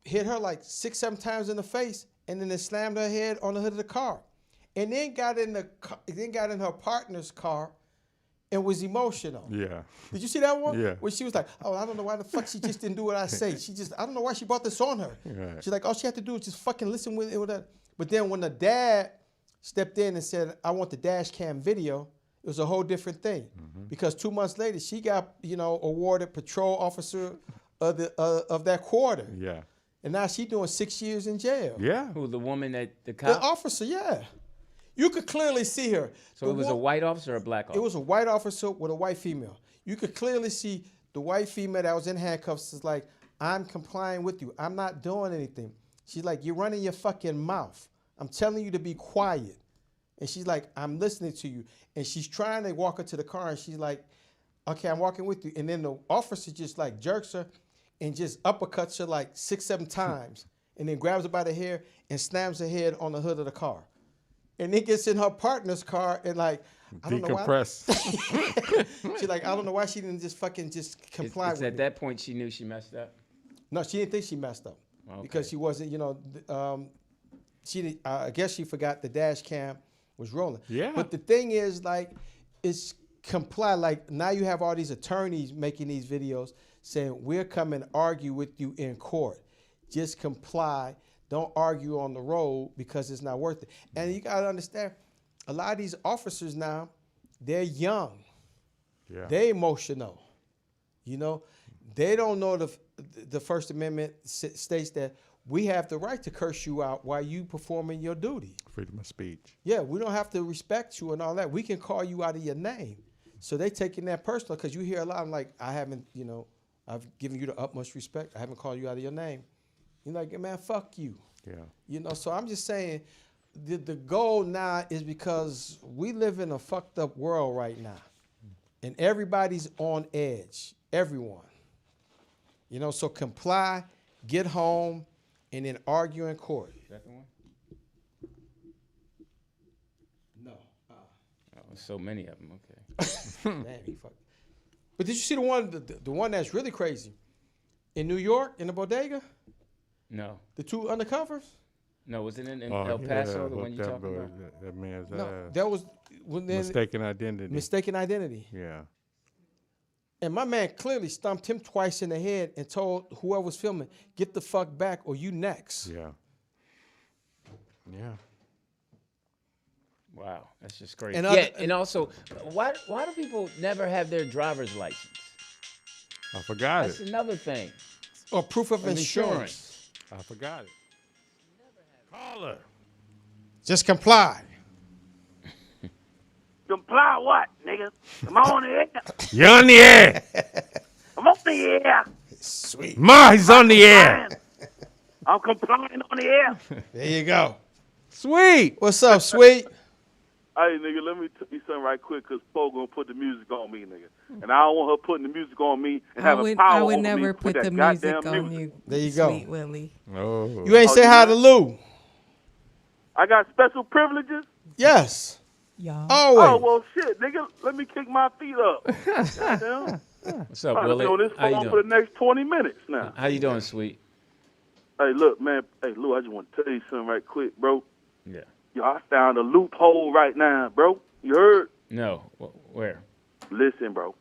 hit her like 6-7 times in the face, and then it slammed her head on the hood of the car, and then got in her partner's car, and was emotional. Yeah. Did you see that one? Yeah. Where she was like, "Oh, I don't know why the fuck she just didn't do what I say. I don't know why she brought this on her." Right. She's like, all she had to do was just fucking listen with it. But then when the dad stepped in and said, "I want the dash cam video," it was a whole different thing. Because 2 months later, she got, awarded patrol officer of that quarter. Yeah. And now she's doing 6 years in jail. Yeah. Who, the woman that the The cop? officer, yeah. You could clearly see her. So it was a white officer or a black officer? It was a white officer with a white female. You could clearly see the white female that was in handcuffs is like, "I'm complying with you. I'm not doing anything." She's like, "You're running your fucking mouth. I'm telling you to be quiet." And she's like, "I'm listening to you." And she's trying to walk her to the car, and she's like, "Okay, I'm walking with you." And then the officer just like jerks her and just uppercuts her like 6-7 times, and then grabs her by the hair and slams her head on the hood of the car. and then gets in her partner's car and like, I don't know why. Decompress. She's like, I don't know why she didn't just comply It's with at me. that point she knew she messed up. No, she didn't think she messed up because she wasn't, I guess she forgot the dash cam was rolling. Yeah. But the thing is, like, it's comply. Like, now you have all these attorneys making these videos saying, we're coming to argue with you in court. Just comply. Don't argue on the road because it's not worth it. And you got to understand, a lot of these officers now, they're young. Yeah. They're emotional. They don't know the First Amendment states that we have the right to curse you out while you performing your duty. Freedom of speech. Yeah, we don't have to respect you and all that. We can call you out of your name. So they taking that personal because you hear a lot. I'm like, I haven't, I've given you the utmost respect. I haven't called you out of your name. You're like, man, fuck you. Yeah. So I'm just saying the goal now is because we live in a fucked up world right now. And everybody's on edge. Everyone. So comply, get home, and then argue in court. Is that the one? No. Oh, so many of them. Okay. Man, he fucked. But did you see the one that's really crazy? In New York, in the bodega? No. The two undercovers? No, was it in El Paso, the one you talking about? That man's No, that was mistaken identity. Mistaken identity. Yeah. And my man clearly stumped him twice in the head and told whoever was filming, get the fuck back or you next. Yeah. Yeah. Wow, that's just crazy. And and also, why do people never have their driver's license? I forgot That's it. another thing. Or proof of insurance. I forgot it. Call her. Just comply. Comply what, nigga? Am I on the air? You're on the air. I'm on the air. Sweet. Ma, he's on the air. I'm complying on the air. There you go. Sweet. What's up, Sweet? Hey, nigga, let me tell you something right quick, because Poe going to put the music on me, nigga. And I don't want her putting the music on me and having power I over would me never with put that the music goddamn on you. There you go. Sweet Willie. Oh. You ain't say hi to Lou. I got special privileges? Yes. Y'all. Always. Oh, well, shit, nigga, let me kick my feet up. Goddamn. What's up, I'll Willie? be on this How you phone for doing? the next 20 minutes now. How you doing, Sweet? Hey, look, man. Hey, Lou, I just want to tell you something right quick, bro. Yeah. Yo, I found a loophole right now, bro. You heard? No. Where? Listen, bro.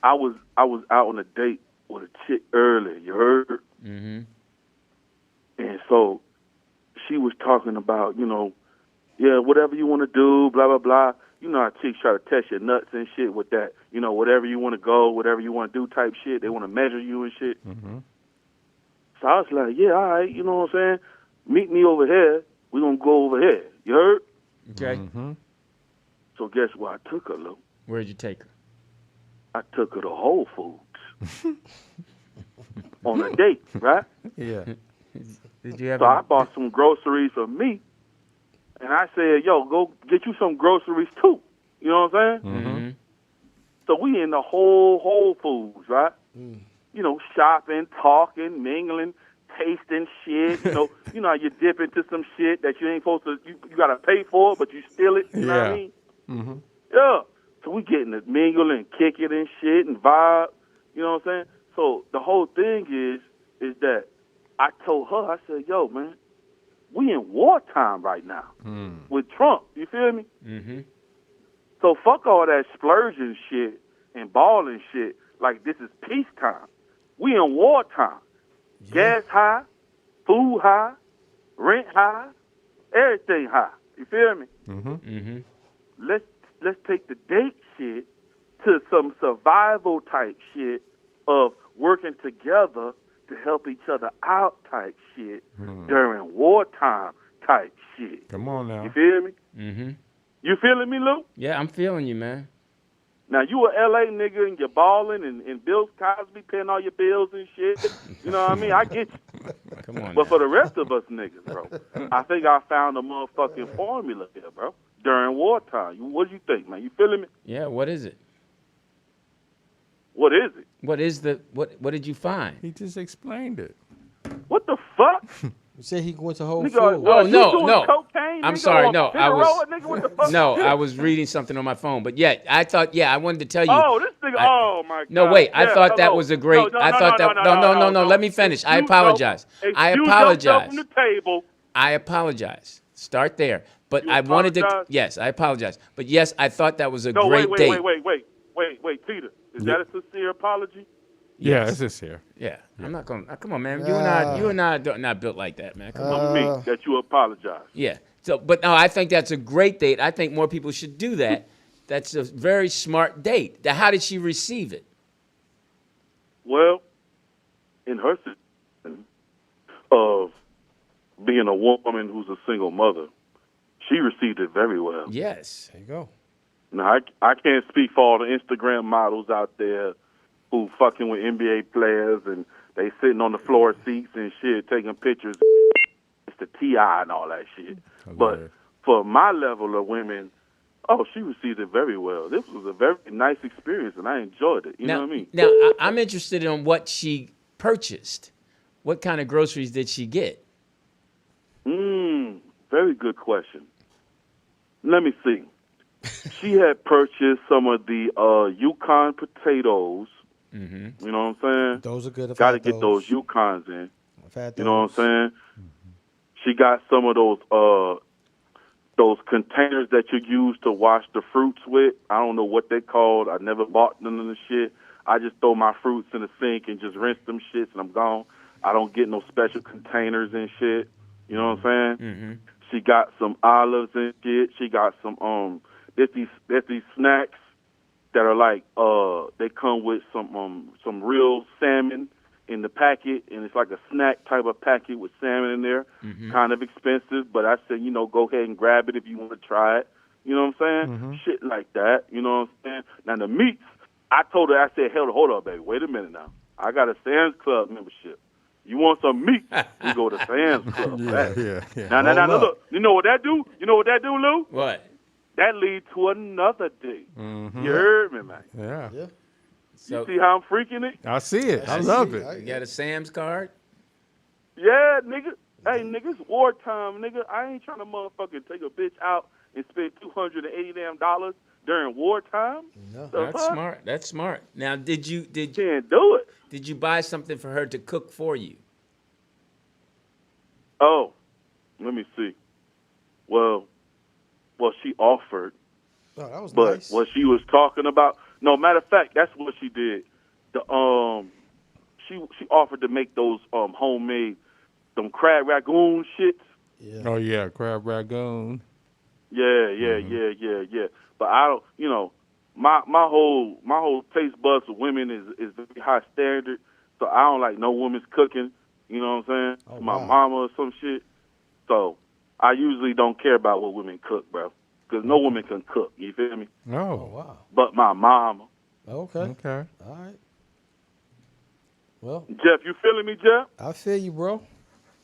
I was out on a date with a chick earlier. You heard? Mm-hmm. And so she was talking about, yeah, whatever you want to do, blah, blah, blah. You know how chicks try to test your nuts and shit with that, whatever you want to go, whatever you want to do type shit. They want to measure you and shit. Mm-hmm. So I was like, yeah, all right, you know what I'm saying? Meet me over here. We're going to go over here. You heard? Okay. Mm-hmm. So guess where I took her, Lou? Where'd you take her? I took her to Whole Foods on a date, right? Yeah. Did you have? So I bought some groceries for me, and I said, yo, go get you some groceries too. You know what I'm saying? Mm-hmm. So we in the Whole Foods, right? Mm. Shopping, talking, mingling, tasting shit. You know how you dip into some shit that you ain't supposed to, you got to pay for, but you steal it. You know what I mean? Mm-hmm. Yeah. So we getting to mingle and kick it and shit and vibe. You know what I'm saying? So the whole thing is that I told her, I said, yo, man, we in wartime right now with Trump. You feel me? Mm-hmm. So fuck all that splurging shit and balling shit like this is peacetime. We in wartime. Yeah. Gas high, food high, rent high, everything high. You feel me? Mm-hmm. Mm-hmm. Let's take the date shit to some survival type shit of working together to help each other out type shit during wartime type shit. Come on now. You feel me? Mm-hmm. You feeling me, Lou? Yeah, I'm feeling you, man. Now, you a L.A. nigga and you're balling and Bill Cosby paying all your bills and shit. You know what I mean? I get you. Come on. But now. for the rest of us niggas, bro, I think I found a motherfucking formula here, bro, during wartime. What do you think, man? You feeling me? Yeah. What is it? What is it? What is the what? What did you find? He just explained it. What the fuck? You said he went to Whole Nigga, Foods. what, Oh, you no, doing no. cocaine, I'm nigga, sorry, or no, I Figueroa, was nigga, what the fuck? no, I was reading something on my phone. But yeah, I thought I wanted to tell you. Oh, this nigga, oh my God. No, wait, I Yeah, thought that hello. was a great. No, I no, thought no, that no, no, no. Let me finish. I apologize. I Excuse yourself apologize. from the table. I apologize. Start there. But You I wanted to. apologize? Yes, I apologize. But yes, I thought that was a No, great wait, date. wait, Peter. Is that a sincere apology? Yeah, Yes. it's sincere. Yeah, I'm not going. Come on, man. You and I are not built like that, man. Come on. On me, that you apologize. Yeah. So, but no, I think that's a great date. I think more people should do that. That's a very smart date. Now, how did she receive it? Well, in her situation of being a woman who's a single mother, she received it very well. Yes. There you go. Now, I can't speak for all the Instagram models out there who fucking with NBA players and they sitting on the floor seats and shit, taking pictures. It's the T.I. and all that shit. Okay. But for my level of women, she received it very well. This was a very nice experience, and I enjoyed it. You know what I mean? Now, I'm interested in what she purchased. What kind of groceries did she get? Very good question. Let me see. She had purchased some of the Yukon potatoes. Mm-hmm. You know what I'm saying? Those are good. Got to get those Yukons in. I've had those. You know what I'm saying? She got some of those containers that you use to wash the fruits with. I don't know what they called. I never bought none of the shit. I just throw my fruits in the sink and just rinse them shits and I'm gone. I don't get no special containers and shit. You know what I'm saying? Mm-hmm. She got some olives and shit. She got some there's these snacks that are like they come with some real salmon in the packet, and it's like a snack type of packet with salmon in there. Mm-hmm. Kind of expensive, but I said, go ahead and grab it if you want to try it. You know what I'm saying? Mm-hmm. Shit like that. You know what I'm saying? Now the meats, I told her, I said, hold up, baby, wait a minute now. I got a Sam's Club membership. You want some meat? We go to Sam's Club. Yeah. Now, look. You know what that do? Lou? What? That leads to another date. Mm-hmm. You heard me, man. Yeah. So, You see how I'm freaking it? I see it. I love it. You got a Sam's card? Yeah, nigga. Hey, nigga, it's wartime, nigga. I ain't trying to motherfucking take a bitch out and spend $280 during wartime. No. That's smart. That's smart. Now, did you Can't do it. did you buy something for her to cook for you? Oh, let me see. Well, she offered, Oh, that was but nice. what she was talking about. No, matter of fact, that's what she did. She offered to make those homemade them crab ragoon shits. Yeah. Oh yeah, crab ragoon. Yeah. But I don't, my whole taste buds for women is very high standard. So I don't like no woman's cooking. You know what I'm saying? Oh, My wow. mama or some shit. So I usually don't care about what women cook, bro. Because no woman can cook. You feel me? Oh, No. wow. But my mama. Okay. Okay. All right. Well, Jeff, you feeling me, Jeff? I feel you, bro.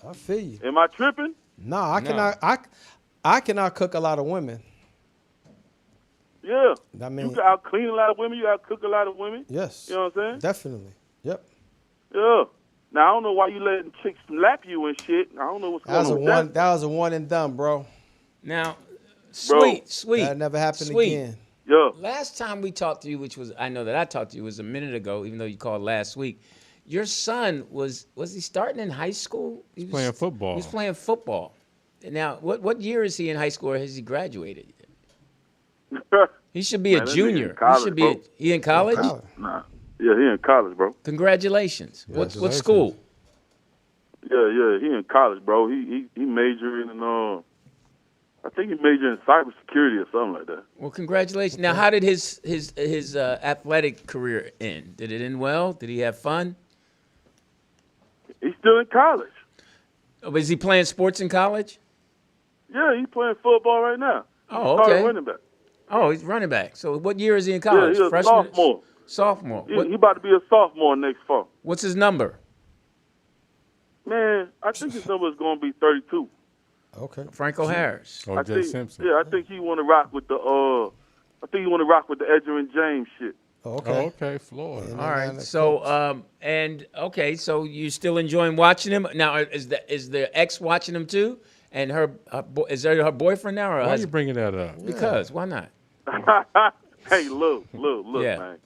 I feel you. Am I tripping? No, I cannot. I cannot cook a lot of women. Yeah. I mean, You got to clean a lot of women. You got to cook a lot of women. yes. You know what I'm saying? Definitely. Yep. Yeah. Now, I don't know why you letting chicks slap you and shit. I don't know what's going on with that. That was a one and done, bro. Now, Bro, sweet. That never happened Sweet. again. Yeah. Last time we talked to you, which was I know that I talked to you was a minute ago, even though you called last week. Your son was he starting in high school? He was Playing football. He was playing football. Now, what year is he in high school, or has he graduated? He should be Man, a that nigga junior. in college, he should be. bro. He in college? Nah. Yeah, he in college, bro. Congratulations. What Congratulations. school? Yeah, he in college, bro. He majoring in I think he majored in cybersecurity or something like that. Well, congratulations. Now, how did his athletic career end? Did it end well? Did he have fun? He's still in college. Oh, is he playing sports in college? Yeah, he's playing football right now. Oh, Started okay. running back. Oh, he's running back. So what year is he in college? Yeah, he's a sophomore. Sophomore. He about to be a sophomore next fall. What's his number? Man, I think his number is going to be 32. Okay. Franco Harris. O.J. Simpson. Yeah, I think he want to rock with the. I think he want to rock with the Edgerrin James shit. Oh, okay. Oh, okay, Florida. And All then right. down the So, coast. and okay, so you still enjoying watching him now? Is the ex watching him too? And is there her boyfriend now or her Why are you husband? bringing that up? Because why not? Hey, look, Yeah. man.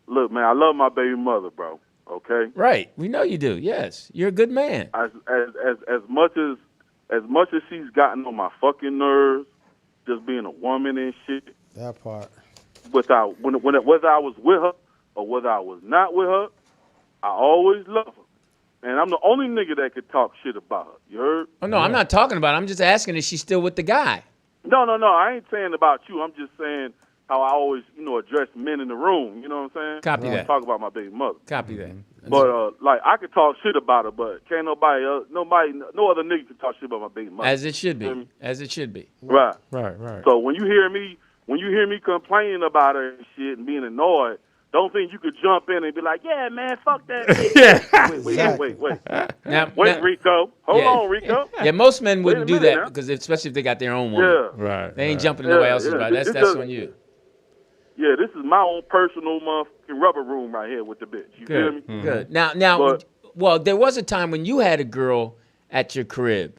Look, man, I love my baby mother, bro. Okay? Right. We know you do. Yes, you're a good man. As much as she's gotten on my fucking nerves, just being a woman and shit, That part. whether I was with her or whether I was not with her, I always love her. And I'm the only nigga that could talk shit about her. You heard? Oh no, I'm not talking about it. I'm just asking if she's still with the guy. No. I ain't saying about you. I'm just saying how I always, address men in the room. You know what I'm saying? Copy When I that. talk about my baby mother. Copy that. But like I could talk shit about her, but can't no other nigga can talk shit about my baby mother. As it should Feel be. me? As it should be. Right. Right. So when you hear me complaining about her and shit and being annoyed, don't think you could jump in and be like, yeah, man, fuck that bitch. Wait. Now, Rico. Hold on, Rico. Yeah, most men wouldn't do Wait a minute that now. because especially if they got their own woman. Yeah. Right. They ain't jumping in nobody else's body. That's on you. Yeah, this is my own personal motherfucking rubber room right here with the bitch. You feel me? Good. Now, But- well, there was a time when you had a girl at your crib.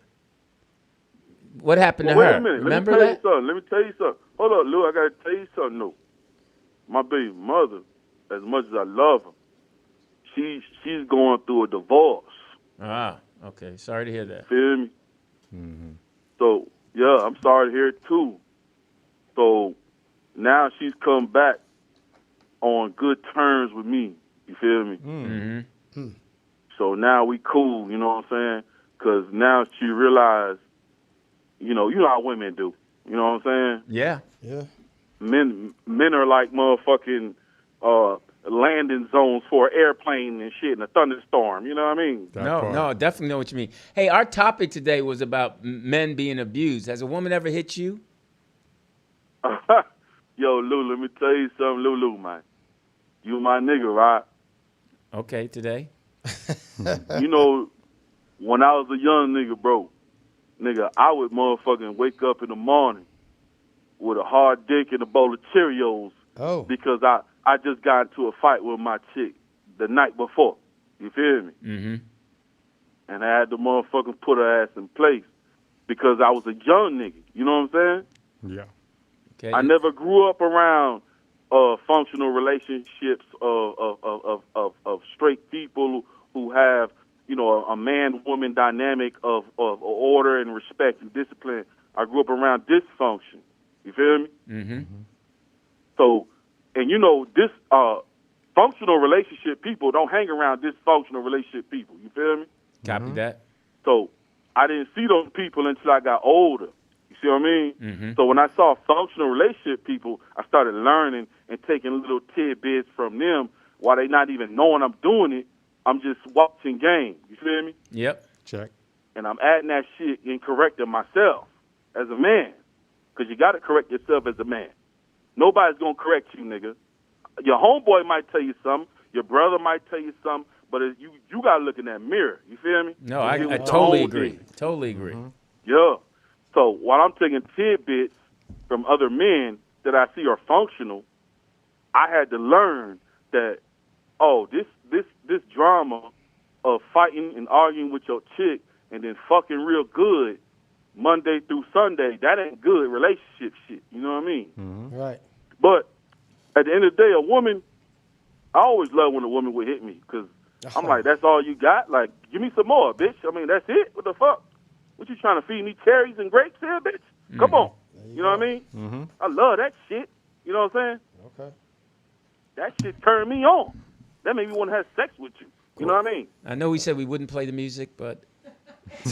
What happened to Wait her? a minute. Remember Let me that? tell you something. Hold up, Lou. I got to tell you something, though. My baby mother, as much as I love her, she's going through a divorce. Ah, okay. Sorry to hear that. Feel me? So, yeah, I'm sorry to hear it, too. So, now she's come back on good terms with me. You feel me? Mm-hmm. So now we cool, you know what I'm saying? Because now she realized, you know how women do. You know what I'm saying? Yeah. Yeah. Men are like motherfucking landing zones for an airplane and shit in a thunderstorm. You know what I mean? No, I definitely know what you mean. Hey, our topic today was about men being abused. Has a woman ever hit you? Yo, Lou, let me tell you something, Lou, man. You my nigga, right? Okay, today. You know, when I was a young nigga, bro, I would motherfucking wake up in the morning with a hard dick and a bowl of Cheerios because I just got into a fight with my chick the night before. You feel me? Mm-hmm. And I had to motherfucking put her ass in place because I was a young nigga. You know what I'm saying? Yeah. Okay. I never grew up around functional relationships of straight people who have, a man-woman dynamic of order and respect and discipline. I grew up around dysfunction. You feel me? Mm-hmm. So, and this functional relationship people don't hang around dysfunctional relationship people. You feel me? Copy that. So, I didn't see those people until I got older. You see what I mean? Mm-hmm. So when I saw functional relationship people, I started learning and taking little tidbits from them while they not even knowing I'm doing it. I'm just watching game. You feel me? Yep. Check. And I'm adding that shit and correcting myself as a man. Because you got to correct yourself as a man. Nobody's going to correct you, nigga. Your homeboy might tell you something. Your brother might tell you something. But you got to look in that mirror. You feel me? No, And deal I with the totally whole agree. thing. Totally agree. Yeah. So while I'm taking tidbits from other men that I see are functional, I had to learn that, this drama of fighting and arguing with your chick and then fucking real good Monday through Sunday, that ain't good relationship shit. You know what I mean? Right. But at the end of the day, a woman, I always love when a woman would hit me because I'm like, that's all you got? Like, give me some more, bitch. I mean, that's it? What the fuck? What you trying to feed me cherries and grapes here, bitch? Come on. You know what I mean? Mm-hmm. I love that shit. You know what I'm saying? Okay. That shit turned me on. That made me want to have sex with you. You know what I mean? I know we said we wouldn't play the music, but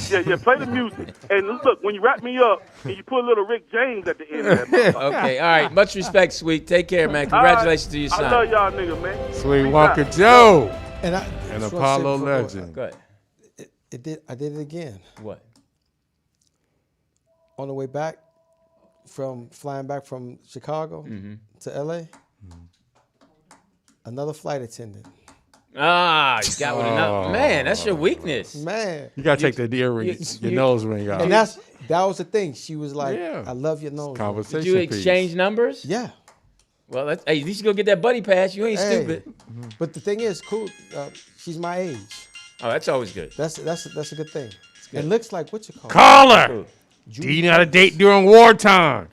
Yeah, play the music. And look, when you wrap me up and you put a little Rick James at the end of that motherfucker. okay, all right. Much respect, Sweet. Take care, man. Congratulations to your son. I love y'all niggas, man. Sweet Peace Walker out. Joe. And An just wanna say Apollo before I go, legend. Go ahead. I did it again. What? On the way back, flying back from Chicago to LA, another flight attendant. Ah, you got with another. Man, that's your weakness. Man. You gotta take the earring, your nose ring out. And that was the thing. She was like, Yeah. I love your nose. Conversation Did you piece. exchange numbers? Yeah. Well, hey, at least you go get that buddy pass. You ain't Hey, stupid. But the thing is, cool. She's my age. Oh, that's always good. That's a good thing. It looks like what you call. Call her. Do you know how to date during wartime?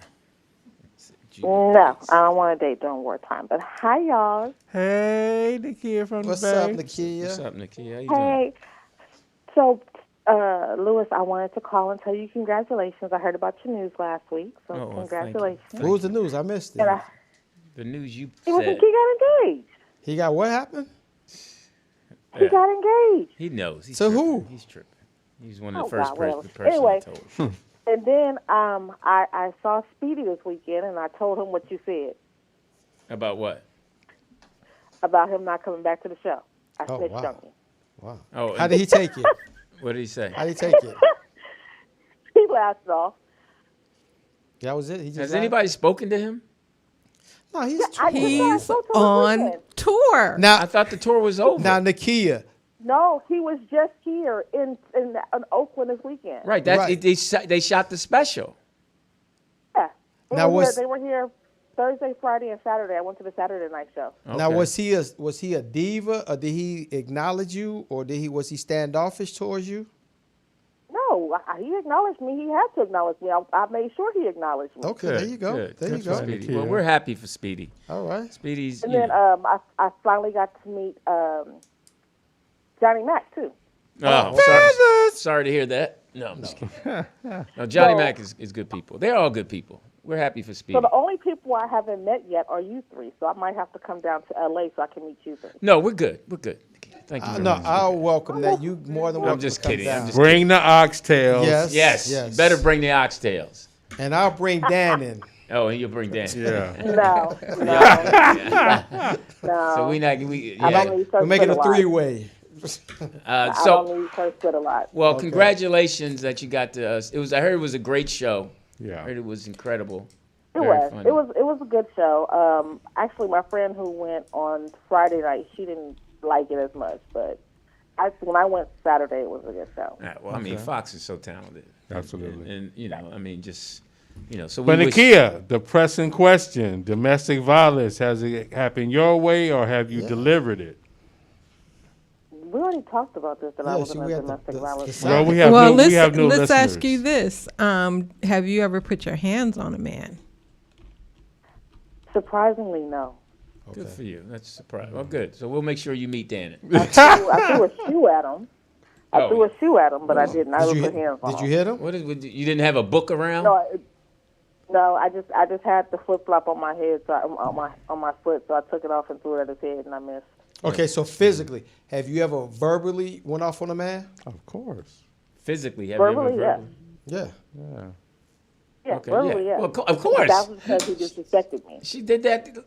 No, I don't want to date during wartime. But hi, y'all. Hey, Nakia from What's the up, Bay. Nakia? What's up, Nakia? How you Hey. So, Louis, I wanted to call and tell you congratulations. I heard about your news last week, so Oh, well, congratulations. thank What was the news? I missed it. And The news you he said. got engaged. He got what happened? He got engaged. He knows. He's To tripping. who? He's tripping. He's one of the Oh, first God, whatever. the person Anyway. I told. And then I saw Speedy this weekend, and I told him what you said About what? about him not coming back to the show. I Oh, snitched wow. on you. Wow. Oh, How did he take it? What did he say? How did he take it? He laughed it off. That was it. He just Has laughed? anybody spoken to him? No, I he's just said I He's spoke to him this on weekend. tour. now. I thought the tour was over. Now, Nakia. No, he was just here in Oakland this weekend. Right. That's Right. They shot the special. Yeah. Now They were here Thursday, Friday, and Saturday. I went to the Saturday night show. Now, Okay. was he a diva, or did he acknowledge you, or was he standoffish towards you? No, he acknowledged me. He had to acknowledge me. I made sure he acknowledged me. Okay, Good, there you go. good. There Good you for go. Speedy. Nakia. Well, we're happy for Speedy. All right. Speedy's. And you then know. I finally got to meet Johnny Mac too. Sorry to hear that. No, I'm just kidding. No, Johnny Mac is good people. They're all good people. We're happy for Speedy. So the only people I haven't met yet are you three. So I might have to come down to L.A. so I can meet you three. No, we're good. We're good. Thank you. very No, much. I'll welcome that. You more than welcome. I'm just to come kidding. down. I'm just Bring the oxtails. Yes. Yes. Yes. You better bring the oxtails. And I'll bring Dan in. Oh, and you'll bring Dan. Yeah. No. So we not I yeah. don't need We'll make it a lot. three-way. I So don't need first a lot. well, Okay. congratulations that you got to us. I heard it was a great show. Yeah. I heard it was incredible. It Very was. funny. It was a good show. Actually, my friend who went on Friday night, she didn't like it as much, but when I went Saturday, it was a good show. Yeah, well, I mean, Fox is so talented. Absolutely. And you know, I mean, just so we But wish- Nakia, the pressing question: domestic violence, has it happened your way, or have you delivered it? We already talked about this, that I Yeah, was in see, a we had domestic the violence. sound. Well, we have Well, we have new let's listeners. ask you this: have you ever put your hands on a man? Surprisingly, no. Good for you. That's a surprise. Well, good. So we'll make sure you meet Dan. I threw a shoe at him. I Oh. threw a shoe at him, but I didn't. I didn't put hands on Did him. you hit him? What is? You didn't have a book around? No, I just had the flip flop on my head, so on my foot, so I took it off and threw it at his head, and I missed. Okay, so physically, have you ever verbally went off on a man? Of course. Physically, have Verbally, you ever? Yeah. Yeah. Yeah, Okay, verbally, yeah. yeah. Well, of course. That was because he disrespected me. She did that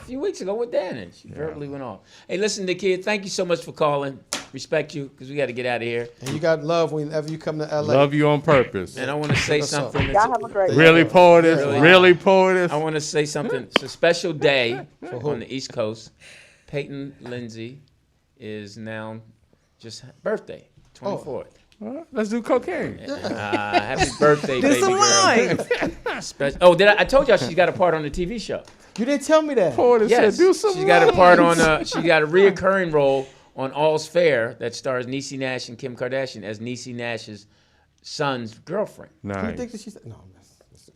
a few weeks ago with Dan, and she verbally went off. Hey, listen, Nakia, thank you so much for calling. Respect you, because we got to get out of here. And you got love whenever you come to LA. Love you on purpose. And I want to say What's up? something. Y'all have a great Really day. poetess. Really. Really poetess. I want to say something. It's a special day on the East Coast. Peyton Lindsay is now just birthday, 24th. Well, let's do cocaine. Happy birthday, Do baby some girl. lines. Oh, I told y'all she's got a part on the TV show. You didn't tell me that. Poetess Yes, said, do some she's got a part on. lines. She got a reoccurring role on All's Fair that stars Niecy Nash and Kim Kardashian as Niecy Nash's son's girlfriend. You Nice. think that she's no?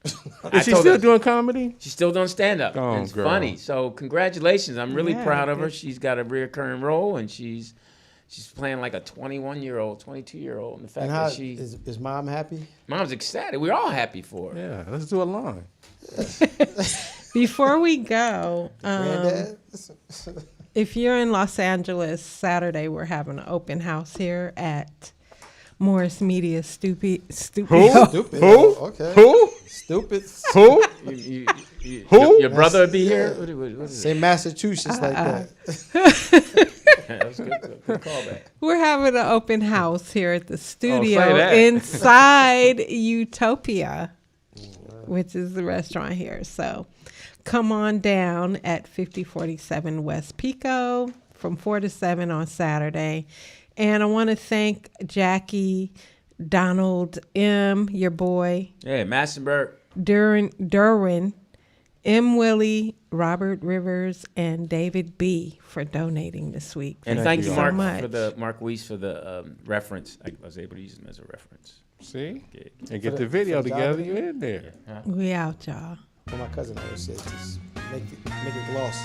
Is she told still her- doing comedy? She's still doing stand up. Oh, It's girl. funny. So congratulations. I'm really Yeah, proud of her. good. She's got a reoccurring role and she's playing like a 21-year-old, 22-year-old. And the fact And how that is mom happy? mom's ecstatic. We're all happy for her. Yeah, let's do a line. Before we go, Granddad. if you're in Los Angeles, Saturday we're having an open house here at Morris Media Studio. Who? Stupid. Who? Okay. Who? Stupid. Who? Who? Your brother would be here? What is Say it? Massachusetts like that. That's good. Good callback. We're having an open house here at the studio that. inside Utopia, which is the restaurant here. So come on down at 5047 West Pico from 4 to 7 on Saturday. And I want to thank Jackie, Donald M., your boy, Yeah, Massenberg. Derwin, M. Willie, Robert Rivers, and David B. for donating this week. And thank you, Mark, much. for the Mark Weiss for the reference. I was able to use them as a reference. See? Good. And get the video together, you in there. We out, y'all. Well, my cousin always says, just make it gloss.